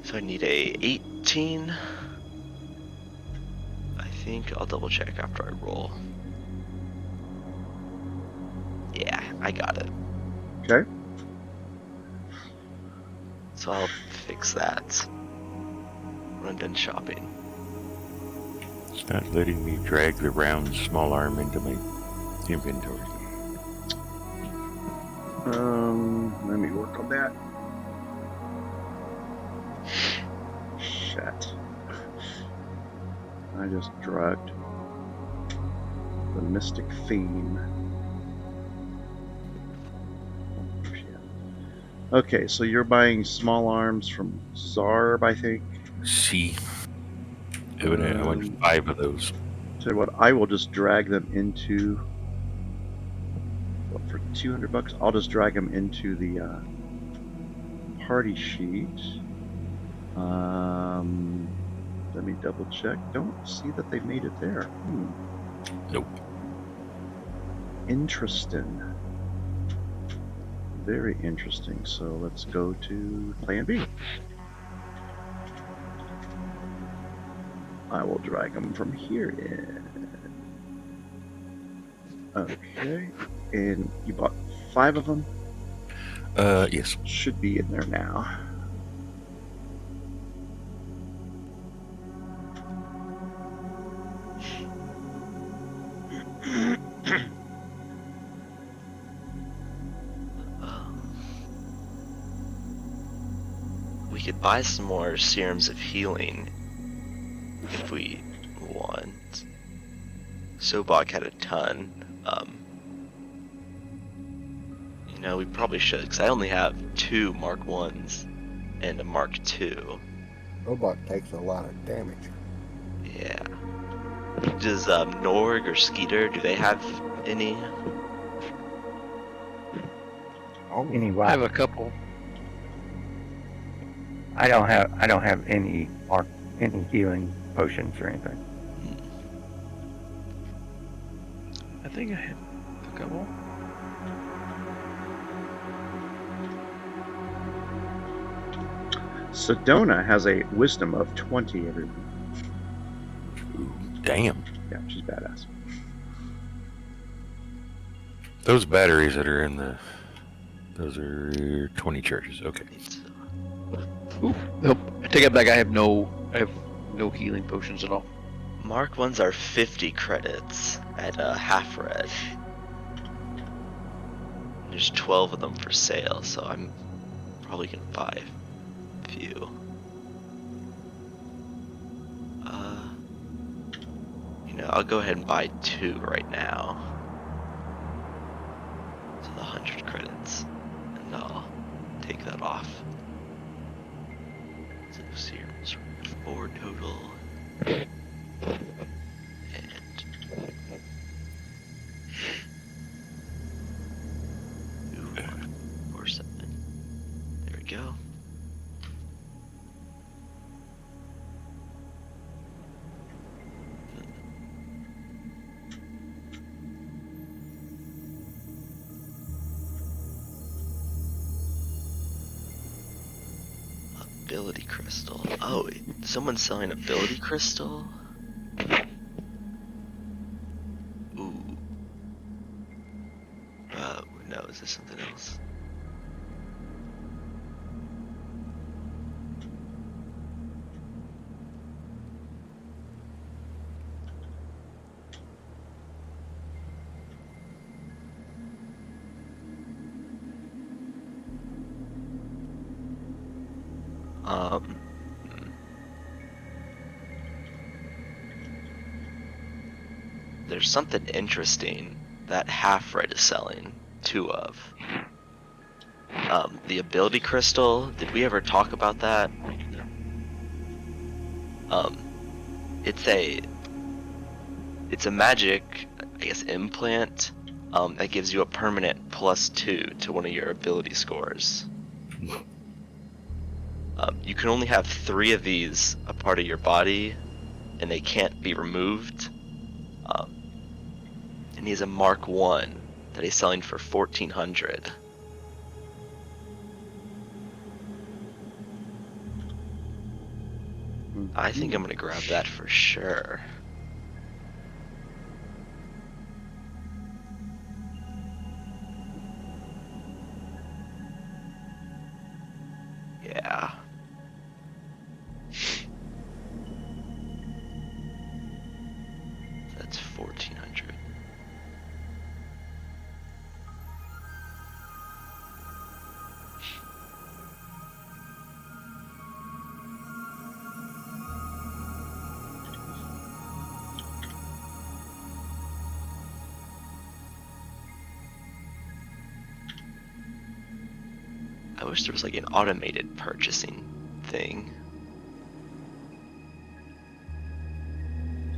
So I need a 18. I think I'll double check after I roll. Yeah, I got it. Okay. So I'll fix that when I'm done shopping. It's not letting me drag the round small arm into my inventory. Let me work on that. Shit. I just drugged the Mystic Theme. Oh, shit. Okay, so you're buying small arms from Zarb, I think. See, I want 5 of those. Tell you what, I will just drag them into. What, for $200? I'll just drag them into the party sheet. Let me double check. Don't see that they made it there. Nope. Interesting. Very interesting. So let's go to Plan B. I will drag them from here in. Okay. And you bought 5 of them? Yes. Should be in there now. We could buy some more serums of healing if we want. Sobok had a ton. You know, we probably should, because I only have 2 Mark 1s and a Mark 2. Robot takes a lot of damage. Yeah. Does Norg or Skeeter, do they have any? Oh, Any I what? have a couple. I don't have any healing potions or anything. I think I have a couple. Sedona has a wisdom of 20, everyone. Ooh, damn. Yeah, she's badass. Those batteries that are in those are 20 charges. Okay. Ooh, nope. I take it back. I have no healing potions at all. Mark 1s are 50 credits at half red. There's 12 of them for sale, so I'm probably gonna buy a few. You know, I'll go ahead and buy 2 right now. So the 100 credits, and I'll take that off. So serums, 4 total. And ooh, 4, 7. There we go. Ability crystal. Oh, someone's selling ability crystal? Ooh. No, is this something else? There's something interesting that half red is selling 2 of. The ability crystal, did we ever talk about that? It's a magic, I guess, implant that gives you a permanent +2 to one of your ability scores. You can only have 3 of these a part of your body, and they can't be removed. And he's a Mark 1 that he's selling for 1,400. I think I'm gonna grab that for sure. Yeah. That's 1400. I wish there was like an automated purchasing thing.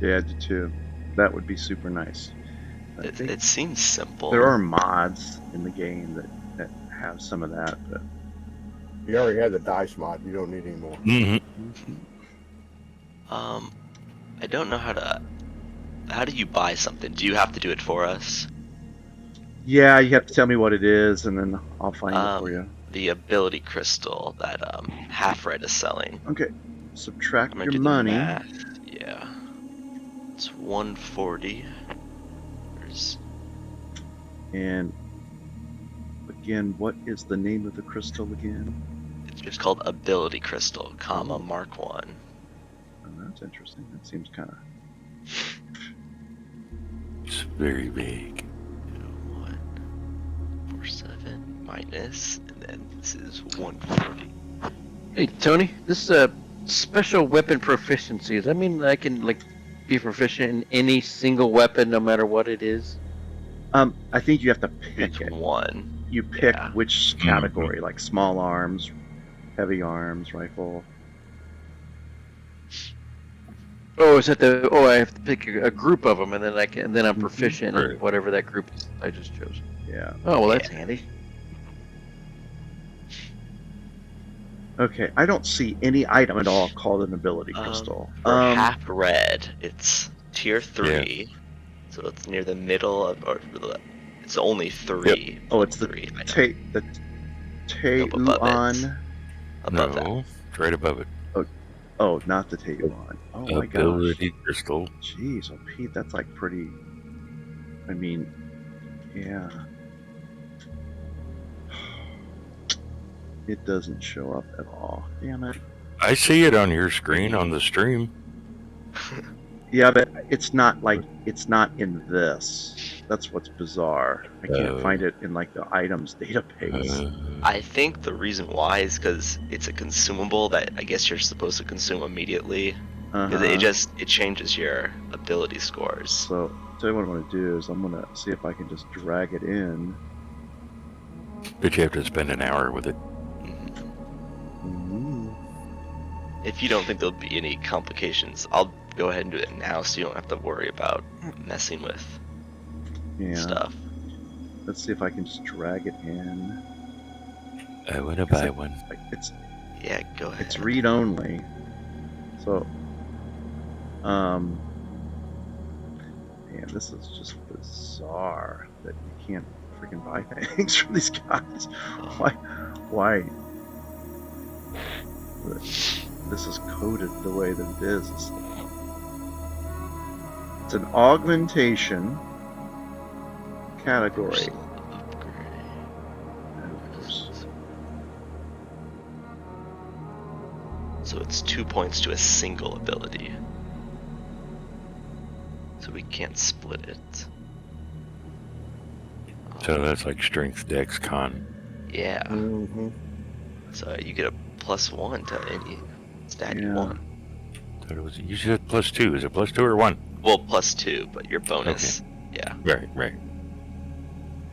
Yeah, I do too. That would be super nice. I think It seems simple. there are mods in the game that have some of that, but You already had the dice mod. You don't need any more. I don't know how do you buy something? Do you have to do it for us? yeah, you have to tell me what it is, and then I'll find it for you. The ability crystal that Half Red is selling. Okay, subtract I'm gonna your do money. the math. Yeah. It's 140. And again, what is the name of the crystal again? It's just called ability crystal, comma, Mark 1. Oh, that's interesting. That seems kind of... It's very big. 147 minus, and then this is 140. Hey, Tony, this special weapon proficiency. Does that mean that I can like be proficient in any single weapon, no matter what it is? I think you have to pick Pick it. one. You pick Yeah. which category, like small arms, heavy arms, rifle. Oh, is that the? Oh, I have to pick a group of them, and then I'm proficient in Right. whatever that group is I just chose. Yeah. Oh, well, that's handy. Okay, I don't see any item at all called an ability crystal. For Half Red, it's tier 3, so it's near the middle of, it's only 3. Oh, it's the three. I know. the Nope, above Teuon. Above that. No, it's right above it. Oh, not the Teuon. Oh my gosh. Ability crystal. Jeez, oh Pete, that's like pretty. I mean, yeah. It doesn't show up at all. Damn it. I see it on your screen on the stream. Yeah, but it's not in this. That's what's bizarre. I can't Oh. find it in like the items database. I think the reason why is because it's a consumable that I guess you're supposed to consume immediately. Because it changes your ability scores. So, tell you what I'm going to do is I'm going to see if I can just drag it in. But you have to spend an hour with it. If you don't think there'll be any complications, I'll go ahead and do it now so you don't have to worry about messing with Yeah. stuff. Let's see if I can just drag it in. I want to buy one. It's Yeah, go ahead. It's read only. So, man, this is just bizarre that you can't freaking buy things from these guys. Why? This is coded the way that it is. It's an augmentation category. So it's 2 points to a single ability. So we can't split it. So that's like strength, dex, con. Yeah. Mm-hmm. So you get a +1 to any stat you Yeah. want. Thought it was, you said +2. Is it +2 or 1? Well, +2, but your bonus. Yeah. Right.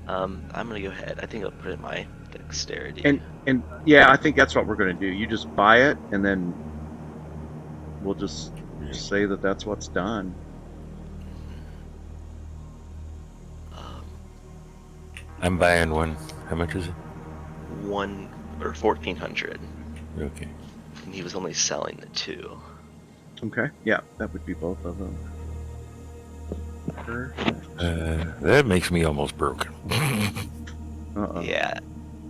I'm gonna go ahead. I think I'll put in my dexterity. And yeah, I think that's what we're going to do. You just buy it, and then we'll just say that that's what's done. I'm buying one. How much is it? 1,400, Okay. and he was only selling the 2. Okay. Yeah, that would be both of them. That makes me almost broken. Uh-oh. Yeah,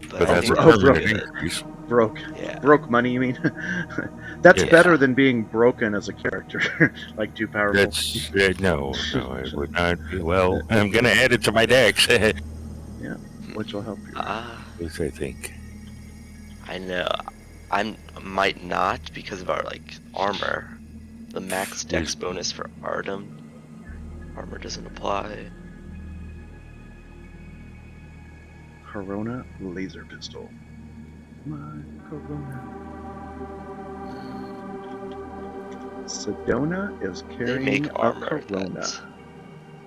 But that's I a think bro- permanent good. increase. Broke. Yeah. Broke money, you mean? That's Yeah. better than being broken as a character, like too powerful. That's no, I would not. Well, I'm gonna add it to my decks, Yeah, which will help you. which I think. I know. I might not because of our like armor. The max dex bonus for Artem. Armor doesn't apply. Corona laser pistol. My Corona. Sedona is They carrying make a armor Corona. that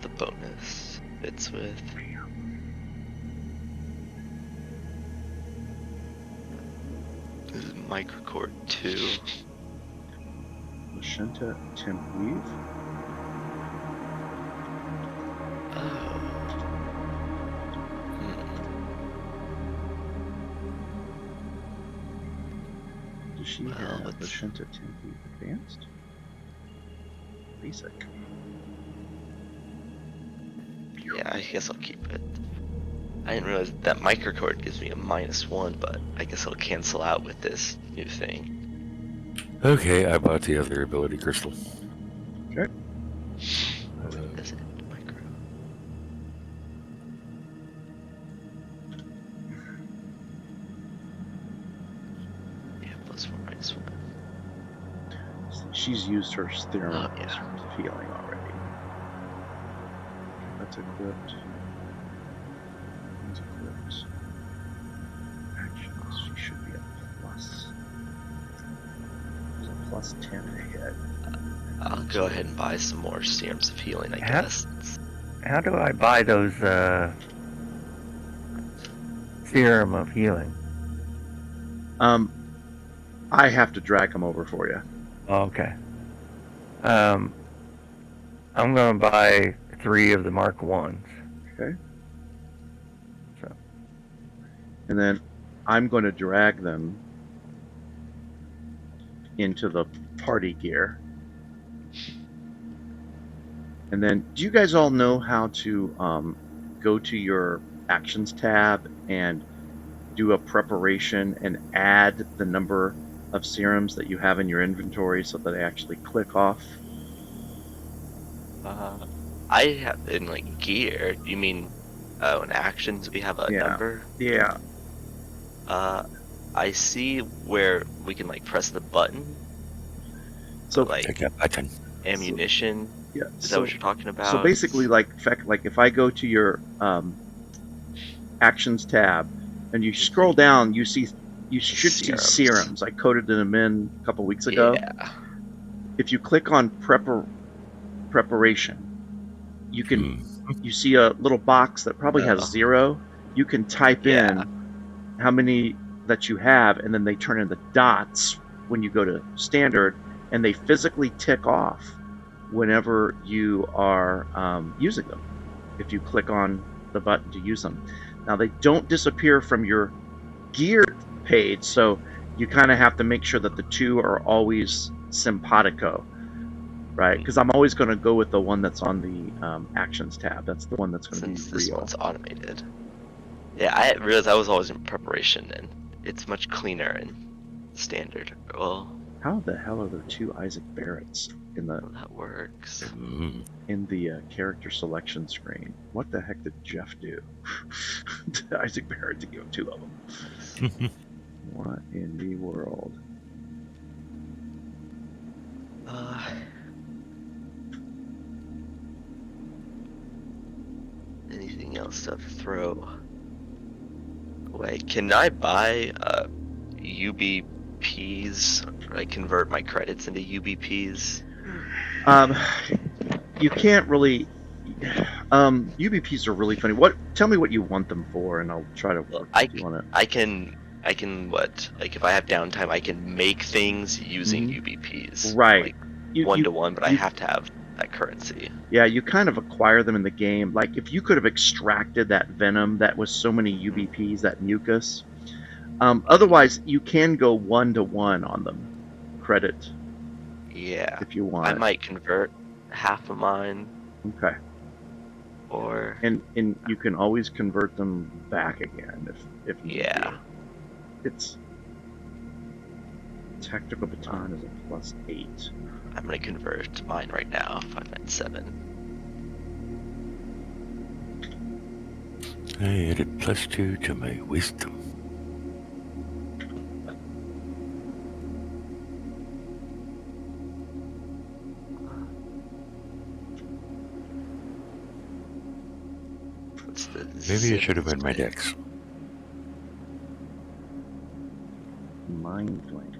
the bonus fits with. This is Microcord 2. Magenta temp weave. Oh. Does she Well, have let's- Magenta temp weave advanced? Basic. Yeah, I guess I'll keep it. I didn't realize that microcord gives me a -1, but I guess it'll cancel out with this new thing. Okay, I bought the other ability crystal. Okay. Is it micro? Yeah, +4, -1. She's used her serum Oh, yeah. of healing already. That's equipped. That's equipped. Actions. She should be a plus. There's a +10 to hit. I'll go ahead and buy some more serums of healing, I Yeah. guess. How do I buy those serum of healing? I have to drag them over for you. Okay. I'm gonna buy 3 of the Mark 1s. Okay. So. And then I'm going to drag them into the party gear. And then, do you guys all know how to go to your actions tab and do a preparation and add the number of serums that you have in your inventory so that they actually click off? I have in like gear. You mean in actions we have a Yeah. number? Yeah. I see where we can like press the button. So like Take that button. ammunition. yeah. Is that what you're talking about? So basically, like if I go to your actions tab and you scroll down, you should see serums. I coded them in a couple weeks ago. Yeah. If you click on preparation, you can you see a little box that probably has 0. You can type in how many that you have, and then they turn into dots when you go to standard, and they physically tick off whenever you are using them. If you click on the button to use them, now they don't disappear from your gear page, so you kind of have to make sure that the two are always simpatico, right? Because I'm always going to go with the one that's on the actions tab. That's the one that's going to be real. Since this one's automated. Yeah, I realized I was always in preparation, and it's much cleaner and standard. Well, how the hell are there 2 Isaac Barretts in the that works. character selection screen? What the heck did Jeff do to Isaac Barrett to give him 2 of them? What in the world? Anything else to throw away? Can I buy UBPs? Or I convert my credits into UBPs? You can't really. UBPs are really funny. Tell me what you want them for, and I'll try to work with you on it. I can what? Like if I have downtime, I can make things using UBPs. Right. Like 1-to-1, but I have to have that currency. Yeah, you kind of acquire them in the game. Like if you could have extracted that venom that was so many UBPs, that mucus. Otherwise, you can go 1-to-1 on them. Credit. Yeah. If you want. I might convert half of mine. Okay. Or. And you can always convert them back again if you need to. tactical baton is a +8. I'm gonna convert mine right now. 597. I added +2 to my wisdom. What's the Maybe it zip should have been my spin? dex. Mind Link.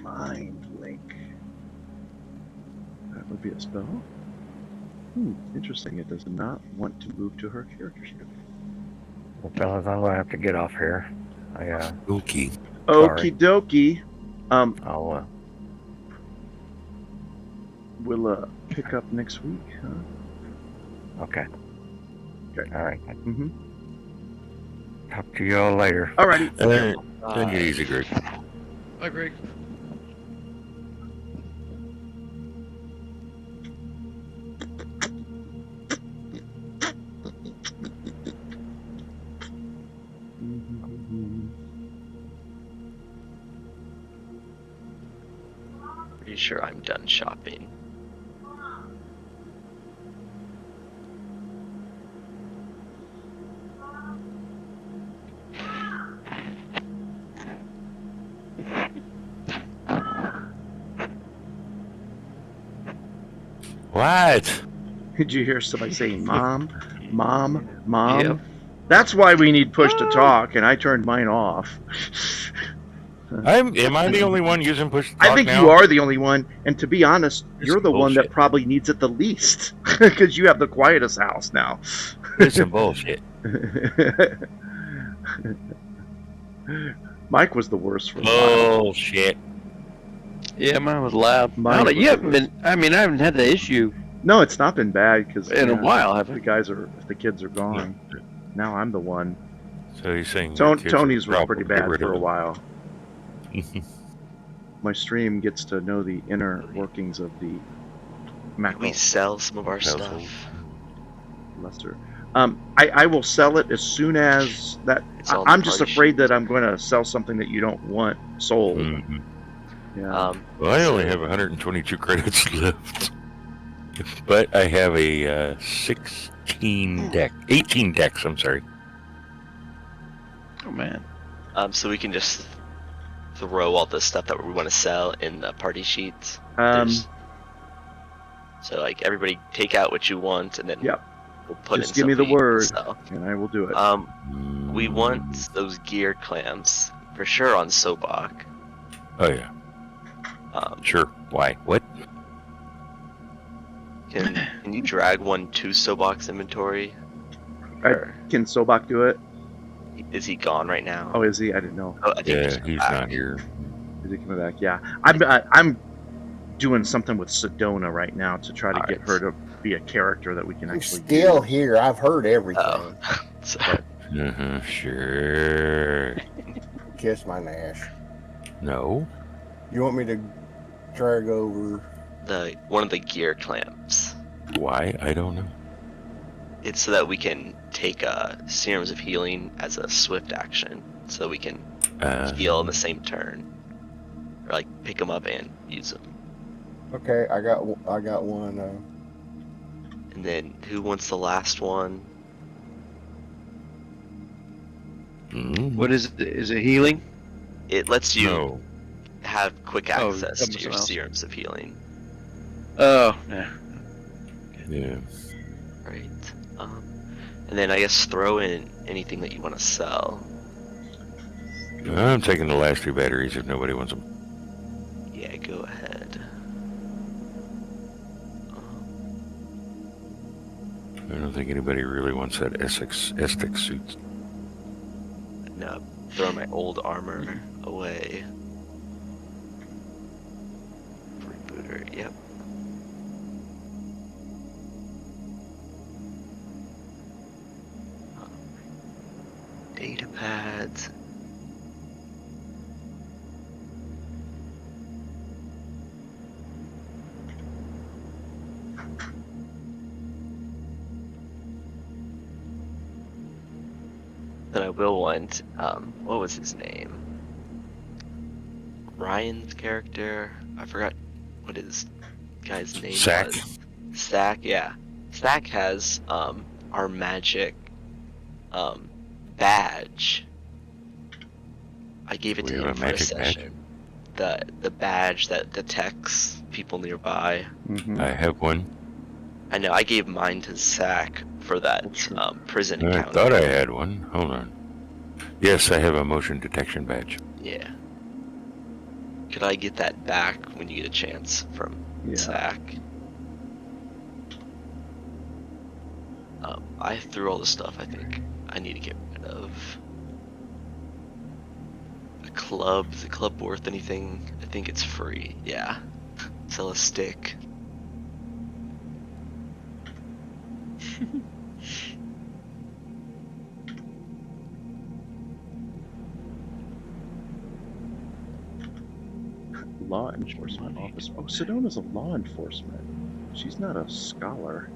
Mind Link. That would be a spell. Interesting. It does not want to move to her character sheet. Well, fellas, I'm gonna have to get off here. Okay. Okie dokie. I'll We'll pick up next week, huh? okay. Okay. All right. Mm-hmm. Talk to y'all later. Alrighty. Take it easy, Greg. Bye, Greg. Pretty sure I'm done shopping. What? Did you hear somebody saying "mom, mom, mom"? Yep. That's why we need push to talk, and I turned mine off. Am I the only one using push to talk I think now? you are the only one, and to be honest, This you're is the one that bullshit. probably needs it the least, because you have the quietest house now. It's some bullshit. Mike was the worst for a while. Bullshit. Yeah, mine was loud. Mine I don't know, was you haven't been. I mean, I haven't had the issue No, it's not been bad because in a while, have the I? guys are, if the kids are gone. Now I'm the one. So you're saying your kids Tony's are was pretty probably bad rid for a of while. it. My stream gets to know the inner workings of the Can macro we sell some of our Household. stuff? luster. I will sell it as soon as that. It's on the I'm just party afraid sheet. that I'm going to sell something that you don't want sold. Mhm. Yeah. Well, I only so- have 122 credits left, but I have a 18 decks. I'm sorry. Oh man. So we can just throw all the stuff that we want to sell in the party sheets. So like everybody take out what you want, and then Yep. we'll put Just in give me the something you can word. sell. And I will do it. We want those gear clams for sure on Sobok. Oh yeah, sure. Why? What? Can you drag one to Sobok's inventory? I- Or Can Sobak do it? is he gone right now? Oh, is he? I didn't know. Oh, I think Yeah, just come he's back. not here. Is he coming back? Yeah. I'm doing something with Sedona right now to try to get Alright. her to be a character that we can I'm actually still use. here. I've heard everything. Oh, so, Sure. Kiss my Nash. No. You want me to drag over? one of the gear clamps. Why? I don't know. It's so that we can take serums of healing as a swift action, so we can heal in the same turn, or like pick them up and use them. Okay, I got one. And then who wants the last one? What is it? Is it healing? It lets you No. have quick Oh, access that to was your else. serums of healing. Oh, yeah. Yeah. Right. And then I guess throw in anything that you want to sell. I'm taking the last 2 batteries if nobody wants them. Yeah, go ahead. I don't think anybody really wants that Essex suit. No, throw my old armor away. Freebooter, yep. Data pads. Then I will want, what was his name? Ryan's character. I forgot what his guy's name Sack. was. Stack, yeah. Stack has our magic badge. I gave it We to have him a for a magic badge? session. The badge that detects people nearby. Mm-hmm. I have one. I know. I gave mine to Zach for that Oh, sure. prison I encounter. thought I had one. Hold on. Yes, I have a motion detection badge. Yeah. Could I get that back when you get a chance from Zach? I threw all the stuff I think I need to get rid of. A club. Is a club worth anything? I think it's free. Yeah. Sell a stick. Law enforcement officer. Oh, Sedona's a law enforcement. She's not a scholar.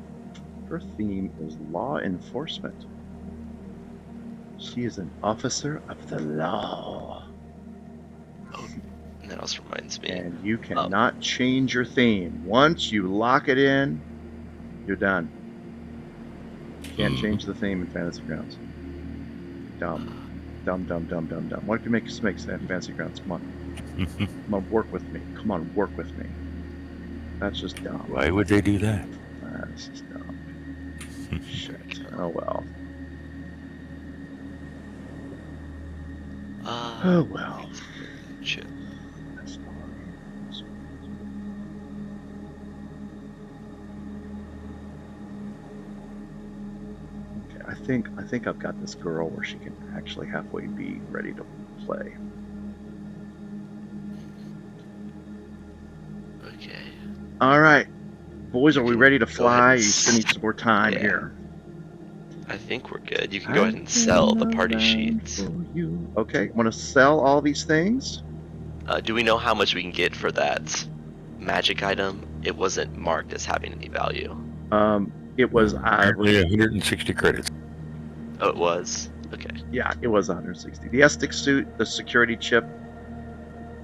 Her theme is law enforcement. She is an officer of the law. Oh, and that also reminds me. And you cannot change your theme. Once you lock it in, you're done. Can't change the theme in Fantasy Grounds. Dumb. Dumb. Why don't you make Fantasy Grounds? Come on. Come on, work with me. Come on, work with me. That's just dumb. Why would they do that? That's just dumb. Shit. Oh well. Oh well. Shit. Okay, I think I've got this girl where she can actually halfway be ready to play. Okay. All right, boys, are we ready to Go ahead fly? and You still need some more time yeah. here. I think we're good. You can go ahead and sell the party sheets. Okay, want to sell all these things? Do we know how much we can get for that magic item? It wasn't marked as having any value. It was Apparently 160 credits. Oh, it was? Okay. yeah, it was 160. The Estic suit, the security chip,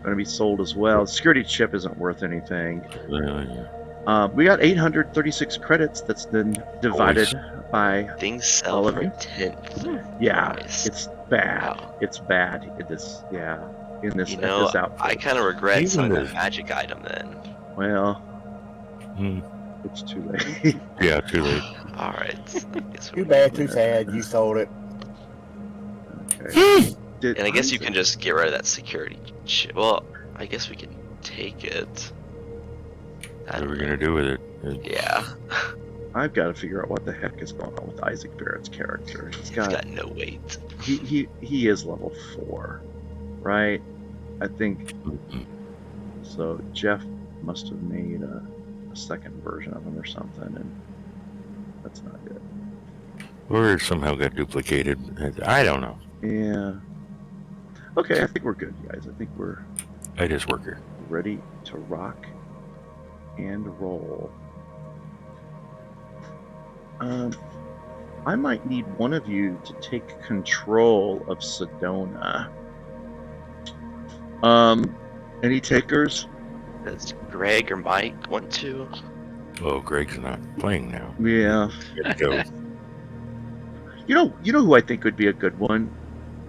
going to be sold as well. The security chip isn't worth anything. We got 836 credits that's been divided by Things sell all of for you. a tenth. Yeah, Price. it's bad. Wow. It's bad. It is, yeah. In this, You at know, this outfit. I kind of regret Even selling the- that magic item then. Well, Hmm. it's too late. Yeah, too late. Alright. Too bad, too sad. You sold it. Okay. And I guess you can just get rid of that security chip. Well, I guess we can take it. What are we going to do with it? Yeah. I've got to figure out what the heck is going on with Isaac Barrett's character. It's got no weight. He is level 4, right? I think so. Jeff must have made a second version of him or something, and that's not good. Or it somehow got duplicated. I don't know. Yeah. Okay, I think we're good, guys. I think we're I just work here. ready to rock and roll. I might need one of you to take control of Sedona. Any takers? Does Greg or Mike want to? Oh, Greg's not playing now. Yeah. Gotta go. You know who I think would be a good one?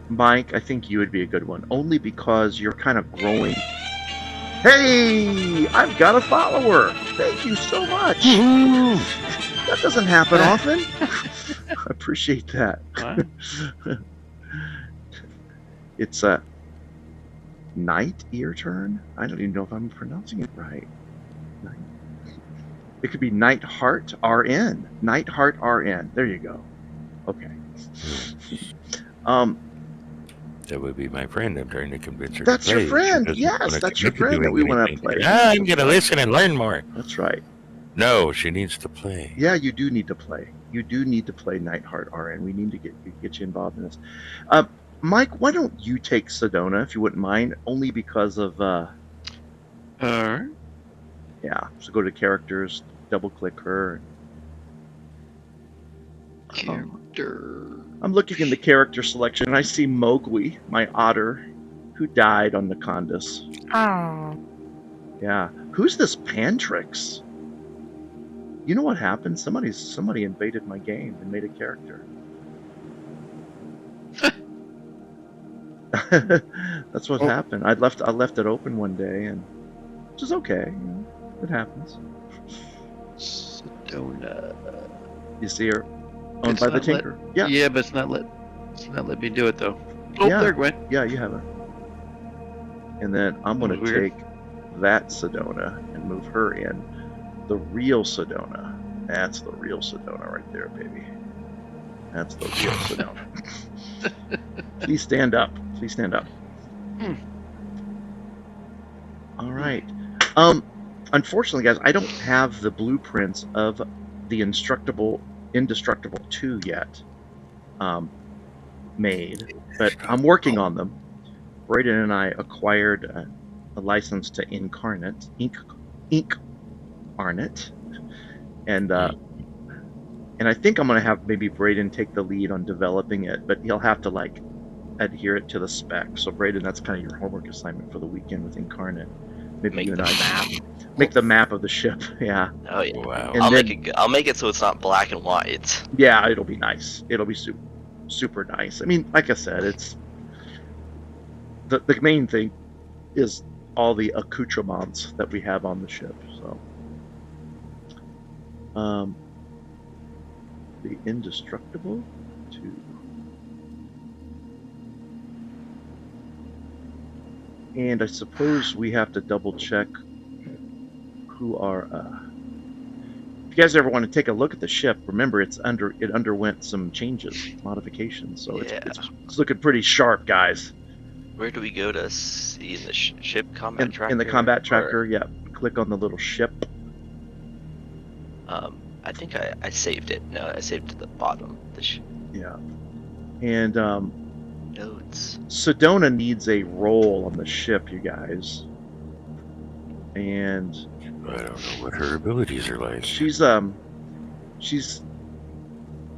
Mike, I think you would be a good one. Only because you're kind of growing. Hey! I've got a follower! Thank you so much! That doesn't happen often. I appreciate that. It's a Night Ear Turn? I don't even know if I'm pronouncing it right. Night. It could be Nightheart RN. Nightheart RN. There you go. Okay. That would be my friend. I'm trying to convince her That's to play. your friend. She doesn't Yes, wanna that's your commit to friend that doing we wanna anything. play. I'm going to listen and learn more. That's right. No, she needs to play. Yeah, you do need to play. You do need to play Nightheart RN. We need to get you involved in this. Mike, why don't you take Sedona if you wouldn't mind? Only because of Alright. yeah. So go to characters, double click her. Character. I'm looking in the character selection and I see Mowgli, my otter, Who died on the Condus? Oh. Yeah. Who's this Pantrix? You know what happened? Somebody invaded my game and made a character. That's what happened. I left it open one day, and which is okay. You know, it happens. Sedona. You see her owned It's by the not let- Tinker. Yeah. Yeah, but it's not let me do it though. Oh, Yeah. there it went. Yeah, you have her. And then I'm gonna Weird. take that Sedona and move her in. The real Sedona. That's the real Sedona right there, baby. That's the real Sedona. Please stand up. Please stand up. All right. Unfortunately, guys, I don't have the blueprints of the Indestructible 2 yet made, but I'm working on them. Braden and I acquired a license to Incarnate, Incarnate, and I think I'm gonna have maybe Braden take the lead on developing it, but he'll have to like adhere it to the spec. So Braden, that's kind of your homework assignment for the weekend with Incarnate. Maybe Make you and the I map. make the map of the ship. Yeah, Oh yeah. Wow. And I'll then- make it. I'll make it so it's not black and white. yeah, it'll be nice. It'll be super nice. I mean, like I said, it's the main thing is all the accoutrements that we have on the ship. So, the Indestructible 2. And I suppose we have to double check who are. If you guys ever want to take a look at the ship, remember it underwent some changes, modifications, so Yeah. it's looking pretty sharp, guys. Where do we go to see the ship combat tracker? In the combat Or, tracker, yeah, click on the little ship. I think I saved it. No, I saved it at the bottom. Yeah, and Notes. Sedona needs a role on the ship, you guys, and I don't know what her abilities are like. she's I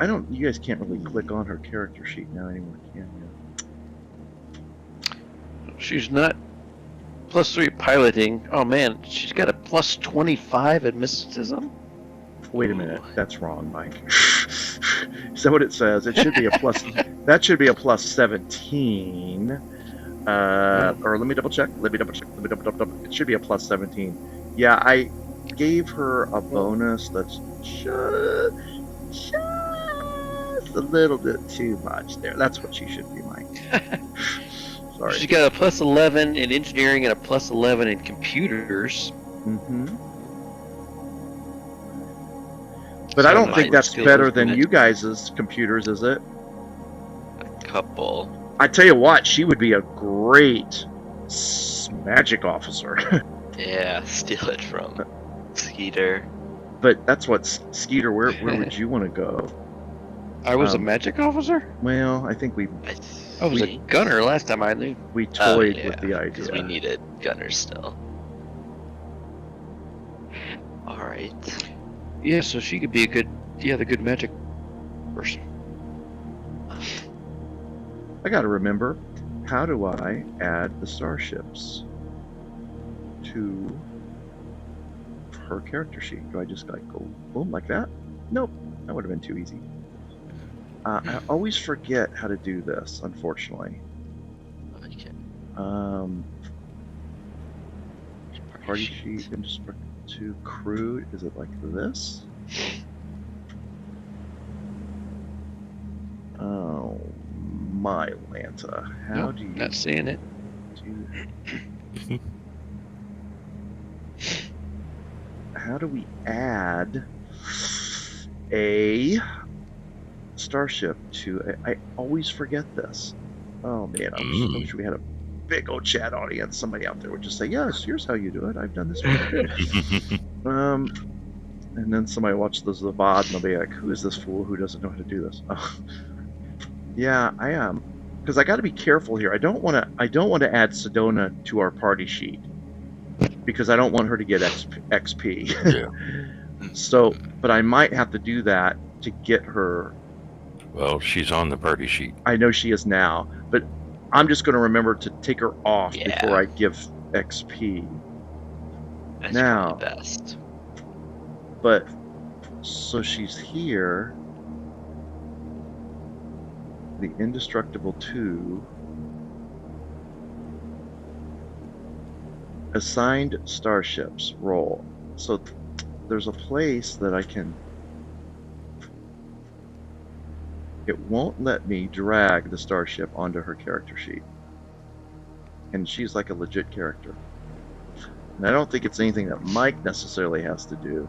don't. You guys can't really click on her character sheet now anymore, can you? She's not +3 piloting. Oh man, she's got a +25 at mysticism. Wait a minute, that's wrong, Mike. Is that what it says? It should be a plus. That should be a +17. Or let me double check. It should be a +17. Yeah, I gave her a bonus that's just a little bit too much there. That's what she should be, Mike. Sorry. She's got a +11 in engineering and a +11 in computers. Mm-hmm. But I don't So think my that's skills better are than good. you guys' computers, is it? Couple. I tell you what, she would be a great magic officer. Yeah, steal it from Skeeter. But that's what Skeeter. Where would you want to go? I was a Um, magic officer? Well, I think I was a gunner last time I knew. we toyed yeah, with the because we idea. needed gunners still. All right. Yeah, so she could be the good magic person. I got to remember, how do I add the starships to her character sheet? Do I just like go boom like that? Nope, that would have been too easy. I always forget how to do this, unfortunately. Okay. Party sheet, indestructible to crew. Is it like this? Oh my Lanta! How Nope, do you not seeing it. do? How do we add a starship to? I always forget this. Oh man, I wish we had a big old chat audience. Somebody out there would just say, "Yes, here's how you do it. I've done this." And then somebody watches the VOD and they'll be like, "Who is this fool who doesn't know how to do this?" Oh. Yeah, I am, because I got to be careful here. I don't want to add Sedona to our party sheet because I don't want her to get XP. Yeah. So, but I might have to do that to get her. Well, she's on the party sheet. I know she is now, but I'm just going to remember to take her off Yeah. before I give XP. That's Now. probably best. But so she's here. The Indestructible 2. Assigned starships role. So there's a place that I can. It won't let me drag the starship onto her character sheet. And she's like a legit character. And I don't think it's anything that Mike necessarily has to do.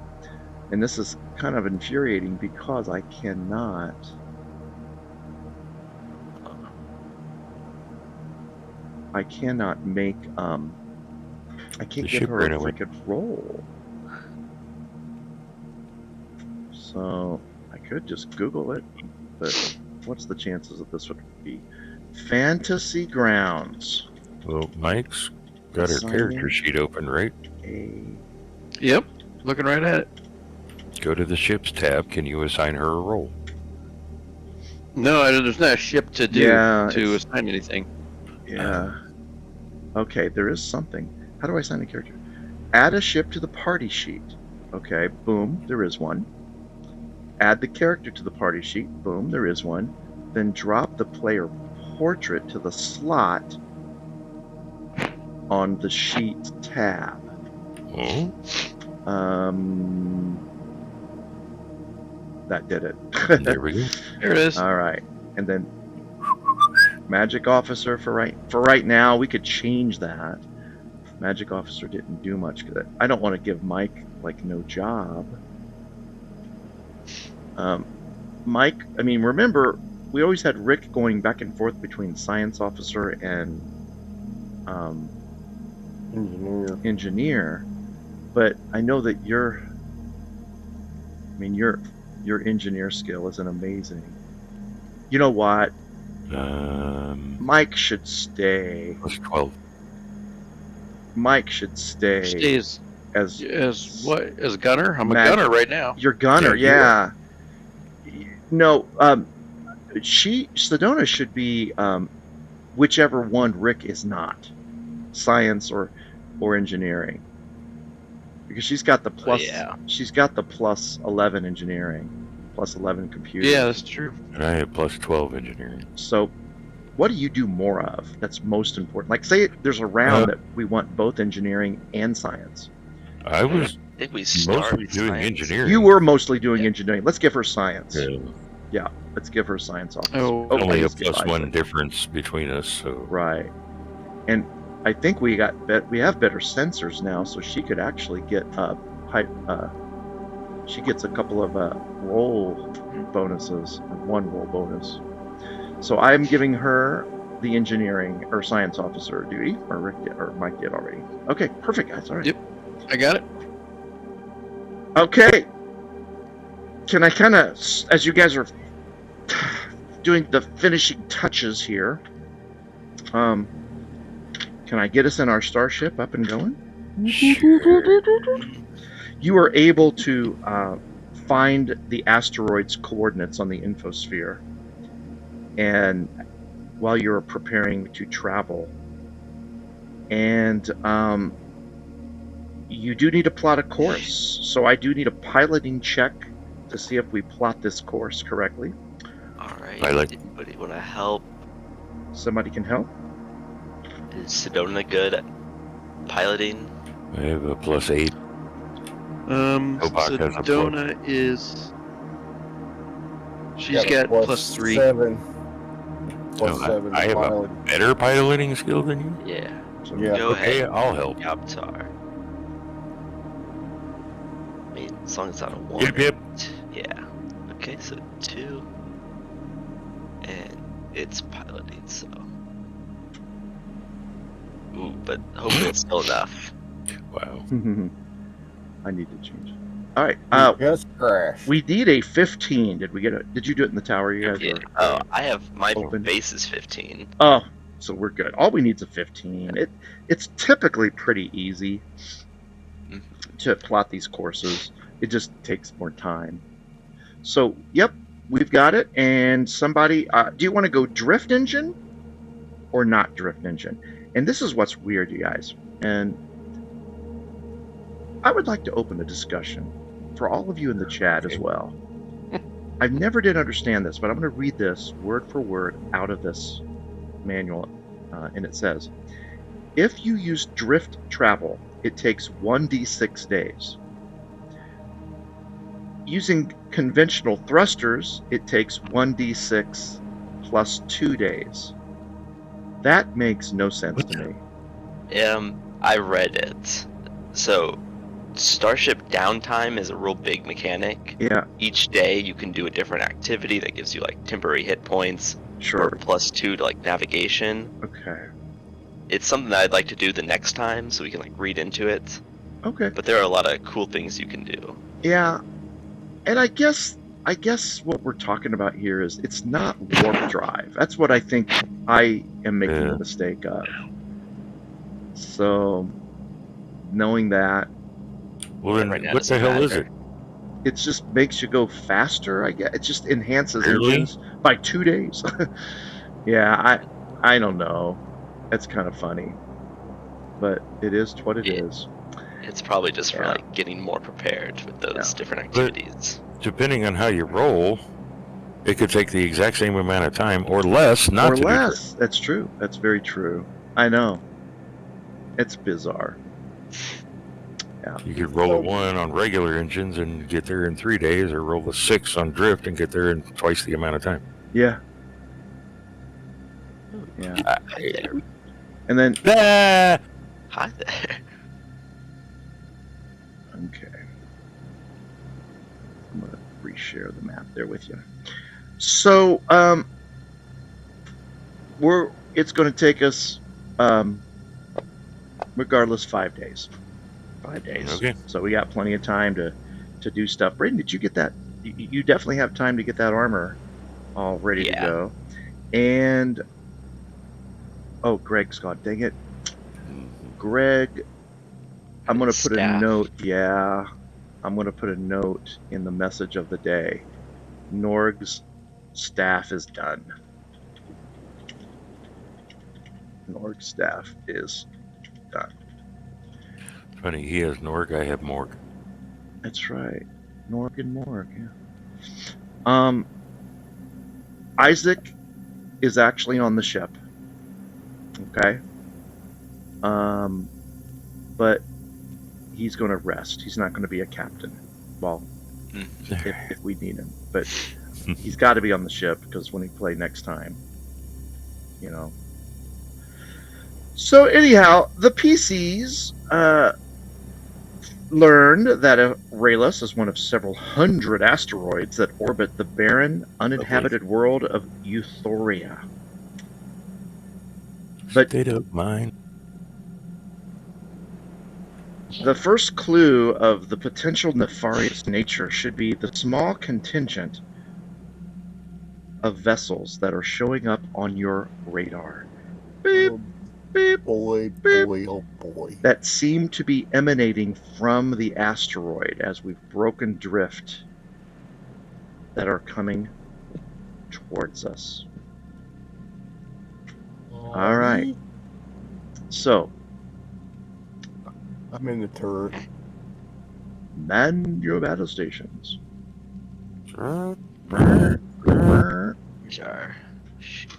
And this is kind of infuriating because I cannot. I cannot make. I can't give her a freaking roll. So I could just Google it, but what's the chances that this would be? Fantasy Grounds. Well, Mike's got her character sheet open, right? Yep, looking right at it. Go to the ships tab. Can you assign her a role? No, there's not a ship to do to assign anything. Yeah. Okay, there is something. How do I assign a character? Add a ship to the party sheet. Okay, boom, there is one. Add the character to the party sheet. Boom, there is one. Then drop the player portrait to the slot on the sheet tab. Oh. That did it. There we go. There it is. All right, and then Magic Officer for right now. We could change that. Magic Officer didn't do much. I don't want to give Mike like no job. Mike, I mean, remember we always had Rick going back and forth between Science Officer and Engineer. But I know that your engineer skill isn't amazing. You know what? Mike should stay. Plus 12. Mike should stay. Stays as what? As gunner? I'm a gunner right now. You're gunner, yeah. No, Sedona should be whichever one Rick is not, science or engineering, because she's got the plus. Oh, yeah. She's got the plus 11 engineering, plus 11 computer. Yeah, that's true. And I have plus 12 engineering. So, what do you do more of? That's most important. Like, say there's a round that we want both engineering and science. I was I think we mostly doing science. engineering. You were mostly doing engineering. Let's give her science. Yeah. Yeah, let's give her science officer. Only a let's give plus 1 Isaac. difference between us, so. Right. And I think we have better sensors now, so she could actually get she gets a couple of roll bonuses, one roll bonus. So I'm giving her the engineering or science officer duty, or Rick did, or Mike did already. Okay, perfect, guys. All right. Yep, I got it. Okay. Can I kind of, as you guys are doing the finishing touches here, can I get us in our starship up and going? You are able to find the asteroid's coordinates on the infosphere, and while you're preparing to travel, and you do need to plot a course. So I do need a piloting check to see if we plot this course correctly. All right. Pilot. Anybody want to help? Somebody can help. Is Sedona good at piloting? I have a plus 8. Hobart has a Sedona is. She's Got a got plus 3. 7. Plus No, 7. I have pilot. a better piloting skill than you? Yeah. So Yeah. Go Okay, ahead. I'll help. Yaptar. I mean, as long as it's not a 1. Yep, yep. Yeah. Okay, so 2. And it's piloting, so. Ooh, but hopefully it's still enough. Wow. I need to change. All right. Just crash. We need a 15. Did we get it? Did you do it in the tower? You guys Yeah. were Oh, I have my Open. base is 15. Oh, so we're good. All we need is a 15. It's typically pretty easy to plot these courses. It just takes more time. So, yep, we've got it. And somebody, do you want to go drift engine? or not drift engine. And this is what's weird, you guys. And I would like to open a discussion for all of you in the chat as well. I never did understand this, but I'm going to read this word for word out of this manual. And it says, if you use drift travel, it takes 1d6 days. Using conventional thrusters, it takes 1d6 plus 2 days. That makes no sense to me. I read it. So, Starship downtime is a real big mechanic. Yeah, Each day you can do a different activity that gives you like temporary hit points or sure. +2 to like navigation. Okay. It's something that I'd like to do the next time so we can like read into it. Okay. But there are a lot of cool things you can do. Yeah. And I guess what we're talking about here is it's not warp drive. That's what I think I am making a mistake of. So, knowing that, Well, then Right now what the doesn't hell is matter. it just makes you go faster. I guess it just enhances Really? engines by 2 days. Yeah, I don't know. That's kind of funny, but it is what it Yeah. is. It's probably just for Yeah. like getting more prepared with those Yeah. different activities. Depending on how you roll, it could take the exact same amount of time or less not Or to do drift. less. That's true. That's very true. I know. It's bizarre. You could roll a 1 on regular engines and get there in 3 days, or roll a 6 on drift and get there in twice the amount of time. Yeah. Yeah. Hi there. And then Ah! Hi there. okay. I'm gonna reshare the map there with you. So it's gonna take us regardless 5 days. 5 days. Okay. So we got plenty of time to do stuff. Braden, did you get that? You definitely have time to get that armor all ready to Yeah. go. And oh, Greg's gone. Dang it. Greg, I'm going to put a Staff. note. Yeah. I'm going to put a note in the message of the day. Norg's staff is done. Norg's staff is done. Funny, he has Norg, I have Morg. That's right. Norg and Morg, yeah. Isaac is actually on the ship. Okay. But he's going to rest. He's not going to be a captain. Well, if we need him. But he's got to be on the ship because when we play next time, you know. So anyhow, the PCs learned that Raylos is one of several hundred asteroids that orbit the barren, uninhabited world of Euthoria. But State of mind. the first clue of the potential nefarious nature should be the small contingent of vessels that are showing up on your radar. Beep, beep, Boy, beep. boy, oh boy. That seem to be emanating from the asteroid as we've broken drift that are coming towards us. All right. So, I'm in the turret. man your battle stations. Jar. Shoot.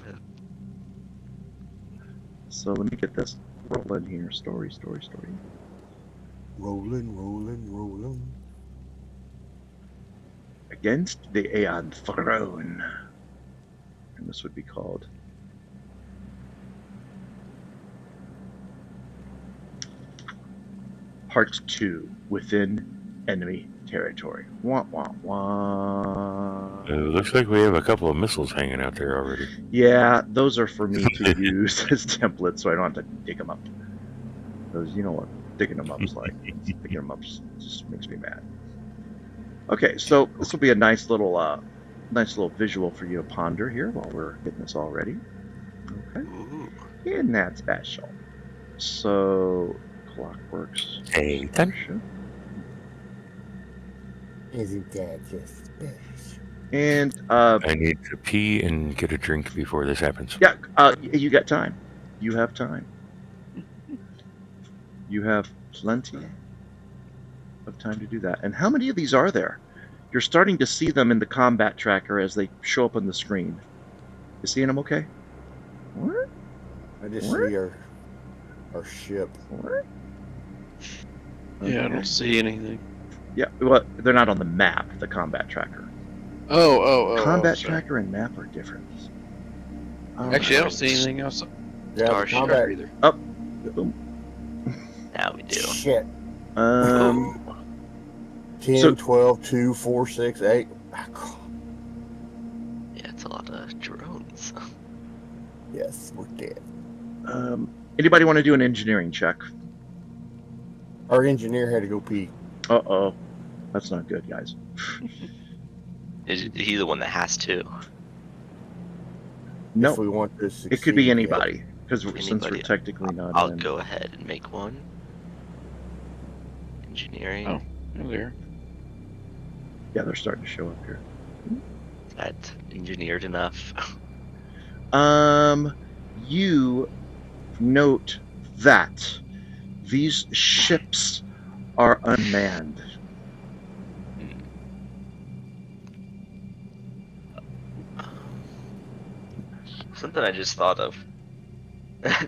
So let me get this rolling here. Story. Rolling, rolling, rolling. Against the Aeon Throne. And this would be called Part 2, Within Enemy Territory. Wah, wah, wah. It looks like we have a couple of missiles hanging out there already. Yeah, those are for me to use as templates so I don't have to dig them up. Because you know what digging them up is like. Digging them up just makes me mad. Okay, so this will be a nice little visual for you to ponder here while we're getting this all ready. Okay. Ooh. Isn't that special? So, Clockworks. Hey, done. Isn't that just special? And I need to pee and get a drink before this happens. yeah, you got time. You have time. You have plenty of time to do that. And how many of these are there? You're starting to see them in the combat tracker as they show up on the screen. You seeing them okay? What? I just What? see our ship. What? Yeah, I Okay. don't see anything. Yeah, well, they're not on the map, the combat tracker. Oh. Combat sorry. tracker and map are different. All Actually, I right. don't see anything else. Yeah, the Starship. combat. Either. Now we do. Shit. Um, 10, So- 12, 2, 4, 6, 8. Yeah, it's a lot of drones. Yes, we're dead. anybody want to do an engineering check? Our engineer had to go pee. Uh-oh. That's not good, guys. Is he the one that has to? If No, we want to succeed. it could be yeah. anybody, because since we're Anybody. technically not I'll in. go ahead and make one. Engineering. Oh. Oh, there. Yeah, they're starting to show up here. Is that engineered enough? You note that these ships are unmanned. Something I just thought of.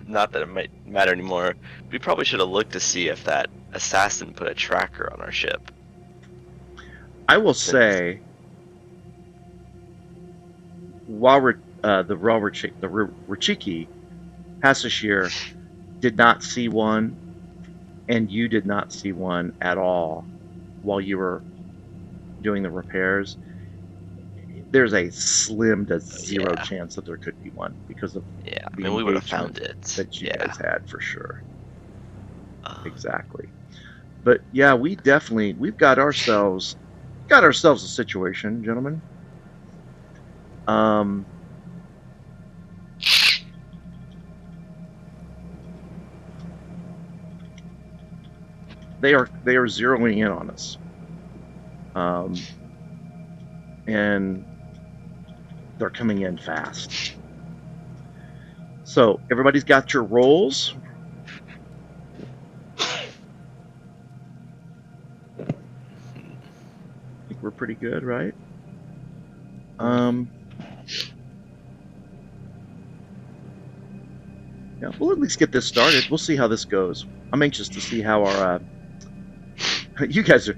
Not that it might matter anymore. We probably should have looked to see if that assassin put a tracker on our ship. I will say, while the Rachiki, Hasashir did not see one, and you did not see one at all while you were doing the repairs. There's a slim to zero Yeah. chance that there could be one because of Yeah, I the mean, we would have engagement found it. that you Yeah. guys had for sure. Exactly. Exactly. But yeah, we've got ourselves a situation, gentlemen. They are zeroing in on us. And they're coming in fast. So everybody's got your rolls. I think we're pretty good, right? Yeah, we'll at least get this started. We'll see how this goes. I'm anxious to see how our you guys are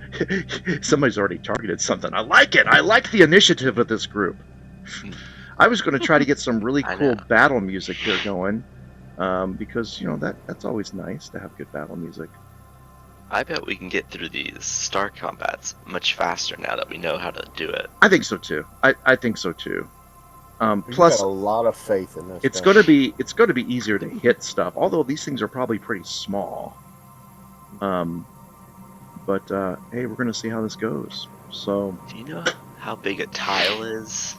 somebody's already targeted something. I like it. I like the initiative of this group. I was going to try to get some really I cool know. battle music here going, because that's always nice to have good battle music. I bet we can get through these star combats much faster now that we know how to do it. I think so too. I think so too. We've Plus, got a lot of faith in this. it's thing. going to be easier to hit stuff. Although these things are probably pretty small. But hey, we're going to see how this goes. So Do you know how big a tile is?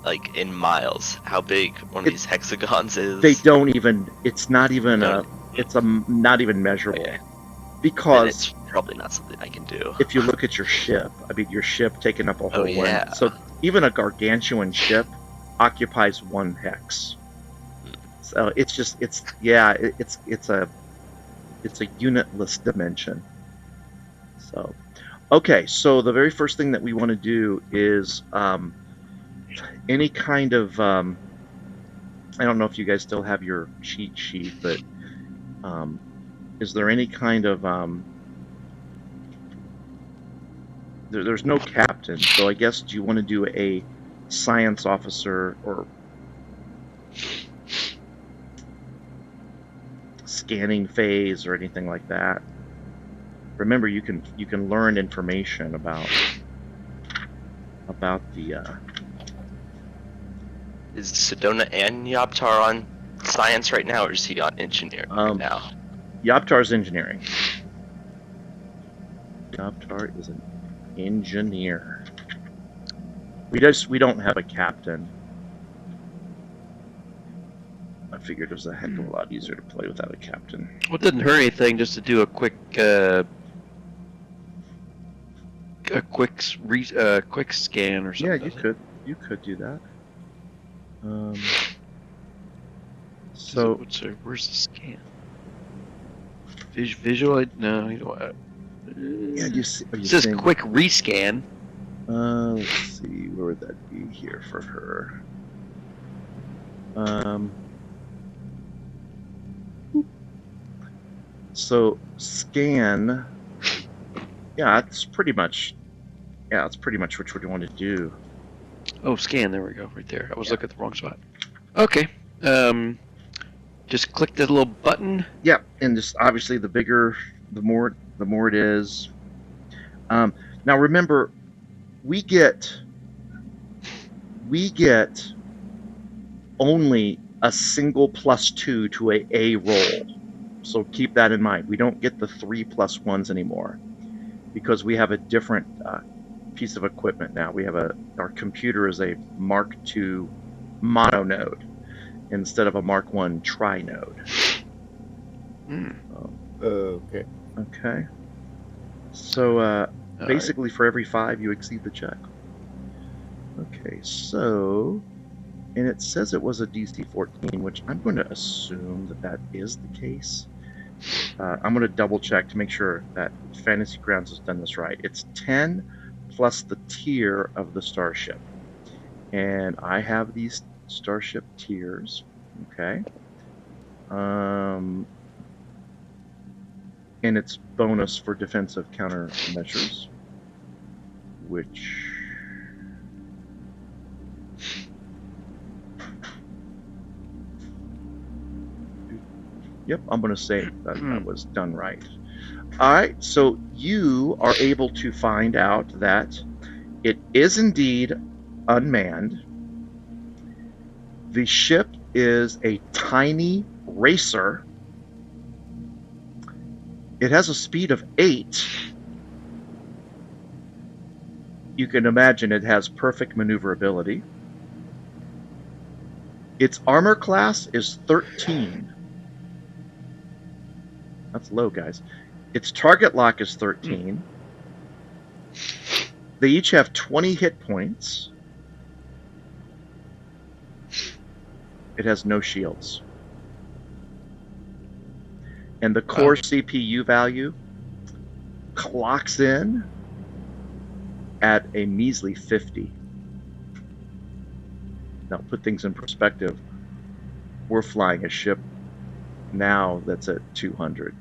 Like in miles, how big one of these hexagons is? they don't even. It's not even Don't- not even measurable. Okay. Then Because it's probably not something I can do. if you look at your ship, I mean, your ship taking up a whole yeah. one. So even a gargantuan ship occupies one hex. So it's a unitless dimension. So, okay. So the very first thing that we want to do is any kind of I don't know if you guys still have your cheat sheet, but is there any kind of there's no captain, so I guess do you want to do a science officer or scanning phase or anything like that? Remember, you can learn information about the Is Sedona and Yoptar on science right now, or is he on engineering right now? Yoptar's engineering. Yoptar is an engineer. We don't have a captain. I figured it was a heck of a lot easier to play without a captain. Well, it didn't hurt anything just to do a quick quick scan or something. Yeah, you could do that. So where's the scan? Visual? No, you know what? yeah, are you It says saying? quick rescan. Let's see, where would that be here for her? So scan. Yeah, that's pretty much. Yeah, that's pretty much what you want to do. Oh, scan. There we go. Right there. I was Yeah. looking at the wrong spot. Okay. Just click that little button. Yeah, and just obviously the bigger, the more it is. Now remember, we get only a single +2 to a roll. So keep that in mind. We don't get the 3 +1s anymore because we have a different piece of equipment now. We have our computer is a Mark II mono node instead of a Mark I tri node. Okay. Okay. So basically, for every 5, you exceed the check. Okay, so, and it says it was a DC 14, which I'm going to assume that is the case. I'm going to double check to make sure that Fantasy Grounds has done this right. It's 10 plus the tier of the starship. And I have these starship tiers. Okay. And it's bonus for defensive countermeasures, which yep, I'm going to say that was done right. All right, so you are able to find out that it is indeed unmanned. The ship is a tiny racer. It has a speed of 8. You can imagine it has perfect maneuverability. Its armor class is 13. That's low, guys. Its target lock is 13. They each have 20 hit points. It has no shields. And the core CPU value clocks in at a measly 50. Now, put things in perspective. We're flying a ship now that's at 200.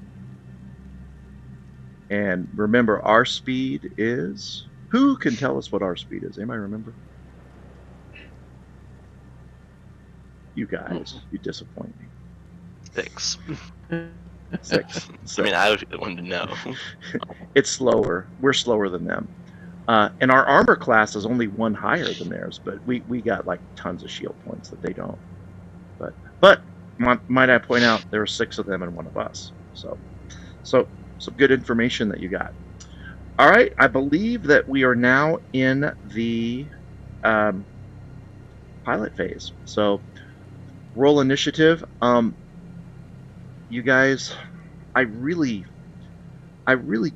And remember, our speed is... Who can tell us what our speed is? Anybody remember? You guys, you disappoint me. 6. 6. I mean, I wanted to know. It's slower. We're slower than them. And our armor class is only 1 higher than theirs, but we got like tons of shield points that they don't. But might I point out, there are 6 of them and 1 of us. So some good information that you got. All right, I believe that we are now in the pilot phase. So roll initiative. You guys, I really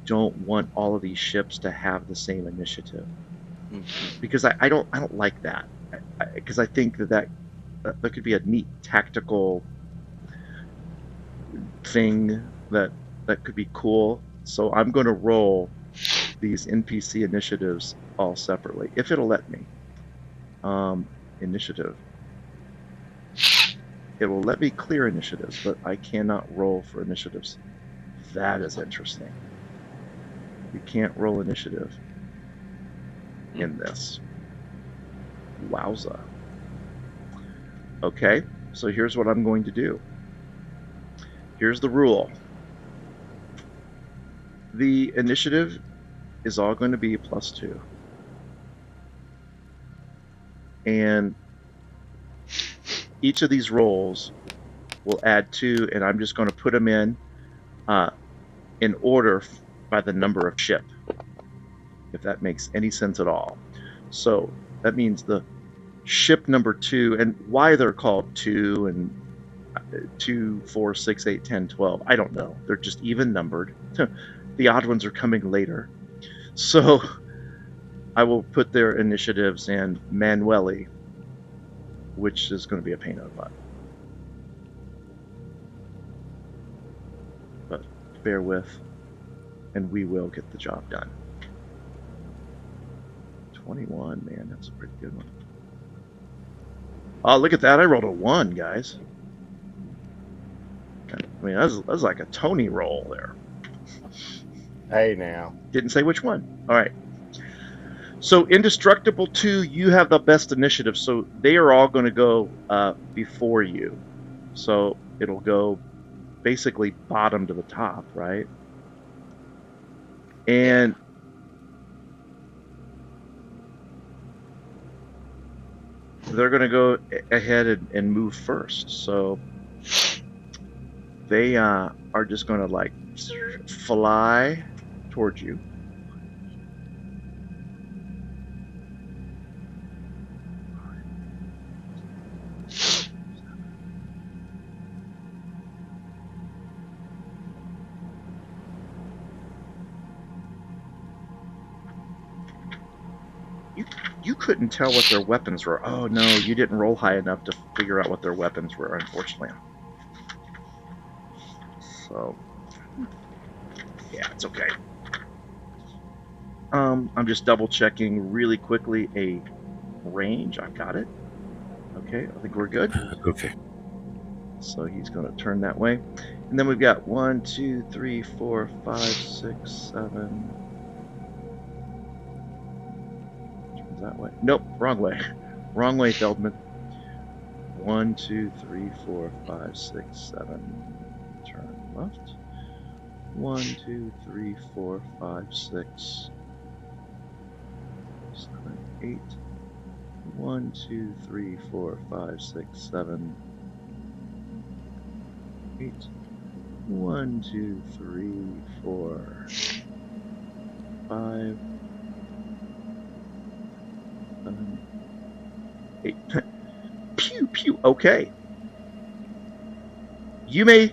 don't want all of these ships to have the same initiative, because I don't like that, because I think that could be a neat tactical thing that could be cool. So I'm going to roll these NPC initiatives all separately, if it'll let me. Initiative. It will let me clear initiatives, but I cannot roll for initiatives. That is interesting. You can't roll initiative in this. Wowza. Okay, so here's what I'm going to do. Here's the rule. The initiative is all going to be +2. And each of these rolls will add 2, and I'm just going to put them in order by the number of ship, if that makes any sense at all. So that means the ship number 2, and why they're called 2 and 2, 4, 6, 8, 10, 12, I don't know. They're just even numbered. The odd ones are coming later. So I will put their initiatives in manually, which is going to be a pain in the butt. bear with, and we will get the job done. 21, man, that's a pretty good one. Oh, look at that! I rolled a 1, guys. I mean, that was like a Tony roll there. Hey, now. Didn't say which one. All right. So Indestructible 2, you have the best initiative, so they are all going to go before you. So it'll go basically bottom to the top, right? And they're going to go ahead and move first. So they are just going to like fly towards you. You couldn't tell what their weapons were. Oh no, you didn't roll high enough to figure out what their weapons were, unfortunately. So, yeah, it's okay. I'm just double checking really quickly a range. I've got it. Okay, I think we're good. Okay. So he's going to turn that way. And then we've got 1, 2, 3, 4, 5, 6, 7. Turns that way. Nope, wrong way. Wrong way, Feldman. 1, 2, 3, 4, 5, 6, 7. Turn left. 1, 2, 3, 4, 5, 6, 7, 8. 1, 2, 3, 4, 5, 6, 7, 8. 1, 2, 3, 4, 5, 7, 8. Pew pew. Okay. You may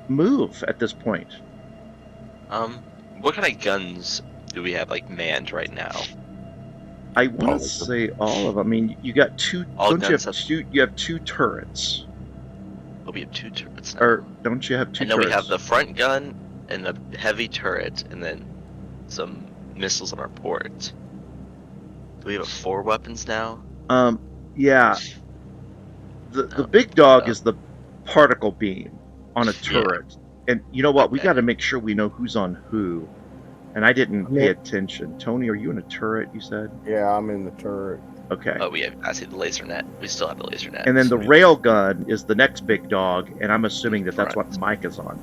move at this point. What kind of guns do we have like manned right now? I want All to of them. say all of them. I mean, you got two. All Don't you guns have have- two? You have two turrets, Oh, we have 2 turrets now. or don't you have two And then turrets? we have the front gun and the heavy turret, and then some missiles on our port. Do we have 4 weapons now? Yeah. The No. big dog Oh. is the particle beam on a turret, and you know what? We Okay. got to make sure we know who's on who. And I didn't pay Yeah. attention. Tony, are you in a turret? You said. Yeah, I'm in the turret. Okay. Oh, we have. I see the laser net. We still have the laser net. And then the rail gun is the next big dog, and I'm assuming that that's Right. what Mike is on.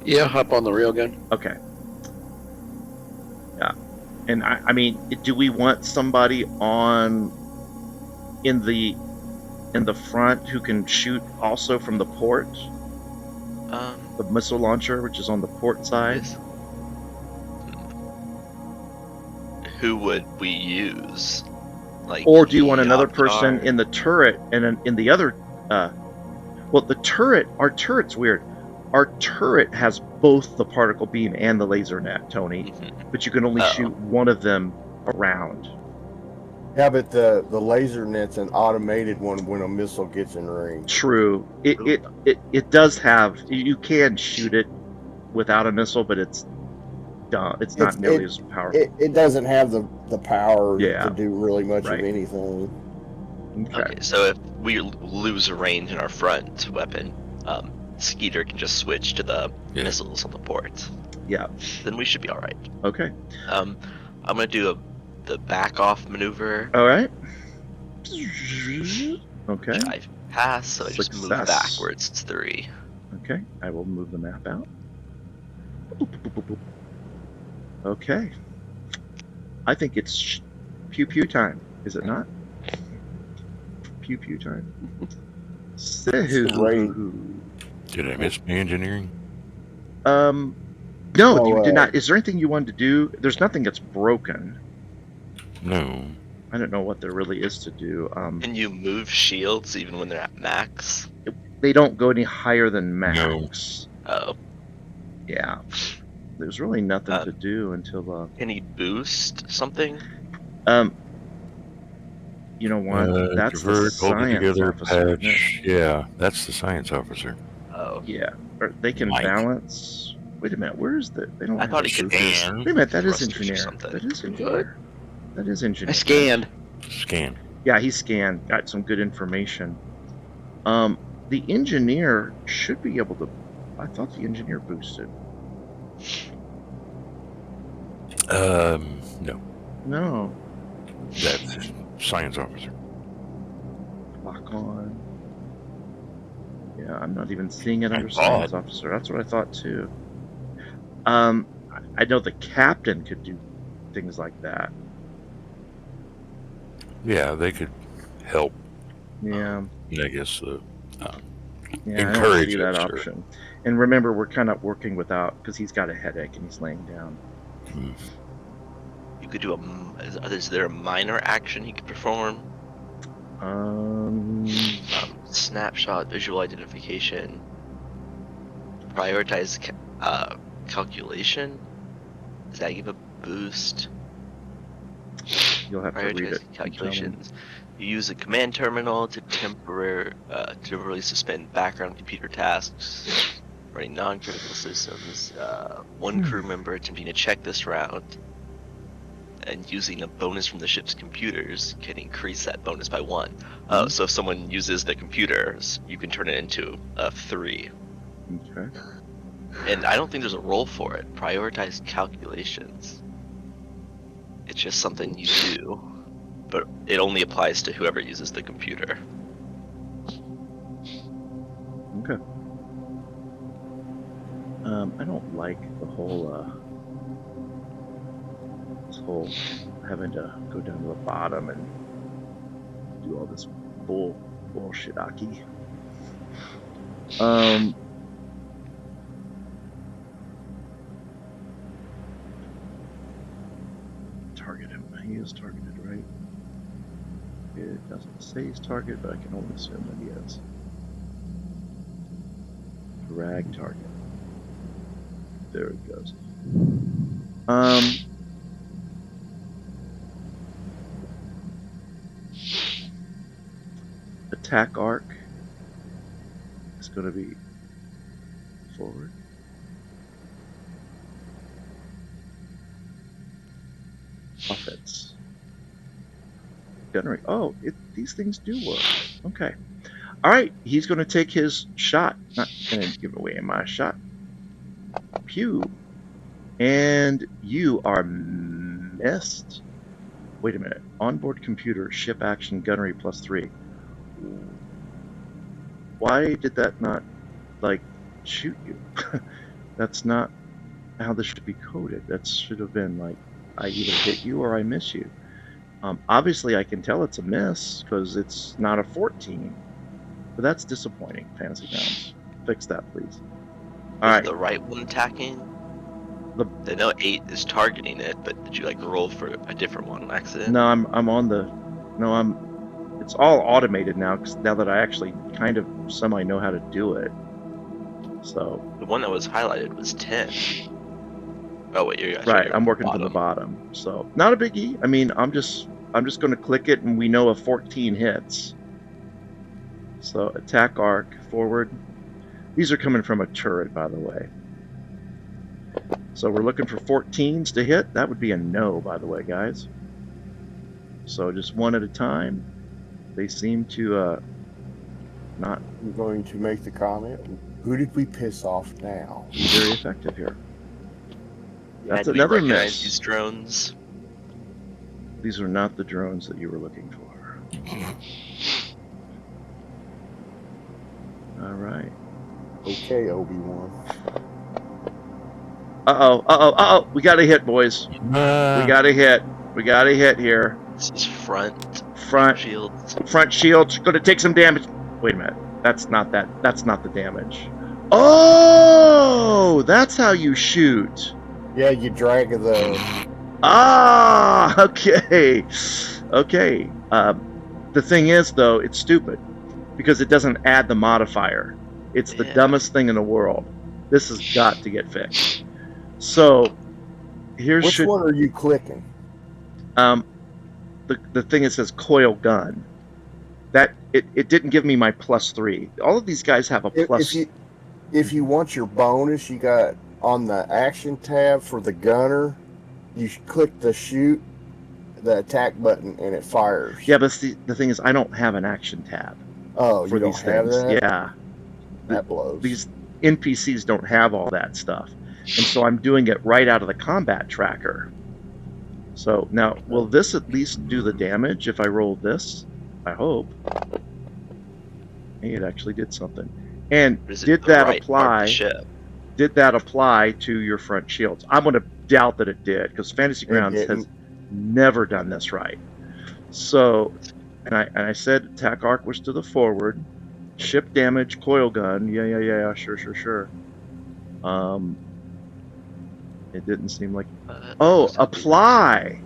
Yeah, hop on the railgun. Okay. Yeah. And I mean, do we want somebody on in the front who can shoot also from the port? The missile launcher, which is on the port side. Yes. Who would we use? Like, Or do you want another Yoktar? person in the turret and in the other? Well, the turret. Our turret's weird. Our turret has both the particle beam and the laser net, Tony. Mhm. But you can only Oh. shoot one of them around. Yeah, but the laser net's an automated one when a missile gets in range. True. It does have. You can shoot it without a missile, but it's dumb. It's not nearly as powerful. It doesn't have the power Yeah. to do really much Right. of anything. Okay. Okay, so if we lose a range in our front weapon, Skeeter can just switch to the Yeah. missiles on the port. Yeah. Then we should be all right. Okay. I'm gonna do the back off maneuver. All right. Okay. Which I pass, so I just move Success. backwards. It's 3. Okay. I will move the map out. Boop, boop, boop, boop. Okay. I think it's pew pew time. Is it not? Pew pew time. So, Great. Did I miss my engineering? no, Oh, you did not. Is there anything you wanted to do? There's nothing that's broken. No. I don't know what there really is to do. Can you move shields even when they're at max? They don't go any higher than max. Oh. Yeah. There's really nothing to do until Can he boost something? you know what? That's the divert, hold it science together, officer. isn't it? patch. Yeah, that's the science officer. Oh, Yeah, or they can Mike. balance. Wait a minute, where is the? They don't. I have thought a he could boost. scan. Wait a minute, that is thrusters or engineer. something. That is engineer. That is engineer. I scanned. Scan. Yeah, he scanned. Got some good information. The engineer should be able to. I thought the engineer boosted. No. No. That's science officer. Lock on. Yeah, I'm not even seeing it I under thought. science officer. That's what I thought too. I know the captain could do things like that. Yeah, they could help. Yeah. I guess the Yeah, I don't encourage see that it, sure. option. And remember, we're kind of working without because he's got a headache and he's laying down. You could do is there a minor action he could perform? Snapshot, visual identification, prioritize calculation. Does that give a boost? You'll have to read Prioritize it. and tell me. calculations. You use a command terminal to temporarily suspend background computer tasks running non-critical systems. One crew member attempting to check this route and using a bonus from the ship's computers can increase that bonus by 1. So if someone uses the computers, you can turn it into a 3. Okay. And I don't think there's a role for it. Prioritize calculations. It's just something you do, but it only applies to whoever uses the computer. Okay. I don't like the whole this whole having to go down to the bottom and do all this bullshit aki. Target him. He is targeted, right? It doesn't say he's targeted, but I can only assume that he is. Drag target. There it goes. Attack arc is going to be forward. Offense. Gunnery. Oh, these things do work. Okay. All right. He's going to take his shot. Not going to give away my shot. Pew. And you are missed. Wait a minute. Onboard computer, ship action, gunnery +3. Why did that not, like, shoot you? That's not how this should be coded. That should have been like, I either hit you or I miss you. Obviously, I can tell it's a miss because it's not a 14. But that's disappointing, Fantasy Grounds. Fix that, please. All right. The right one attacking? I know 8 is targeting it, but did you like roll for a different one on accident? No, I'm on the. No, it's all automated now. Cause now that I actually kind of semi know how to do it. So. The one that was highlighted was 10. Oh wait, you're right. I'm working from the bottom, so not a biggie. I mean, I'm just going to click it, and we know a 14 hits. So attack arc forward. These are coming from a turret, by the way. So we're looking for 14s to hit. That would be a no, by the way, guys. So just one at a time. They seem to not. I'm going to make the comment. Who did we piss off now? Be very effective here. That's do we another recognize miss. these drones? These are not the drones that you were looking for. All right. Okay, Obi-Wan. Uh-oh. We got a hit, boys. We got a hit. We got a hit here. This is front shields. Front shields. Going to take some damage. Wait a minute. That's not the damage. Oh, that's how you shoot. Yeah, you drag the. Ah, okay. Okay. The thing is, though, it's stupid because it doesn't add the modifier. It's the dumbest thing in the world. This has got to get fixed. So, Which one are you clicking? The thing that says coil gun. That it didn't give me my +3. All of these guys have a plus. if you want your bonus, you got on the action tab for the gunner, you click the shoot, the attack button, and it fires. Yeah, but the thing is, I don't have an action tab Oh, for you don't these have things. that? Yeah, That blows. these NPCs don't have all that stuff, and so I'm doing it right out of the combat tracker. So now, will this at least do the damage if I roll this? I hope. Hey, it actually did something. And Is it did the that right part of the apply? ship? Did that apply to your front shields? I'm going to doubt that it did, because Fantasy Grounds has didn't. never done this right. So, and I said attack arc was to the forward, ship damage, coil gun. Yeah. Sure. It didn't seem like. Oh, apply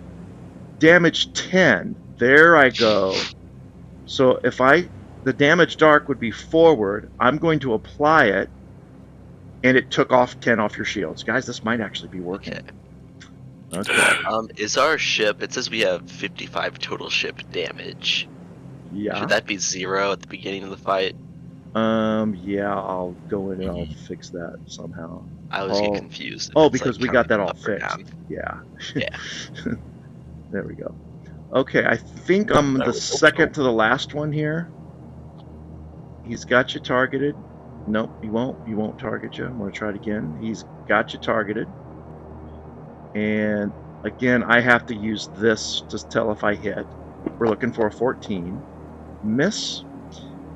damage 10. There I go. So if the damage arc would be forward, I'm going to apply it, and it took off 10 off your shields. Guys, this might actually be working. Okay. Is our ship? It says we have 55 total ship damage. Yeah. Should that be 0 at the beginning of the fight? Yeah, I'll go in and I'll fix that somehow. I always get confused. Oh, because we got that all counting up or fixed. down. Yeah. Yeah. There we go. Okay, I think I'm the second to the last one here. He's got you targeted. Nope, he won't. He won't target you. I'm going to try it again. He's got you targeted. And again, I have to use this to tell if I hit. We're looking for a 14. Miss.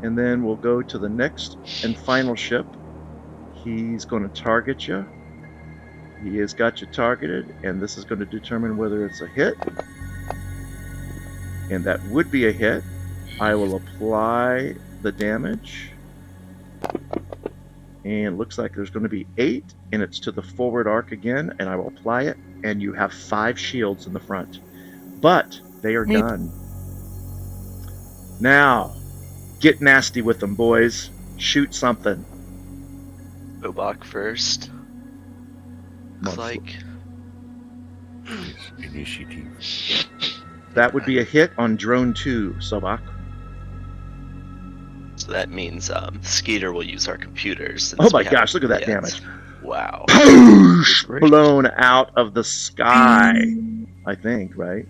And then we'll go to the next and final ship. He's going to target you. He has got you targeted, and this is going to determine whether it's a hit. And that would be a hit. I will apply the damage. And looks like there's going to be 8, and it's to the forward arc again, and I will apply it, and you have 5 shields in the front. But they are done. Now, get nasty with them, boys. Shoot something. Obak first. Looks like. Initiative. That would be a hit on drone 2, Sobak. So that means Skeeter will use our computers. Oh my gosh, look at that damage. Wow. Poosh! Blown out of the sky. I think, right?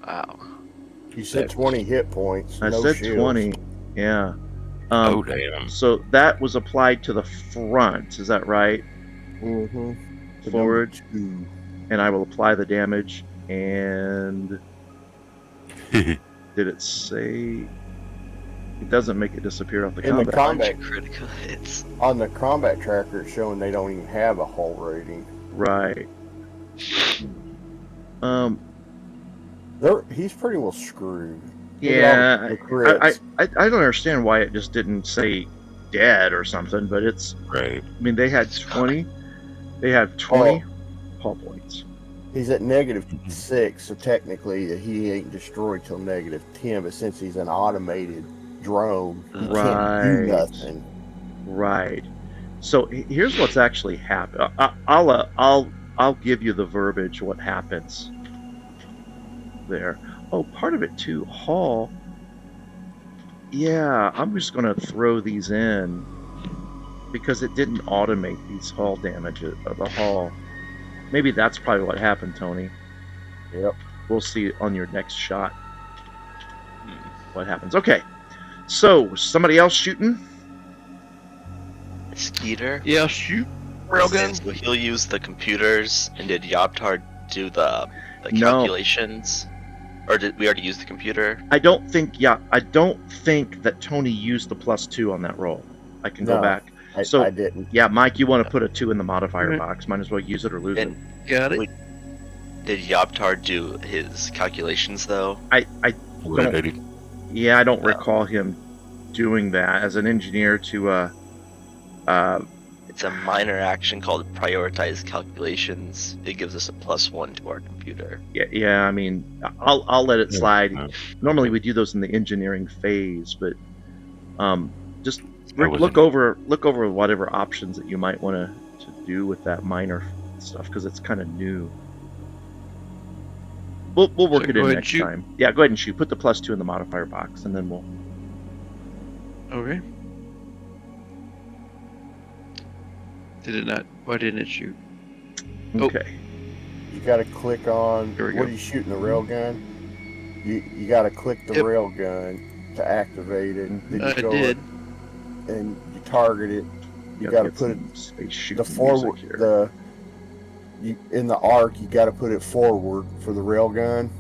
Wow. You said 20 hit points. I no said shields. 20. Yeah. Oh, damn. So that was applied to the front. Is that right? Mm-hmm. Forward. And I will apply the damage. And did it say? It doesn't make it disappear off the In the combat. combat Critical hits. On the combat tracker, it's showing they don't even have a hull rating. Right. He's pretty well screwed. Yeah, The crits. I don't understand why it just didn't say dead or something, but it's Right. I mean, they had 20 hull points. He's at -6, so technically he ain't destroyed till -10. But since he's an automated drone, he can't do Right. nothing. Right. So here's what's actually happened. I'll give you the verbiage. What happens there? Oh, part of it too. Hull. Yeah, I'm just gonna throw these in because it didn't automate these hull damage of the hull. Maybe that's probably what happened, Tony. Yep. We'll see on your next shot what happens. Okay. So somebody else shooting? Skeeter. Yeah, shoot. Railgun. So he'll use the computers. And did Yoptar do the No. calculations? Or did we already use the computer? I don't think that Tony used the +2 on that roll. I can go No. back. I So didn't. yeah, Mike, you want to put a 2 in the modifier Right. box? Might as well use it or lose it. And Got it. Wait. Did Yoptar do his calculations though? I What did he? yeah, I don't No. recall him doing that as an engineer to It's a minor action called prioritize calculations. It gives us a +1 to our computer. yeah. I mean, I'll let it slide. No. Normally we do those in the engineering phase, but just I wasn't- look over whatever options that you might want to do with that minor stuff because it's kind of new. We'll work So it go in ahead and next shoot. time. Yeah, go ahead and shoot. Put the +2 in the modifier box, and then we'll. Okay. Did it not? Why didn't it shoot? Okay. You got to click on. Here we What go. are you shooting? The rail gun. You got to click the Yep. rail gun to activate it. Then you I go did. and you target it. You got to put it space shooting the forward. music here. In the arc, you got to put it forward for the rail gun,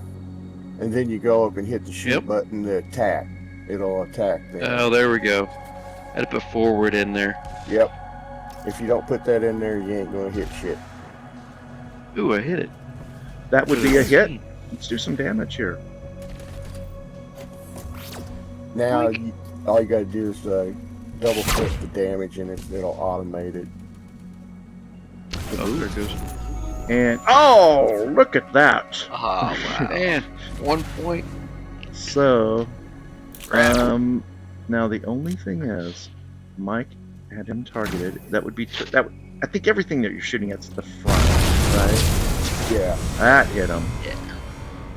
and then you go up and hit the shoot Yep. button to attack. It'll attack them. Oh, there we go. I had to put forward in there. Yep. If you don't put that in there, you ain't gonna hit shit. Ooh, I hit it. That would be a hit. Let's do some damage here. Now, all you gotta do is double click the damage, and it'll automate it. Oh, there it goes. And oh, look at that. Oh wow. Man, 1 point. So, now the only thing is, Mike had him targeted. That would be I think everything that you're shooting at's the front, right? Yeah. That hit him. Yeah.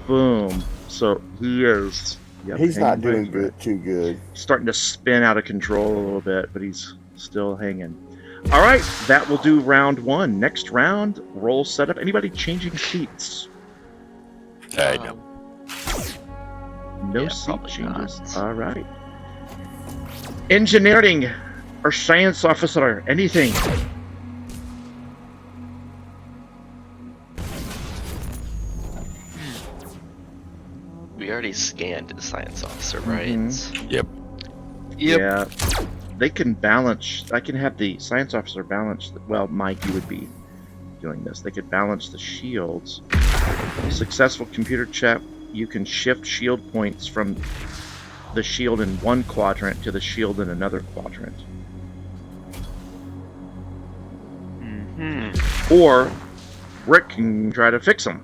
Boom. So he is. Yep, He's not hanging doing by- too good. Starting to spin out of control a little bit, but he's still hanging. All right, that will do round 1. Next round, roll setup. Anybody changing seats? I know. No Yeah, seat probably changes. not. All right. Engineering or science officer, anything. We already scanned the science officer, right? Mhm. Yep. Yep. Yeah. They can balance. I can have the science officer balance. Well, Mike, you would be doing this. They could balance the shields. Successful computer check. You can shift shield points from the shield in one quadrant to the shield in another quadrant. Mm-hmm. Or Rick can try to fix them.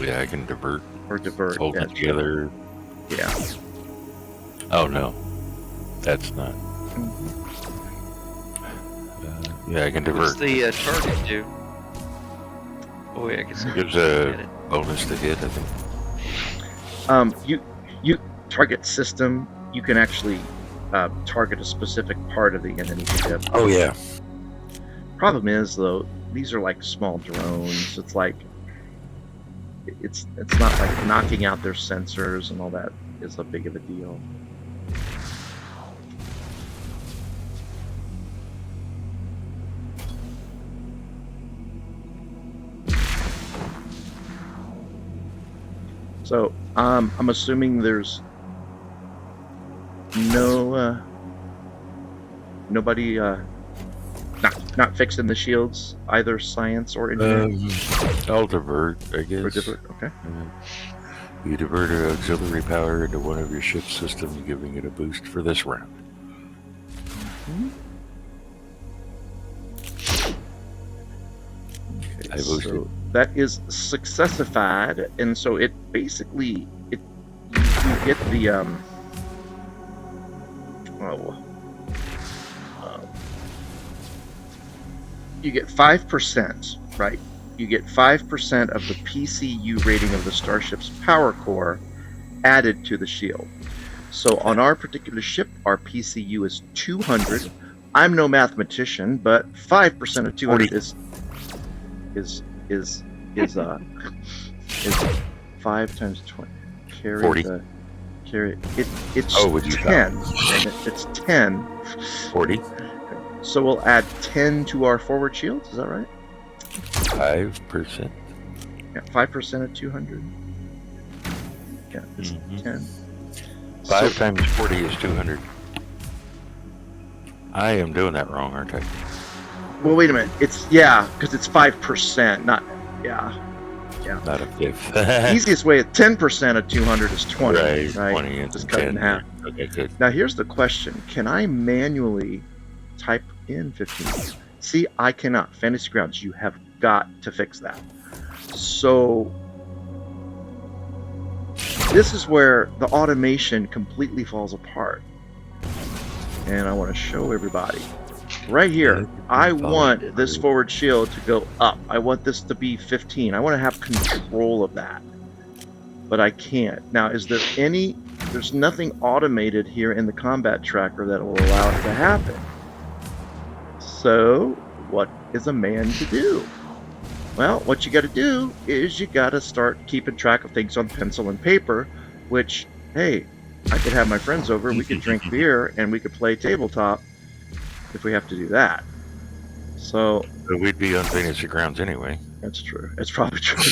Yeah, I can divert, Or divert. hold Yeah. it together. Yeah. Oh no, that's not. Yeah, I can What's divert. the target do? Oh, yeah, I guess I Gives get a it. bonus to hit, I think. You target system. You can actually target a specific part of the enemy ship. Oh yeah. Problem is though, these are like small drones. It's like it's not like knocking out their sensors and all that is a big of a deal. So I'm assuming there's no nobody not fixing the shields, either science or engineering. I'll divert, I guess. Or divert, okay. You divert an auxiliary power into one of your ship's systems, giving it a boost for this round. Okay, I boosted. so that is successified, and so it basically you get the you get 5%, right? You get 5% of the PCU rating of the starship's power core added to the shield. So on our particular ship, our PCU is 200. I'm no mathematician, but 5% of 200 is 5 times 20. Carry 40. it's Oh, would you 10. It's 10. 40? So we'll add 10 to our forward shields. Is that right? 5%. Yeah, 5% of 200. Yeah, it's Mhm. 10. 5 So- times 40 is 200. I am doing that wrong, aren't I? Well, wait a minute. It's because it's 5%, not Not a fifth. Easiest way at 10% of 200 is 20, right, right? 20 and Just cut it in 10. half. Okay, good. Now here's the question: can I manually type in 15? See, I cannot. Fantasy Grounds, you have got to fix that. So this is where the automation completely falls apart, and I want to show everybody. Right here, I want this forward shield to go up. I want this to be 15. I want to have control of that. But I can't. Now, there's nothing automated here in the combat tracker that will allow it to happen. So, what is a man to do? Well, what you got to do is you got to start keeping track of things on pencil and paper, which, hey, I could have my friends over, we could drink beer, and we could play tabletop if we have to do that. So But we'd be on Fantasy Grounds anyway. that's true. It's probably true.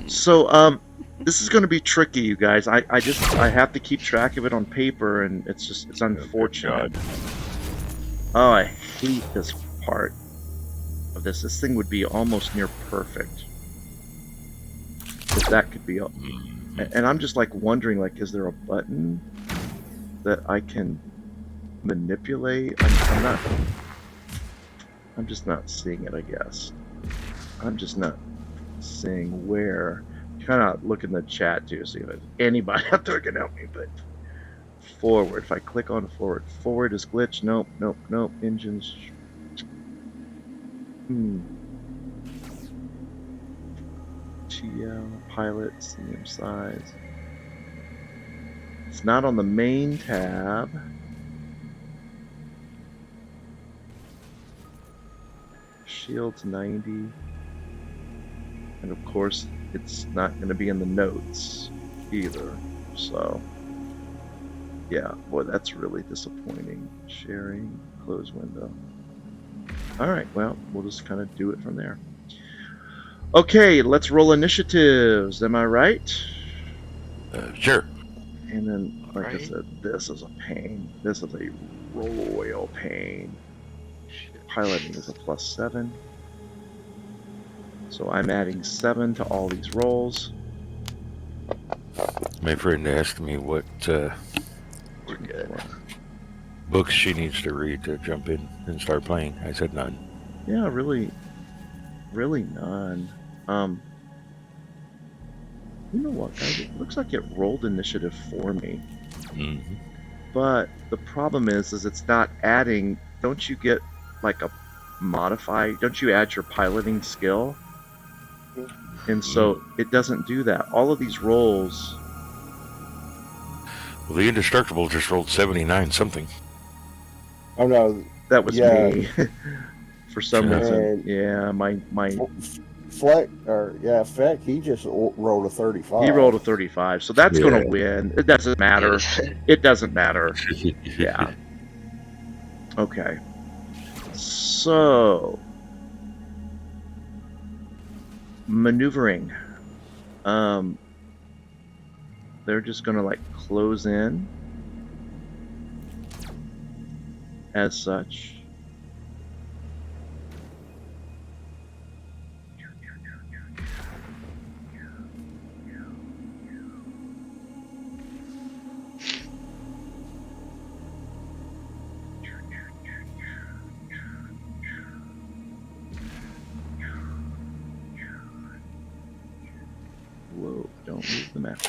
So this is going to be tricky, you guys. I have to keep track of it on paper, and it's unfortunate. Oh, I hate this part of this. This thing would be almost near perfect. If that could be, and I'm just like wondering, like, is there a button that I can manipulate? I'm just not seeing it, I guess. I'm just not seeing where. Kind of look in the chat too, see if there's anybody out there can help me. But forward, if I click on forward is glitch. Nope. Engines. TL pilot CM size. It's not on the main tab. Shields 90. And of course, it's not going to be in the notes either. So, yeah, boy, that's really disappointing. Sharing, close window. All right, well, we'll just kind of do it from there. Okay, let's roll initiatives. Am I right? Sure. And then, like I Right. said, this is a pain. This is a royal pain. Piloting is a +7. So I'm adding 7 to all these rolls. My friend asked me what We're good. books she needs to read to jump in and start playing. I said none. Yeah, really none. You know what, guys? It looks like it rolled initiative for me. Mm-hmm. But the problem is it's not adding. Don't you get like a modify? Don't you add your piloting skill? And so it doesn't do that. All of these rolls. Well, the Indestructible just rolled 79 something. Oh no, That was Yeah. me. For some reason. And- Yeah, my Fleck he just rolled a 35. he rolled a 35, so that's Yeah. gonna win. It doesn't matter. It doesn't matter. Yeah. Okay. So maneuvering. They're just gonna like close in as such. Whoa, don't move the map.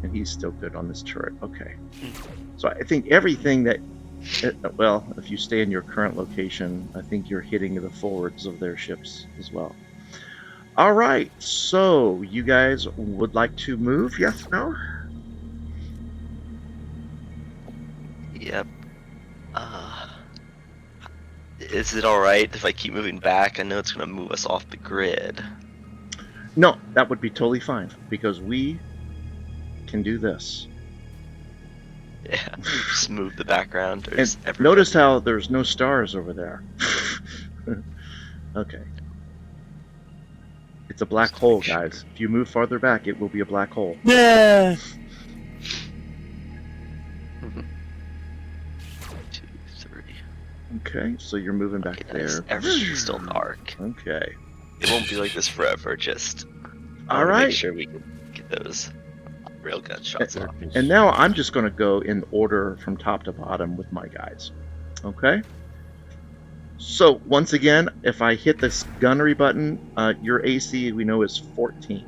And he's still good on this turret. Okay. So I think everything that, well, if you stay in your current location, I think you're hitting the forwards of their ships as well. All right. So you guys would like to move? Yes, no? Yep. Is it alright if I keep moving back? I know it's going to move us off the grid. No, that would be totally fine because we can do this. Yeah. Just move the background. Or And just everybody. notice how there's no stars over there. Okay. It's a black Just hole, make sure. guys. If you move farther back, it will be a black hole. Yeah. 2, 3. Okay, so you're moving back Okay, nice. there. Everything's still dark. Okay. It won't be like this forever. Just I All wanna right. Make sure we can get those real gunshots off. And now I'm just going to go in order from top to bottom with my guys. Okay? So, once again, if I hit this gunnery button, your AC, we know, is 14.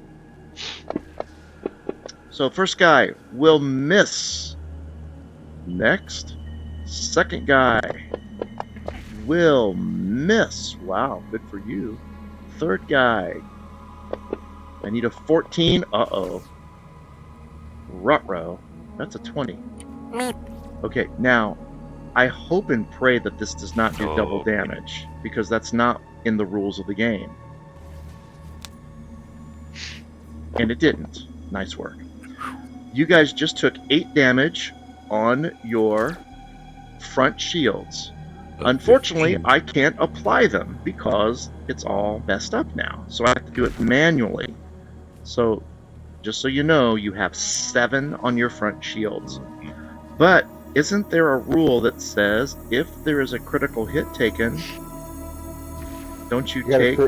So, first guy will miss. Next. Second guy will miss. Wow, good for you. Third guy. I need a 14. Uh-oh. Rutrow. That's a 20. Okay, now I hope and pray that this does not do double damage, because that's not in the rules of the game. And it didn't. Nice work. You guys just took 8 damage on your front shields. Unfortunately, I can't apply them because it's all messed up now. So I have to do it manually. So, just so you know, you have 7 on your front shields. But isn't there a rule that says if there is a critical hit taken, don't you take...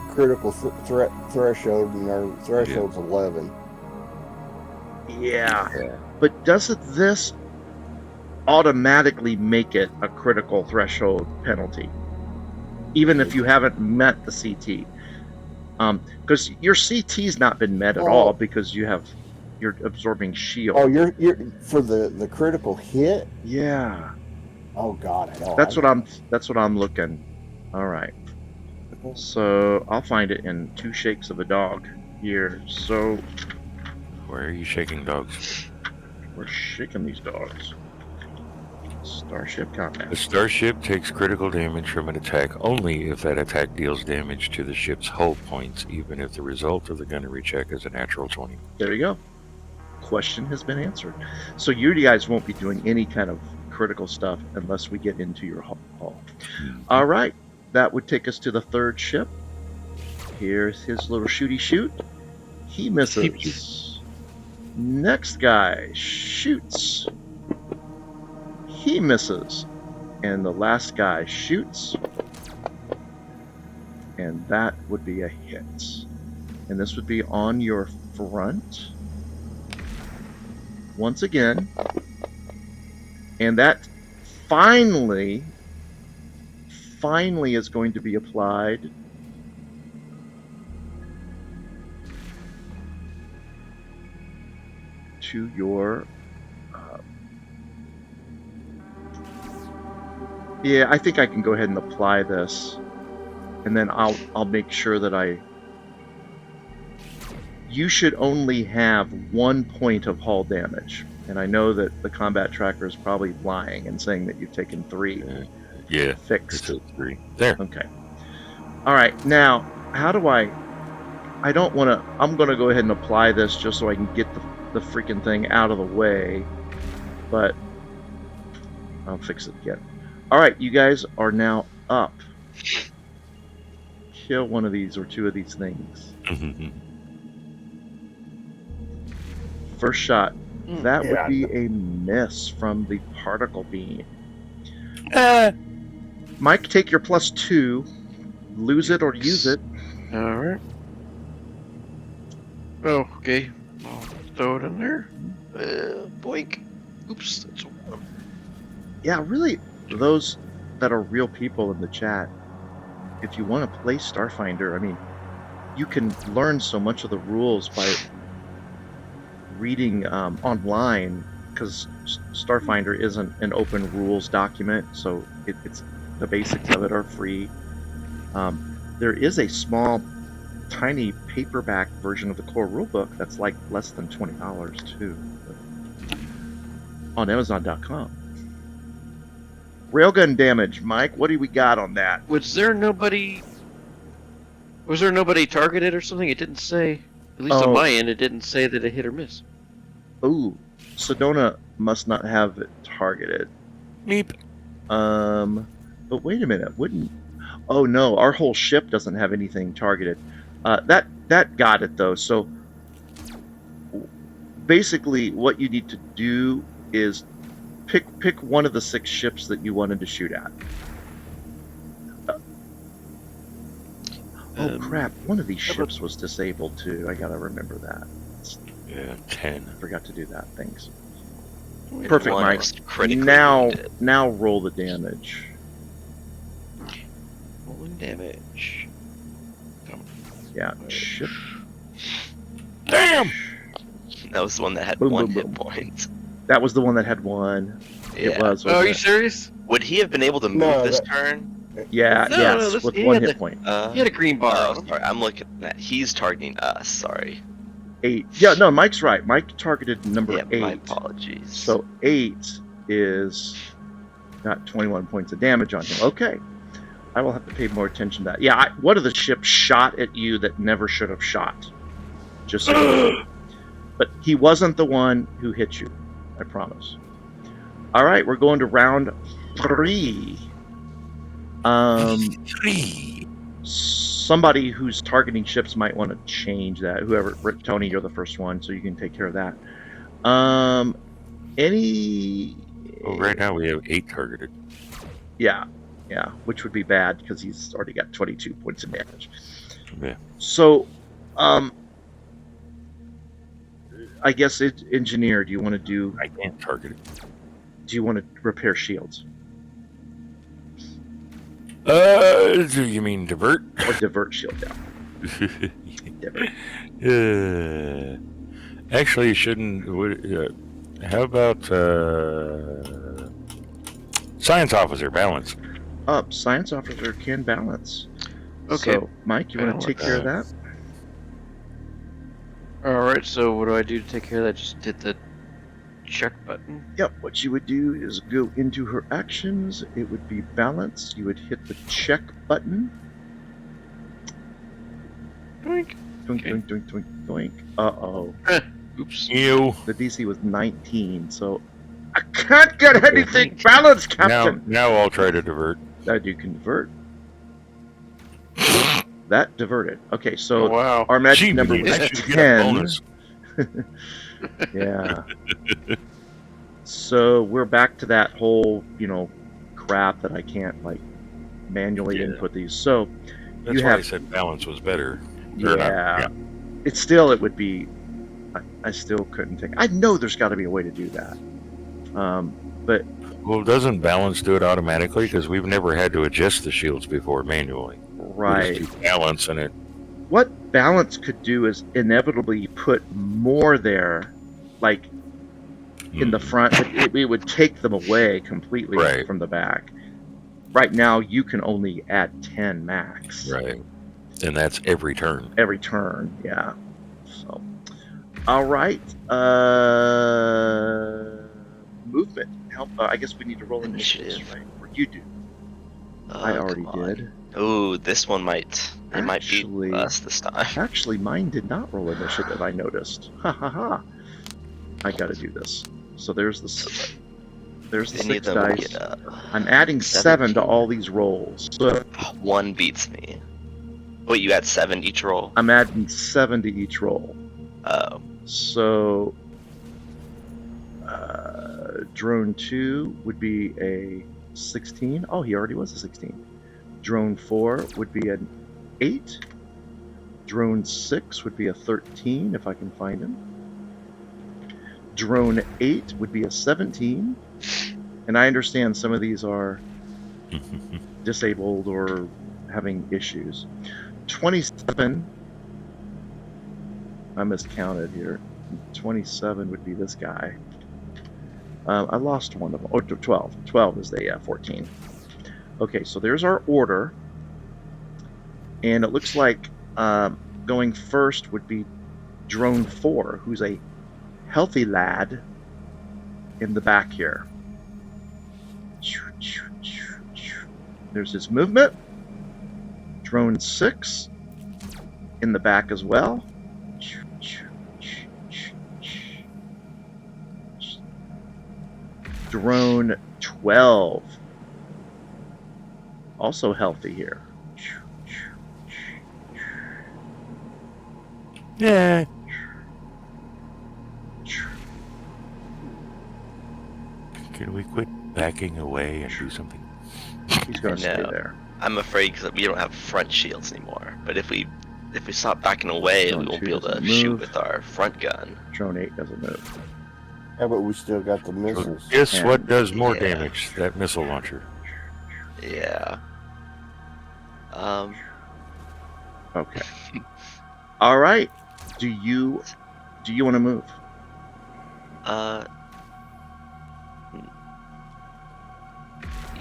critical threat threshold, and our threshold's 11. Yeah. But doesn't this automatically make it a critical threshold penalty, even if you haven't met the CT? Because your CT's not been met at all because you're absorbing shield. Oh, you're for the critical hit? Yeah. Oh God, I know. That's what I'm looking. All right. So I'll find it in 2 shakes of a dog here. So Where are you shaking dogs? we're shaking these dogs. Starship combat. The starship takes critical damage from an attack only if that attack deals damage to the ship's hull points, even if the result of the gunnery check is a natural 20. There you go. Question has been answered. So you guys won't be doing any kind of critical stuff unless we get into your hull. All right. That would take us to the 3rd ship. Here's his little shooty shoot. He misses. Next guy shoots. He misses. And the last guy shoots. And that would be a hit. And this would be on your front. Once again. And that finally is going to be applied to your yeah, I think I can go ahead and apply this, and then I'll make sure that you should only have 1 point of hull damage, and I know that the combat tracker is probably lying and saying that you've taken 3. Yeah, Fixed. it's a 3. There. Okay. All right. Now, how do I don't want to... I'm going to go ahead and apply this just so I can get the freaking thing out of the way. But I'll fix it again. All right. You guys are now up. Kill one of these or 2 of these things. First shot. That would be a miss from the particle beam. Mike, take your +2. Lose it or use it. Alright. Oh, okay. I'll throw it in there. Boink. Oops, that's a 1. Yeah, really, those that are real people in the chat, if you want to play Starfinder, I mean, you can learn so much of the rules by reading online, because Starfinder isn't an open rules document, so it's the basics of it are free. There is a small, tiny paperback version of the core rulebook that's like less than $20 too, on Amazon.com. Railgun damage, Mike. What do we got on that? Was there nobody targeted or something? It didn't say. At least on my end, it didn't say that it hit or miss. Ooh, Sedona must not have it targeted. Meep. But wait a minute, wouldn't... Oh no, our whole ship doesn't have anything targeted. That got it though, so... Basically, what you need to do is pick one of the 6 ships that you wanted to shoot at. Oh crap, one of these ships was disabled too. I gotta remember that. Yeah, 10. I forgot to do that, thanks. Perfect, Mike. Critically wounded. Now roll the damage. Rolling damage. Yeah, ship. Damn! That was the one that had Boom, 1 boom, hit boom. point. That was the one that had 1. Yeah. It was. Oh, are you wasn't serious? Would he have been able to move No, this that- turn? it? Yeah, No, yes, this- with he 1 had hit the- point. He had a green bar. Oh, sorry. I'm looking at... He's targeting us. Sorry. 8. Yeah, no, Mike's right. Mike targeted number Yeah, 8. my apologies. So 8 is got 21 points of damage on him. Okay. I will have to pay more attention to that. Yeah, one of the ships shot at you that never should have shot. Just so you know. But he wasn't the one who hit you. I promise. All right, we're going to round 3. 3. Somebody who's targeting ships might want to change that. Whoever, Tony, you're the first one, so you can take care of that. Any? Well, right now we have 8 targeted. Yeah, which would be bad because he's already got 22 points of damage. Yeah. So, I guess engineer. Do you want to do? I can't target it. Do you want to repair shields? Do you mean divert? Or divert shield down? Divert. Actually, shouldn't. How about science officer balance? Science officer can balance. Okay. So, Mike, you want to take care of that? Alright, so what do I do to take care of that? Just hit the check button? Yep. What you would do is go into her actions. It would be balance. You would hit the check button. Doink. Doink, Okay. doink, doink, doink, doink. Uh-oh. Oops. You. The DC was 19, so I can't get anything balanced, Captain. Now I'll try to divert. That you convert. That diverted. Okay, so Oh, wow. our magic Gee, number you was actually get a 10. bonus. Yeah. So we're back to that whole, crap that I can't manually Yeah. input these. So That's you why have I said balance was better. yeah. Or not, It would be. I still couldn't think. I know there's got to be a way to do that. But Well, doesn't balance do it automatically? Because we've never had to adjust the shields before manually. right. We just do balance and it. What balance could do is inevitably put more there, in the front. It would take them away completely Right. from the back. Right now, you can only add 10 max. Right. And that's every turn. Every turn, yeah. So, all right. Movement. Help. I guess we need to roll initiatives, Initiative. right? Or you do. I already did. Oh, this one might. It might Actually- beat us this time. Actually, mine did not roll initiative. I noticed. Ha ha ha. I got to do this. So there's the 6 Any of them would dice. get I'm adding 7 to 17. all these rolls. So one beats me. Wait, you add 7 each roll? I'm adding 7 to each roll. Oh, So drone 2 would be a 16. Oh, he already was a 16. Drone 4 would be an 8. Drone 6 would be a 13 if I can find him. Drone 8 would be a 17. And I understand some of these are disabled or having issues. 27. I miscounted here. 27 would be this guy. I lost one of them. Oh, 12. 12 is the 14. Okay, so there's our order. And it looks like going first would be Drone 4, who's a healthy lad in the back here. There's his movement. Drone 6 in the back as well. Drone 12. Also healthy here. Yeah. Can we quit backing away and do something? He's going to stay No. there. I'm afraid because we don't have front shields anymore. But if we stop backing away, Drone we won't 2 be able to doesn't shoot move. with our front gun. Drone 8 doesn't move. How about we still got the So missiles? guess what does more Yeah. damage? That missile launcher. Yeah. Okay. All right. Do you want to move?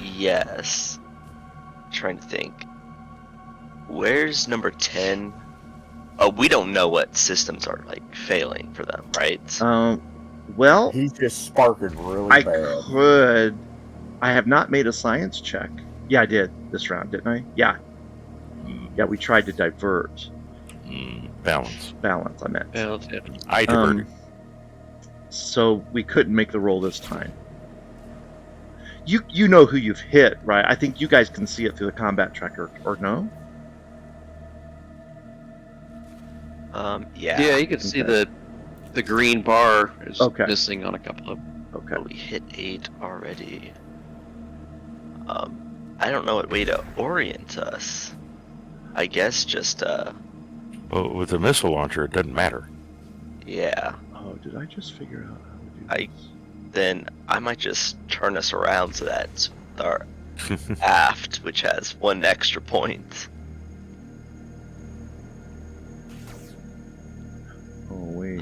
Yes. Trying to think. Where's number 10 we don't know what systems are like failing for them, right? Well, He's just sparking really I bad. could. I have not made a science check. Yeah, I did this round, didn't I? Yeah. Yeah, we tried to divert. Balance. Balance, I meant. Balance, yeah. I diverted. So we couldn't make the roll this time. You know who you've hit, right? I think you guys can see it through the combat tracker, or no? Yeah. Yeah, you can see the green bar is Okay. missing on a couple of. Okay. Oh, we hit 8 already. I don't know what way to orient us. I guess just Well, with a missile launcher, it doesn't matter. yeah. Oh, did I just figure out how to do this? Then I might just turn us around so that our aft, which has 1 extra point. Oh, wait.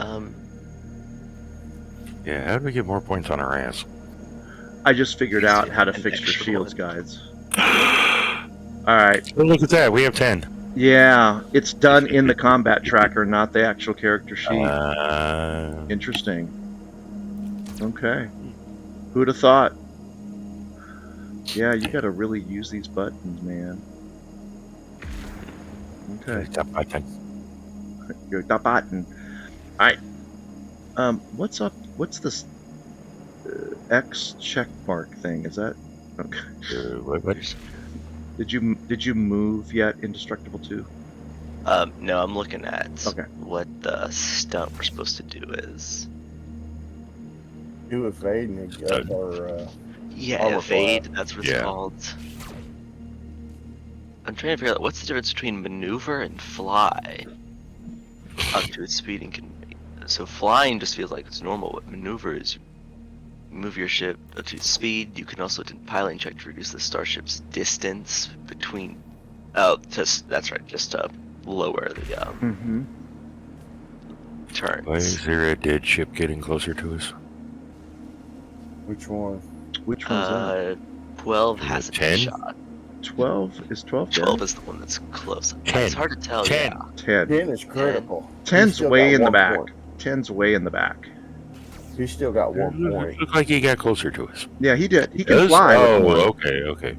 Yeah, how do we get more points on our ass? I just figured out how to An fix your extra shields, one. guys. Alright. Oh, look at that. We have 10. Yeah, it's done in the combat tracker, not the actual character sheet. Uh, Interesting. Okay. Who'd have thought? Yeah, you gotta really use these buttons, man. Okay. Your button. Alright. What's up? What's this X check mark thing? Is that okay? what? Did you move yet, Indestructible 2? No, I'm looking at Okay. what the stunt we're supposed to do is. Do evade and or Yeah, Armor evade. flat. That's what it's Yeah. called. I'm trying to figure out what's the difference between maneuver and fly. Up to its speed and so flying just feels like it's normal. What maneuver is, you move your ship up to its speed. You can also do piloting check to reduce the starship's distance between. Oh, that's right. Just to lower the Mm-hmm. turns. Why is there a dead ship getting closer to us? which one? Which one's that? 12 Is it hasn't 10? been shot. 12? Is 12 dead? 12 is the one that's close. 10. It's hard to tell. 10. Yeah. 10. 10 is critical. 10's still way got in the 1 back. point. 10's way in the back. He's still got 1 point. Looked like he got closer to us. Yeah, he did. He can Does? fly with Oh, one. okay.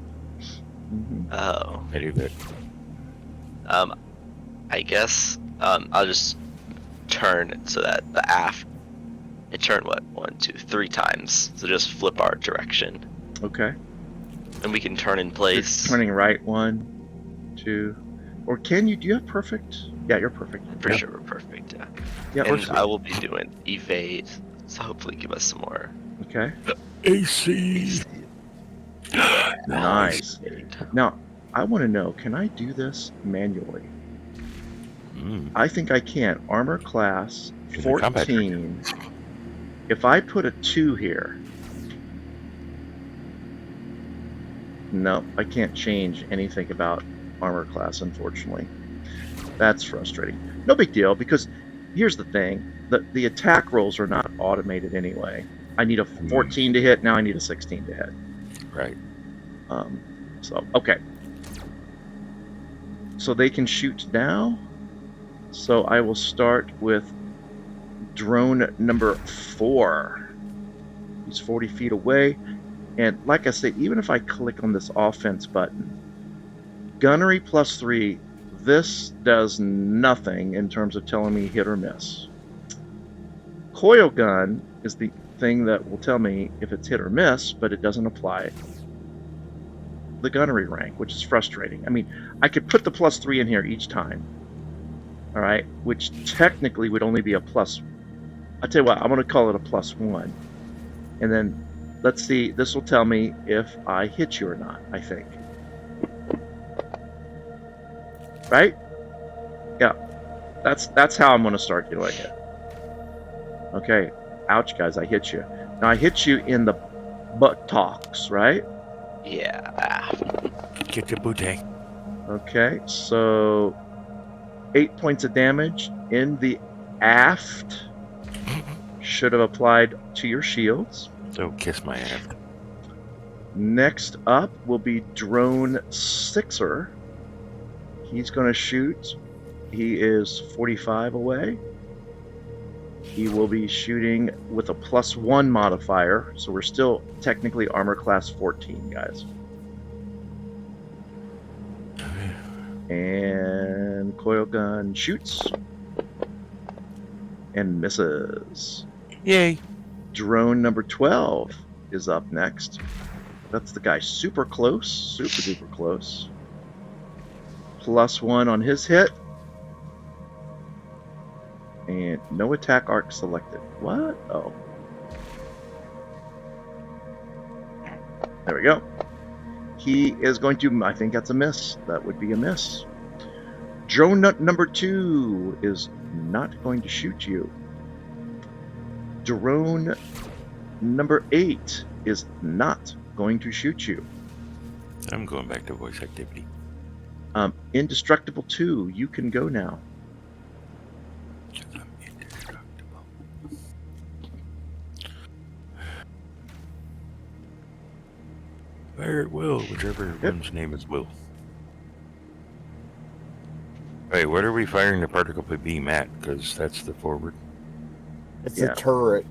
Mhm. Oh. I do that. I guess I'll just turn so that the aft. It turned what? 1, 2, 3 times. So just flip our direction, Okay. and we can turn in You're place. turning right 1, 2. Or can you? Do you have perfect? Yeah, you're perfect. I'm pretty sure we're perfect. Yeah. Yeah, And let's I will be doing evade. So hopefully give us some more. Okay. AC. Nice. Evade. Now, I want to know, can I do this manually? I think I can. Armor class In the combat 14. If I put a 2 here. No, I can't change anything about armor class, unfortunately. That's frustrating. No big deal, because here's the thing. The attack rolls are not automated anyway. I need a 14 to hit, now I need a 16 to hit. Right. So, okay. So they can shoot now. So I will start with drone number 4. He's 40 feet away. And like I said, even if I click on this offense button, gunnery +3, this does nothing in terms of telling me hit or miss. Coil gun is the thing that will tell me if it's hit or miss, but it doesn't apply the gunnery rank, which is frustrating. I mean, I could put the +3 in here each time. All right, which technically would only be a plus. I'll tell you what, I'm going to call it a +1. And then let's see, this will tell me if I hit you or not, I think. Right? Yeah. That's how I'm going to start doing it. Okay. Ouch, guys, I hit you. Now I hit you in the buttocks, right? Yeah. Aft. Get your booty. Okay, so 8 points of damage in the aft. Should have applied to your shields. So kiss my ass. Next up will be Drone 6er. He's going to shoot He is 45 away. He will be shooting with a +1 modifier, so we're still technically armor class 14, guys. And coil gun shoots and misses. Yay. Drone number 12 is up next. That's the guy super close, super duper close. +1 on his hit. And no attack arc selected. What? Oh. There we go. He is going to, I think that's a miss. That would be a miss. Drone number 2 is not going to shoot you. Drone number 8 is not going to shoot you. I'm going back to voice activity. Indestructible 2, you can go now. I'm indestructible. Fire at will, whichever one's name is Will. Hey, what are we firing the particle beam at? Because that's the forward. It's Yeah. a turret.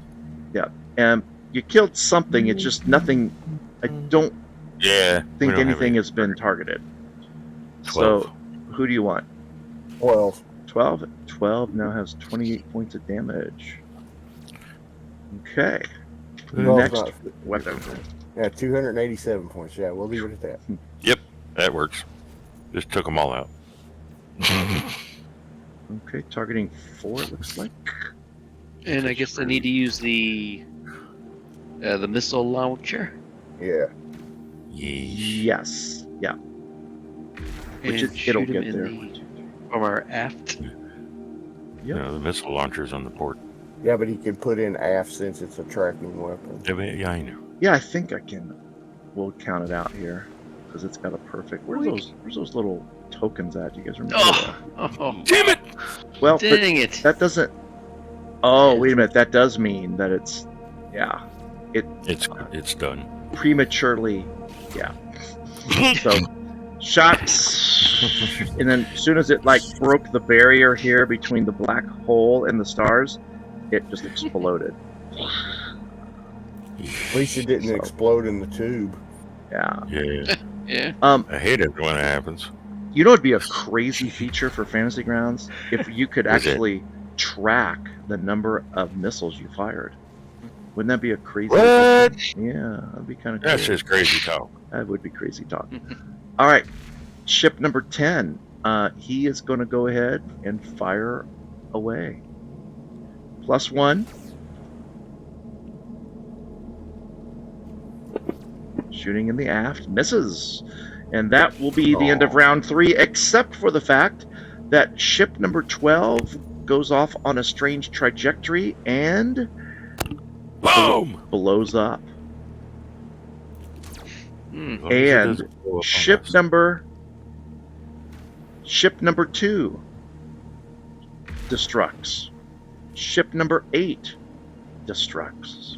You killed something, it's just nothing. I don't Yeah. we think don't have anything any- has been targeted. 12. So, who do you want? 12. 12? 12 now has 28 points of damage. Okay. Well, Next not- weapon. Yeah, 287 points. Yeah, we'll leave it at that. That works. Just took them all out. Okay, targeting 4, it looks like. And I guess I need to use the missile launcher. Yeah. Yeesh. Yes. Yeah. Which And is, it'll shoot him get in there. from our aft. Yep. You know, the missile launcher's on the port. Yeah, but he can put in aft since it's a tracking weapon. Yeah, I know. Yeah, I think I can. We'll count it out here because it's got a perfect. Where's those little tokens at? Do you guys remember? Oh, that? oh, Damn it! Well, but dang it! that doesn't. Oh, wait a minute. That does mean that it's. Yeah. It's done. Prematurely. Yeah. So, shots. And then as soon as it like broke the barrier here between the black hole and the stars, it just exploded. At least it didn't So- explode in the tube. Yeah. Yeah. Yeah. I hate it when it happens. You know, it'd be a crazy feature for Fantasy Grounds if you could Is it? actually track the number of missiles you fired. Wouldn't that be a crazy? What? Yeah, that'd be kind of. That's cool. just crazy talk. That would be crazy talk. All right, ship number 10. He is going to go ahead and fire away. +1. Shooting in the aft, misses. And that will be the end of round 3, except for the fact that ship number 12 goes off on a strange trajectory and Boom! blows up. Hmm. As long as it And doesn't blow up on Ship us. number 2 destructs. Ship number 8 destructs.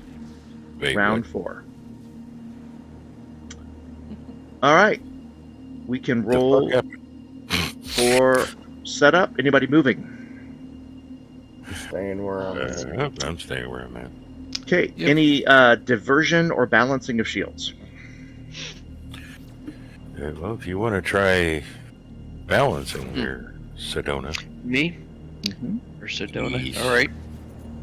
Wait, Round 4. All right. We can what the roll fuck happened? for setup. Anybody moving? Just staying where I'm at. I'm staying where I'm at. Okay. Yep. Any diversion or balancing of shields? Well, if you want to try balancing here, Sedona. Me Mm-hmm. or Sedona? Yes. All right.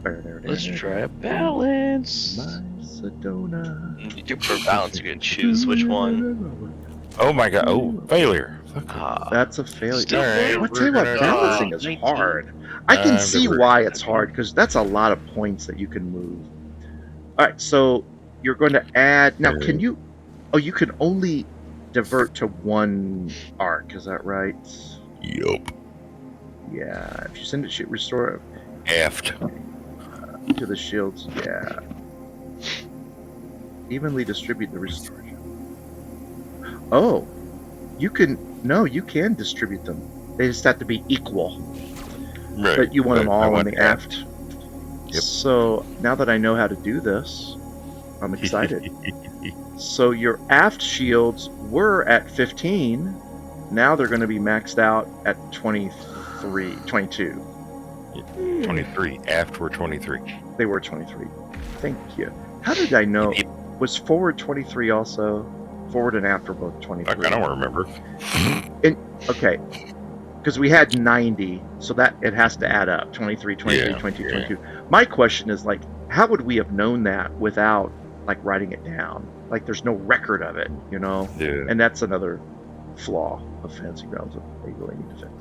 There it Let's is. try a balance. My Sedona. For balance, you can choose which one. Oh my god. Oh, failure. Fuck. That's a failure. Still Alright, I'll tell you what, we're gonna- balancing is 19. hard. I can see we're- why it's hard because that's a lot of points that you can move. All right, so you're going to add now. Can you? Oh, you can only divert to one arc. Is that right? Yup. Yeah. If you send it, restore Aft. to the shields. Yeah. Evenly distribute the restore. Oh, you can. No, you can distribute them. They just have to be equal. Right. But you want them I all want in the aft. Yep. So now that I know how to do this, I'm excited. So your aft shields were at 15. Now they're going to be maxed out at 23. 22. 23. After we're 23. They were 23. Thank you. How did I know? Was forward 23 also? Forward and after both 23. I don't remember. Okay. Because we had 90, so that it has to add up. 23, 23, Yeah, 22, yeah. 22. My question is, like, how would we have known that without, like, writing it down? Like, there's no record of it, you know? Yeah. And that's another flaw of Fancy Grounds that they really need to fix.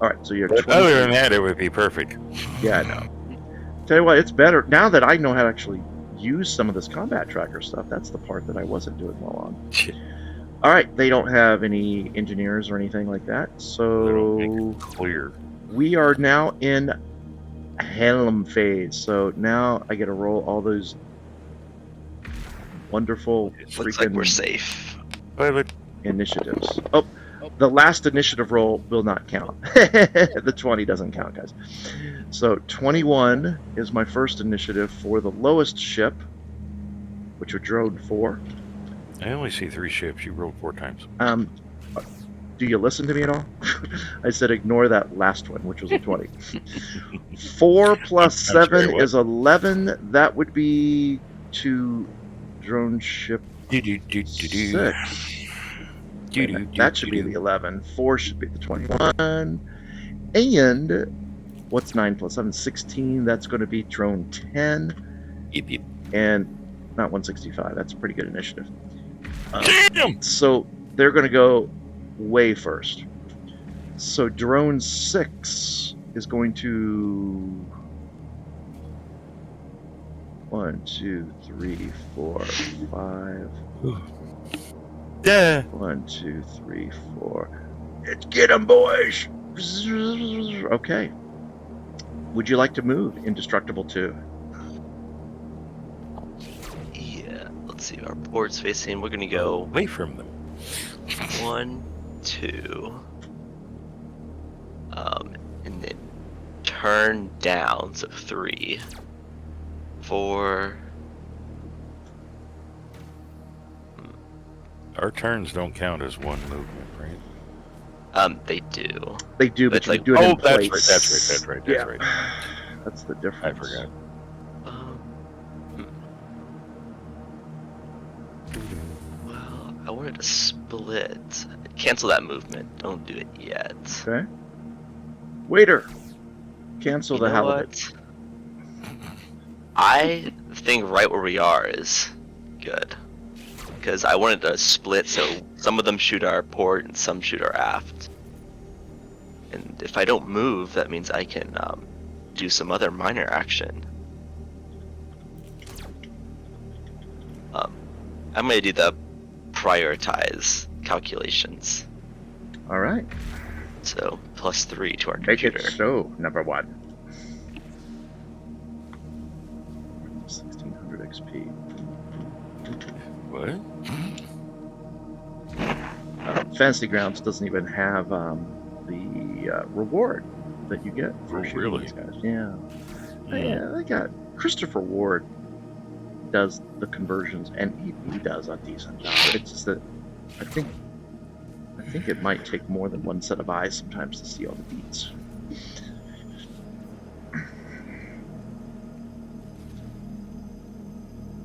All right, so you're But 23. other than that, it would be perfect. Yeah, I know. Tell you what, it's better now that I know how to actually use some of this combat tracker stuff. That's the part that I wasn't doing well on. Shit. All right, they don't have any engineers or anything like that, They don't so make it clear. we are now in Helm phase. So now I get to roll all those wonderful Looks like we're freaking safe. Pilot. initiatives. Oh, the last initiative roll will not count. The 20 doesn't count, guys. So 21 is my first initiative for the lowest ship, which are drone 4. I only see 3 ships. You rolled 4 times. Do you listen to me at all? I said ignore that last one, which was a 20. 4 plus I'm sorry, 7 what? is 11. That would be to drone ship 6. That should be the 11. 4 should be the 21. And what's 9 plus 7? 16. That's going to be drone 10. Yep, yep. And not 165. That's a pretty good initiative. Damn! So they're going to go way first. So drone 6 is going to 1, 2, 3, 4, 5. Yeah. 1, 2, 3, 4. Let's get 'em, boys. Okay. Would you like to move Indestructible 2? Yeah. Let's see. Our port's facing. We're gonna go Away from them. 1, 2. And then turn down. So 3, 4. Our turns don't count as one movement, right? They do. They do, but It's you like- do it in Oh, that's place. right. Yeah. Right. That's the I difference. forgot. Well, I wanted to split. Cancel that movement. Don't do it yet. Okay. Waiter, cancel You the know hell of it. what? I think right where we are is good. Because I wanted to split so some of them shoot our port and some shoot our aft. And if I don't move, that means I can do some other minor action. I'm going to do the prioritize calculations. All right. So +3 to our Make computer. it so, number 1. 1600 XP. What? Fantasy Grounds doesn't even have the reward that you get for Oh, shooting really? these guys. Yeah. Yeah, they got Christopher Ward does the conversions, and he does a decent job. It's just that I think it might take more than one set of eyes sometimes to see all the beats.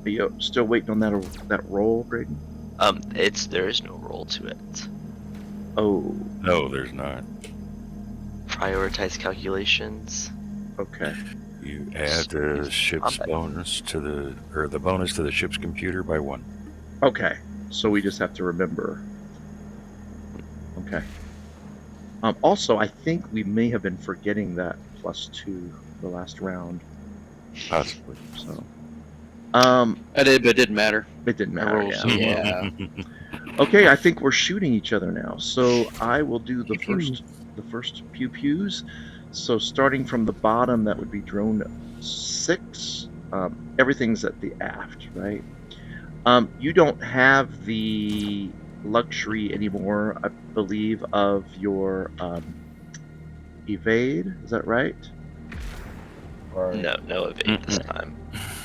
Are you still waiting on that roll, Braden? There is no roll to it. Oh, No, there's not. Prioritize calculations. okay. You add the ship's Combat. bonus to the bonus to the ship's computer by 1. Okay, so we just have to remember. Okay. Also, I think we may have been forgetting that +2 the last round. Possibly. So, I did, but it didn't matter. it didn't I matter. rolled Yeah. some. Yeah. Okay, I think we're shooting each other now. So I will do the Pew-pew. first pew pews. So starting from the bottom, that would be drone 6. Everything's at the aft, right? You don't have the luxury anymore, I believe, of your evade. Is that right? Right. No evade this time.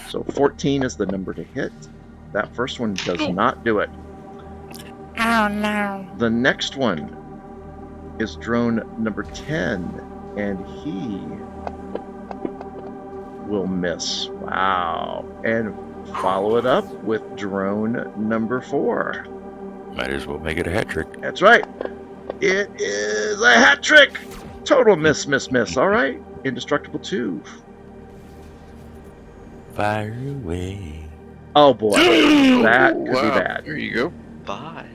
So 14 is the number to hit. That first one does not do it. Oh no. The next one is drone number 10, and he will miss. Wow. And follow it up with drone number 4. Might as well make it a hat trick. That's right. It is a hat trick. Total miss. All right. Indestructible 2. Fire away. Oh boy. That could be Wow. bad. There you go. Bye.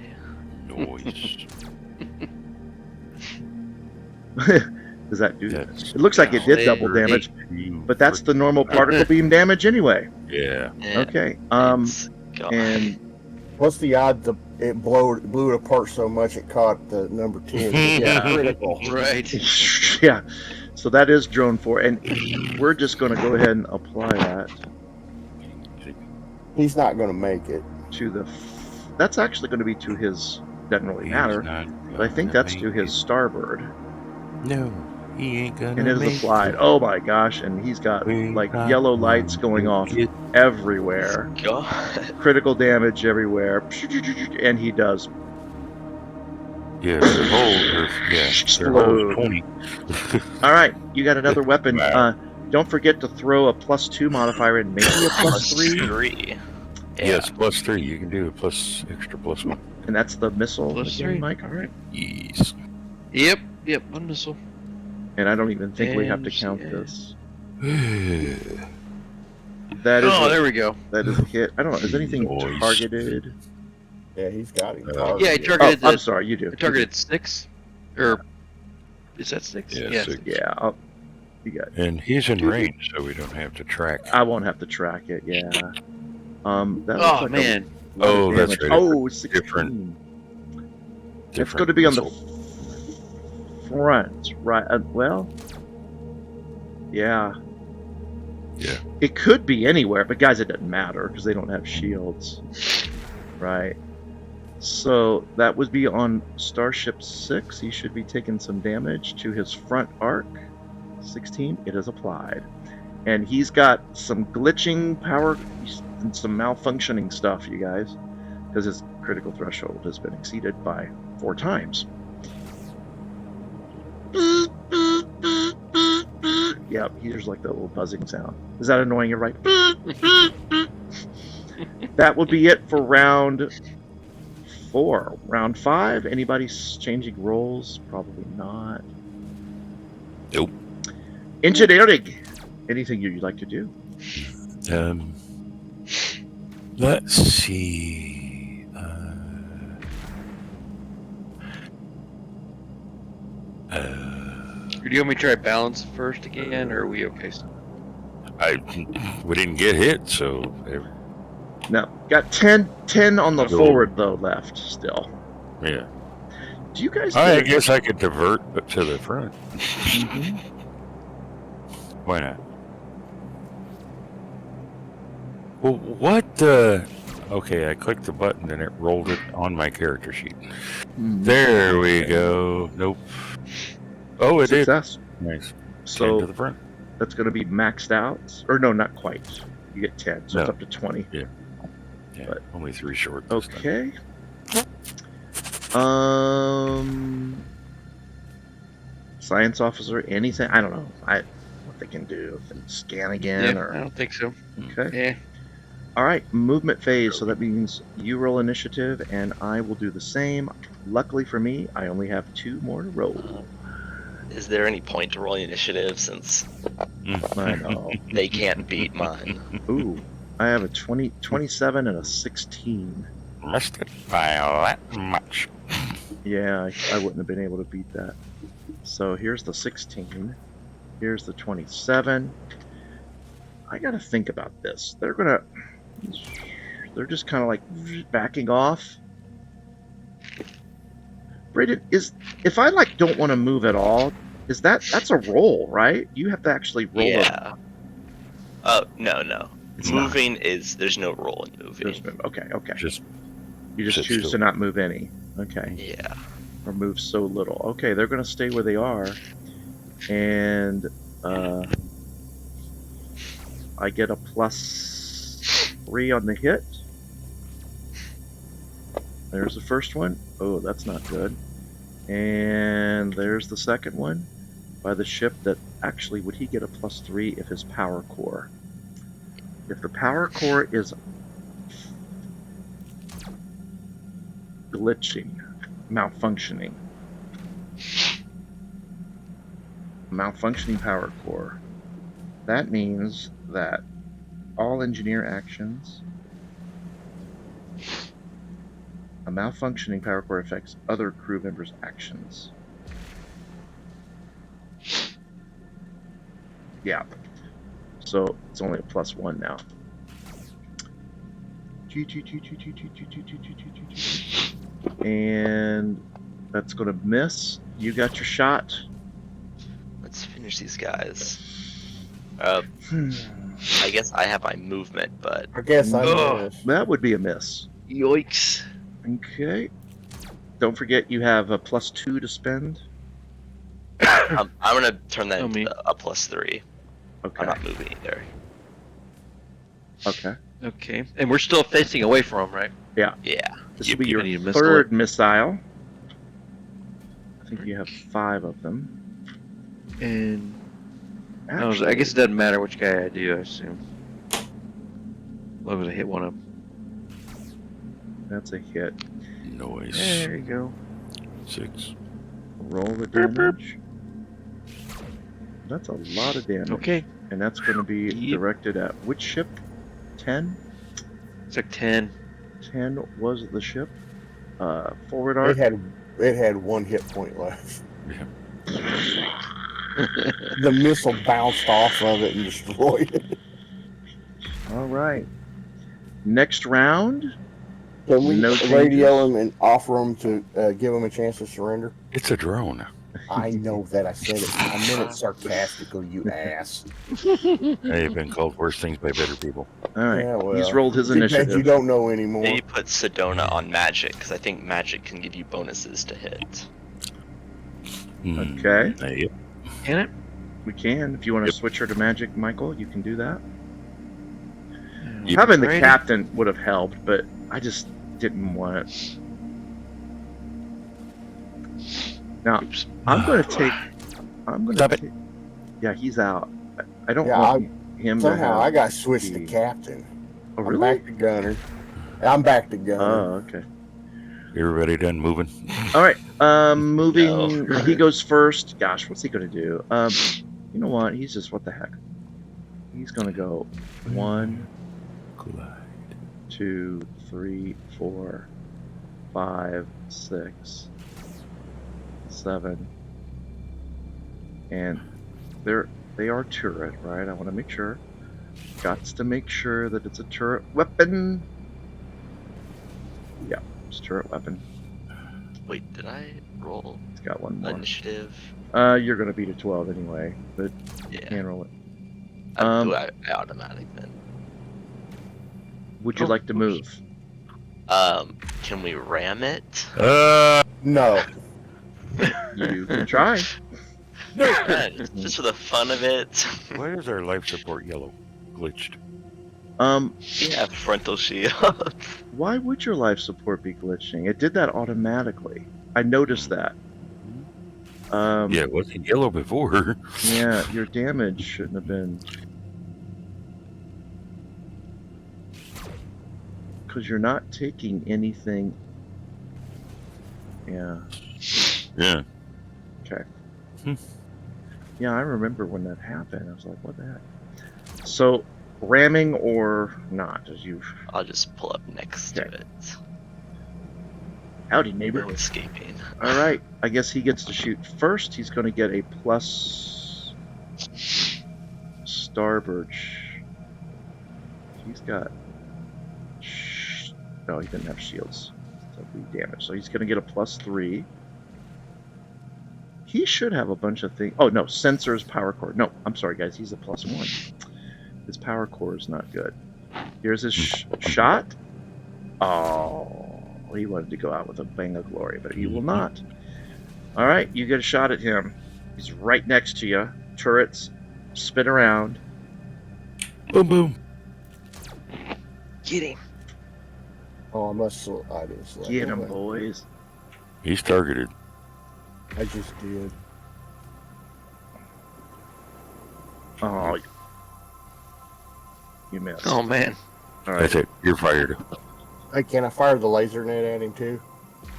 Noise. Does that do? That's It looks like it did double Hey. damage, but that's the normal particle beam damage anyway. Yeah. Yeah, Okay. it's gone. And What's the odds of it blew it apart so much it caught the number 10? Yeah. Critical. Right. yeah. So that is drone 4, and we're just going to go ahead and apply that He's not going to make it. to the. That's actually going to be to his. Doesn't really He's matter, not but I think gonna that's to make his it. starboard, No, he ain't gonna and it is make applied. it. Oh my gosh! And he's got We like got yellow lights one going to off get- everywhere, God. critical damage everywhere, and he does. Yeah, their whole, their whole is 20. All right, you got another weapon. Wow. Don't forget to throw a +2 modifier and maybe a +3, +3. Yeah. Yes, +3. You can do a extra +1. and that's the missile +3. again, Mike. All right, Yes. Yep. One missile. and I don't even think we have to And, count yeah. this. That is Oh, a, there we go. that is a hit. I don't know. Is anything Noise. targeted? Yeah, he's got him. Yeah, he Oh, targeted. I'm sorry. You do. I targeted 6, or is that 6? Yeah, 6. Yeah, you got. And he's in range, so we don't have to track. I won't have to track it. Yeah. That looks Oh like man. a lot of Oh, that's damage. right. Oh, 16. Different- It's going to be on the missile. front, right? Well, yeah. Yeah. It could be anywhere, but guys, it doesn't matter because they don't have shields, right? So that would be on Starship 6. He should be taking some damage to his front arc. 16. It is applied, and he's got some glitching power and some malfunctioning stuff, you guys, because his critical threshold has been exceeded by 4 times. Yep, here's like that little buzzing sound. Is that annoying you, right? That would be it for round 4. Round 5, anybody changing roles? Probably not. Nope. Engineering. Anything you'd like to do? Let's see. Do you want me to try balance first again, or are we okay? We didn't get hit, so No. Got 10 on the Cool. forward, though, left still. yeah. Do you guys... I guess I could divert to the front. Mhm. Why not? Well, what the? Okay, I clicked the button and it rolled it on my character sheet. Mhm. There we go. Nope. Oh, it did. Success. Nice. 10 So to the front. that's going to be maxed out. Or no, not quite. You get 10, so it's No. up to 20. Yeah, but- only 3 short. this time. Okay. Science officer, anything? I don't know. What they can do. If they scan again I or don't think so. okay. Yeah. All right, movement phase. So that means you roll initiative, and I will do the same. Luckily for me, I only have 2 more to roll. Is there any point to rolling initiative since I know. they can't beat mine? Ooh, I have a 27 and a 16. Missed it by that much. Yeah, I wouldn't have been able to beat that. So here's the 16. Here's the 27. I gotta think about this. They're just kind of like backing off. Brayden, if I like don't want to move at all, that's a roll, right? You have to actually roll. Yeah. Oh, no. It's not. Moving is, there's no roll in moving. Okay. Just You just sit choose still. to not move any. Okay. Yeah. Or move so little. Okay, they're going to stay where they are. And I get a +3 on the hit. There's the first one. Oh, that's not good. And there's the second one by the ship that actually would he get a +3 if his power core? If the power core is glitching, malfunctioning power core, that means that all engineer actions, a malfunctioning power core affects other crew members' actions. Yeah. So it's only a +1 now. And that's going to miss. You got your shot. Let's finish these guys. I guess I have my movement, but I guess I Ugh. missed. That would be a miss. Yoicks. Okay. Don't forget you have a +2 to spend. I'm gonna turn that Oh, into me. a +3. Okay. I'm not moving either. Okay. Okay. And we're still facing away from him, right? Yeah. This will be I your need a missile. third missile. I think you have 5 of them. And Actually, I guess it doesn't matter which guy I do, I assume. As long as I hit one of them. that's a hit. Noise. There you go. 6. Roll the damage. That's a lot of damage. Okay. And that's going to be Yep. directed at which ship? 10? It's like 10. 10 was the ship. Forward arc. It had 1 hit point left. Yeah. The missile bounced off of it and destroyed it. All right. Next round. Can we No radio him and offer him to give him a chance to surrender? It's a drone. I know that I said it. I meant it sarcastically, you ass. I've been called worse things by better people. All right. Yeah, well, He's rolled his too bad initiative. you don't know anymore. Maybe put Sedona on magic, because I think magic can give you bonuses to hit. Okay. Yep. Can it? We can. If you want to Yep. switch her to magic, Michael, you can do that. Yep. Having the Alrighty. captain would have helped, but I just didn't want it. Now, Oops. I'm going to take. I'm going Stop to it. take. Yeah, he's out. I don't Yeah, want him to Somehow have. I got switched to the- captain. Oh, I'm really? back to gunner. I'm back to gunner. Oh, okay. Everybody done moving? All right. Moving. No. He goes first. Gosh, what's he going to do? You know what? He's just what the heck. He's going to go 1, Collide. 2, 3, 4, 5, 6, 7, and they are turret, right? I want to make sure. Gots to make sure that it's a turret weapon. Yeah, it's turret weapon. Wait, did I roll It's got one more. initiative? You're gonna beat a 12 anyway, but you Yeah. can roll it. I automatic then. Would you Oh, like to move? Can we ram it? No. You can try. Just for the fun of it. Why is our life support yellow? Glitched. Yeah, frontal shield. Why would your life support be glitching? It did that automatically. I noticed that. Yeah, it wasn't yellow before. Yeah, your damage shouldn't have been. Because you're not taking anything. Yeah. Yeah. Okay. Hmm. Yeah, I remember when that happened. I was like, what the heck? So, ramming or not, as you. I'll just pull up next to Okay. it. Howdy, neighbor. No escaping. All right. I guess he gets to shoot first. He's going to get a plus starboard. He's got. No, he didn't have shields. So be damage. So he's going to get a +3. He should have a bunch of things. Oh no, sensors, power core. No, I'm sorry, guys. He's a +1. His power core is not good. Here's his shot. Oh, he wanted to go out with a bang of glory, but he will not. All right, you get a shot at him. He's right next to you. Turrets spin around. Boom, boom. Get him. Oh, I didn't select. Get him, that. boys. He's targeted. I just did. Oh, you missed. Oh man. All right. That's it. You're fired. Hey, can I fire the laser net at him too?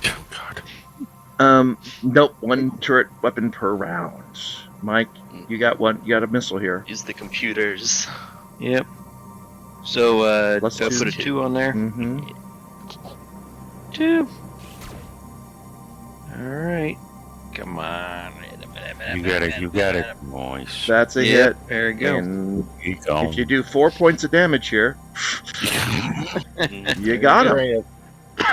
Oh, God. Nope. One turret weapon per round. Mike, you got one. You got a missile here. Use the computers. Yep. So Plus do I put a two. 2 on there? Mm-hmm. 2. All right. Come on. You got it. Nice. That's a Yep, hit. there you go. And Keep going. if you do 4 points of damage here, you got There him. ain't-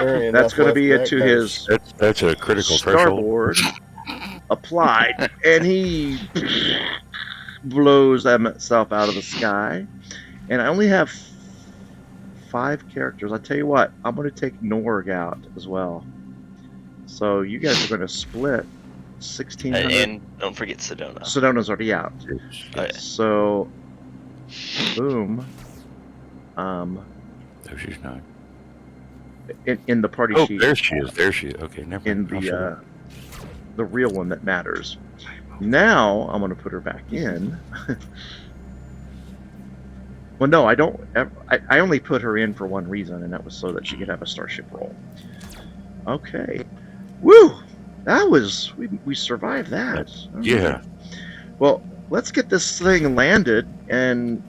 there ain't That's enough going to left be of it that to ghost. his That's a critical threshold. starboard. Applied, and he blows himself out of the sky. And I only have 5 characters. I tell you what, I'm going to take Norg out as well. So you guys are going to split 1,600. And don't forget Sedona. Sedona's already out. Okay. So, boom. No, she's not. In the party Oh, sheet, there she is. There she is. Okay, never in mind. the real one that matters. Now I'm going to put her back in. Well, no, I don't. I only put her in for one reason, and that was so that she could have a starship roll. Okay. Woo! That was we survived that. Yeah. Well, let's get this thing landed and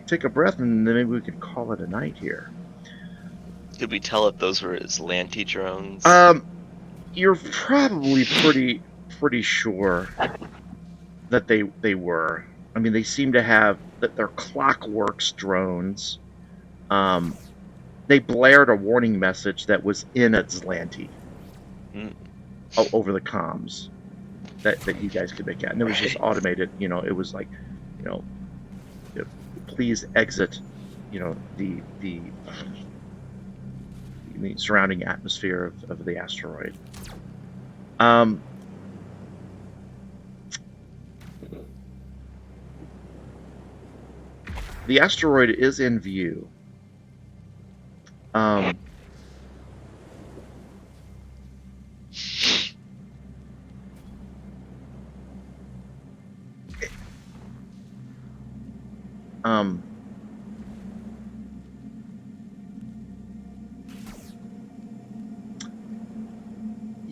take a breath, and then maybe we could call it a night here. Did we tell if those were his Lanty drones? You're probably pretty sure that they were. I mean, they seem to have that they're Clockworks drones. They blared a warning message that was in Atlanti over the comms that you guys could make out, and it was just automated. You know, it was like, you know, please exit. You know, the surrounding atmosphere of the asteroid. The asteroid is in view.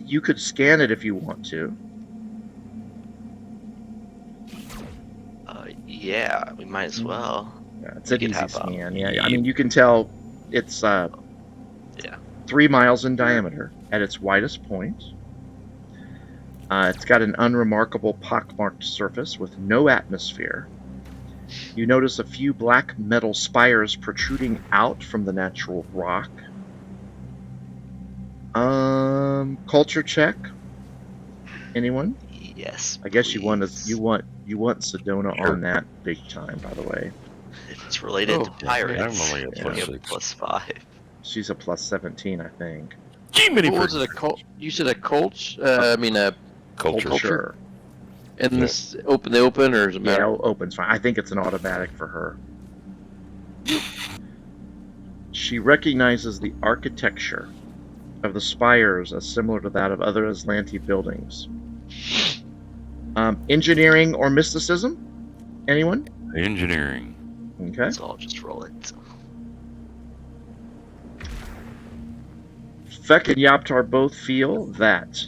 You could scan it if you want to. Yeah, we might as well. Yeah, it's We an could easy have, scan. Yeah, I mean, you can tell it's 3 miles in diameter at its widest point. It's got an unremarkable pockmarked surface with no atmosphere. You notice a few black metal spires protruding out from the natural rock. Culture check. Anyone? Yes. I guess you want please. you want Sedona Sure. on that big time. By the way, If it's related to yeah, pirates, I'm only a it's plus only a 6. +5. she's a plus 17, I think. What was it? A cult? You said a Colts? I mean a Culture. culture? Sure. And this open? They open, or does it Yeah, matter? open's fine. I think it's an automatic for her. She recognizes the architecture of the spires as similar to that of other Aslanti buildings. Engineering or mysticism? Anyone? Engineering. Okay. So I'll just roll it. Feck and Yaptar both feel that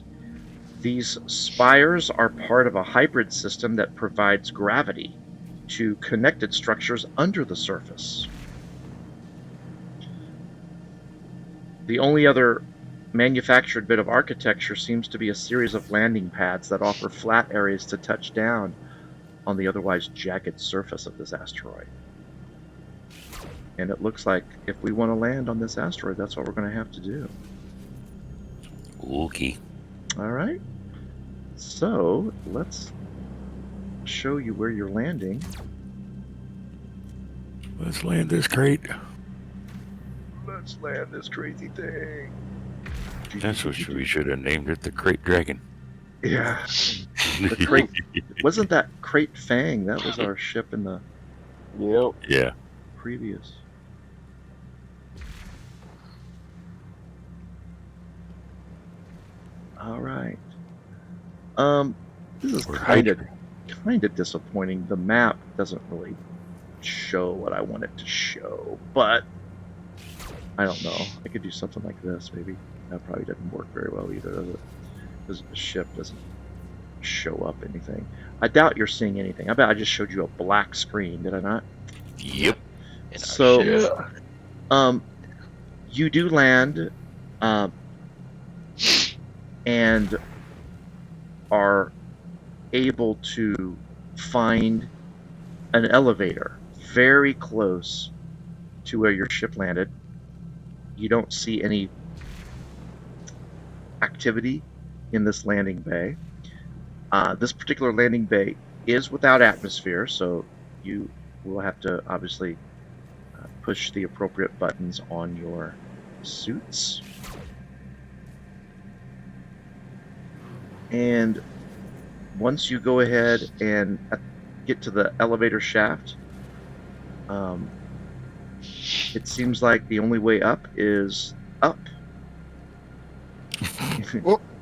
these spires are part of a hybrid system that provides gravity to connected structures under the surface. The only other manufactured bit of architecture seems to be a series of landing pads that offer flat areas to touch down on the otherwise jagged surface of this asteroid. And it looks like if we want to land on this asteroid, that's what we're going to have to do. Okay. All right. So let's show you where you're landing. Let's land this crate. Let's land this crazy thing. That's what we should have named it, the Crate Dragon. Yeah. The crate. Wasn't that Crate Fang? That was our ship in the Yep. Yeah. previous. All right. This is Or kind of hydra. disappointing. The map doesn't really show what I want it to show, but I don't know. I could do something like this, maybe. That probably doesn't work very well either, does it? Because the ship doesn't show up anything. I doubt you're seeing anything. I bet I just showed you a black screen, did I not? Yep. In our So, ship. you do land, and are able to find an elevator very close to where your ship landed. You don't see any activity in this landing bay. This particular landing bay is without atmosphere, so you will have to obviously push the appropriate buttons on your suits. And once you go ahead and get to the elevator shaft, it seems like the only way up is up.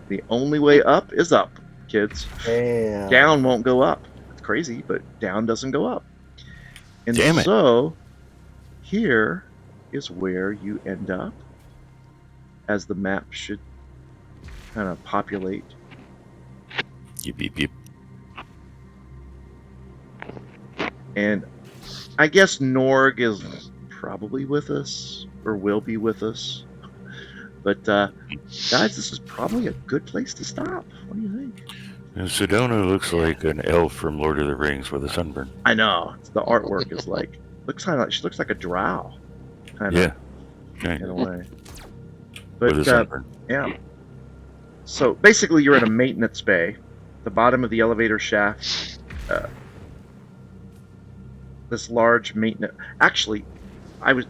The only way up is up, kids. Damn. Down won't go up. It's crazy, but down doesn't go up. And Damn it. so here is where you end up, as the map should kind of populate. Yep, yep, yep. And I guess Norg is probably with us, or will be with us. But guys, this is probably a good place to stop. What do you think? And Sedona looks like an elf from Lord of the Rings with a sunburn. I know the artwork is like she looks like a drow, kind of, Yeah. Okay. in a way. With a But sunburn. yeah. So basically, you're in a maintenance bay, the bottom of the elevator shaft. This large maintenance. Actually, I was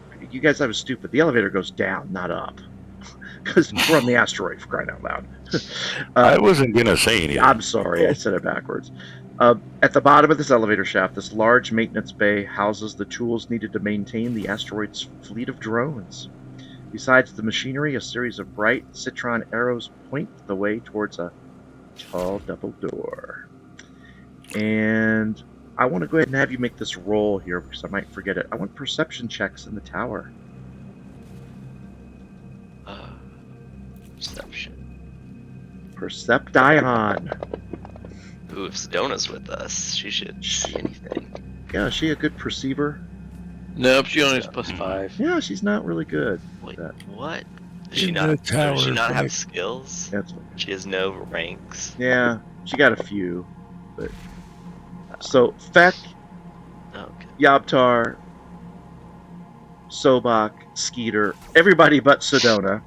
stupid. The elevator goes down, not up, because we're on the asteroid, for crying out loud. I wasn't gonna say anything. I'm sorry, I said it backwards. At the bottom of this elevator shaft, this large maintenance bay houses the tools needed to maintain the asteroid's fleet of drones. Besides the machinery, a series of bright citron arrows point the way towards a tall double door. And I want to go ahead and have you make this roll here, because I might forget it. I want perception checks in the tower. Perception. Perception. Ooh, if Sedona's with us, she should see anything. Yeah, is she a good perceiver? Nope, she only has +5. Yeah, she's not really good. Wait, That. what? Does In she the not? tower, Does she not have Frank. skills? That's She has no ranks. yeah. She got a few, but so Feck, Okay. Yabtar, Sobak, Skeeter, everybody but Sedona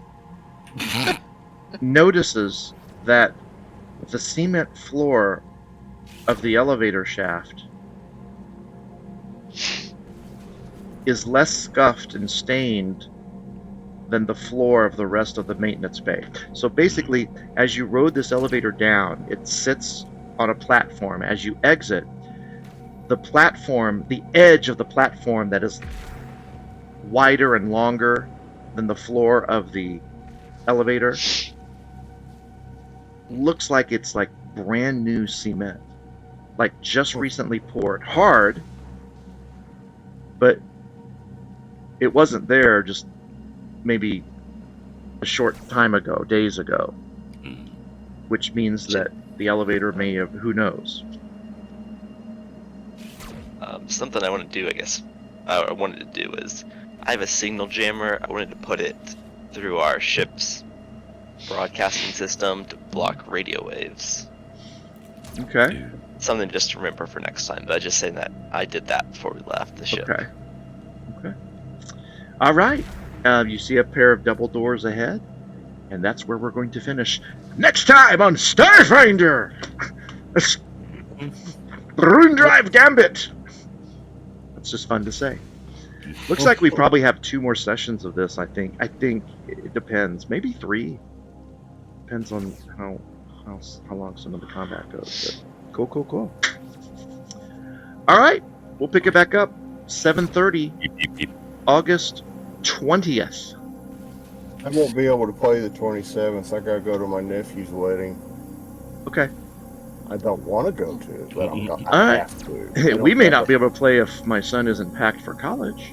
notices that the cement floor of the elevator shaft is less scuffed and stained than the floor of the rest of the maintenance bay. So basically, as you rode this elevator down, it sits on a platform. As you exit, the platform, the edge of the platform that is wider and longer than the floor of the elevator, looks like it's like brand new cement, like just recently poured. Hard, but it wasn't there just maybe a short time ago, days ago, which means that the elevator may have, who knows. Something I want to do, I guess, I wanted to do is, I have a signal jammer. I wanted to put it through our ship's broadcasting system to block radio waves. Okay. Something just to remember for next time. But I just saying that I did that before we left the ship. Okay. Okay. All right. You see a pair of double doors ahead, and that's where we're going to finish next time on Starfinder. Rune Drive Gambit. That's just fun to say. Looks like we probably have 2 more sessions of this. I think it depends. Maybe 3. Depends on how long some of the combat goes. But cool. All right, we'll pick it back up 7:30, August 20th. I won't be able to play the 27th. I gotta go to my nephew's wedding. Okay. I don't want to go to, but I Alright. have to. We may not be able to play if my son isn't packed for college.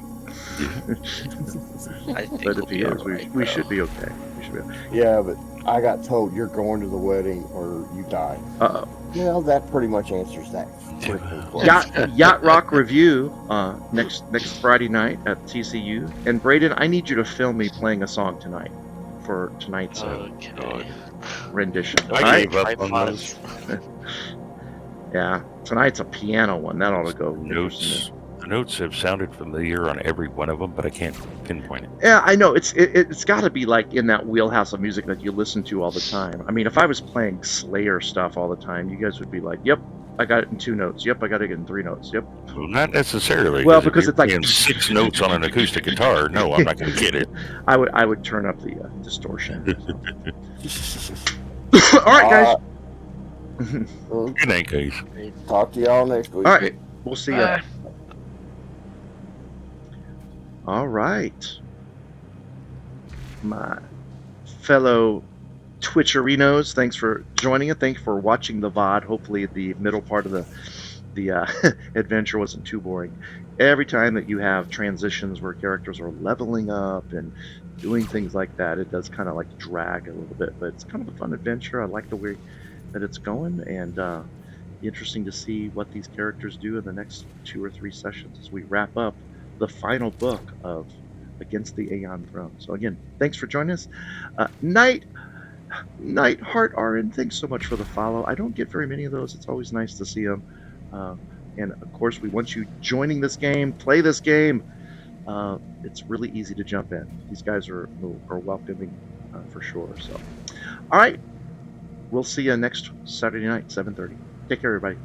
I think But we'll if he be is, alright, we though. should be okay. We should be okay. Yeah, but I got told you're going to the wedding or you die. Uh-oh. Well, that pretty much answers that freaking question. Yacht Rock Review next Friday night at TCU. And Braden, I need you to film me playing a song tonight for tonight's Okay. rendition. I All right? gave up on those Yeah, tonight's a piano one. That ought to go. notes. The notes have sounded familiar on every one of them, but I can't pinpoint it. Yeah, I know. It's got to be like in that wheelhouse of music that you listen to all the time. I mean, if I was playing Slayer stuff all the time, you guys would be like, "Yep, I got it in 2 notes. Yep, I got it in 3 notes. Yep." Well, not necessarily. Well, if because you're it's like playing 6 notes on an acoustic guitar. No, I'm not going to get it. I would turn up the distortion. All right, guys. Good night, guys. Talk to y'all next week. All right, we'll see you. Bye. All right, my fellow Twitcherinos, thanks for joining us. Thanks for watching the VOD. Hopefully, the middle part of the adventure wasn't too boring. Every time that you have transitions where characters are leveling up and doing things like that, it does kind of like drag a little bit, but it's kind of a fun adventure. I like the way that it's going, and interesting to see what these characters do in the next 2 or 3 sessions as we wrap up the final book of Against the Aeon Throne. So again, thanks for joining us. Nightheart RN, thanks so much for the follow. I don't get very many of those. It's always nice to see them. And of course, we want you joining this game, play this game. It's really easy to jump in. These guys are welcoming for sure. So, all right, we'll see you next Saturday night, 7:30. Take care, everybody.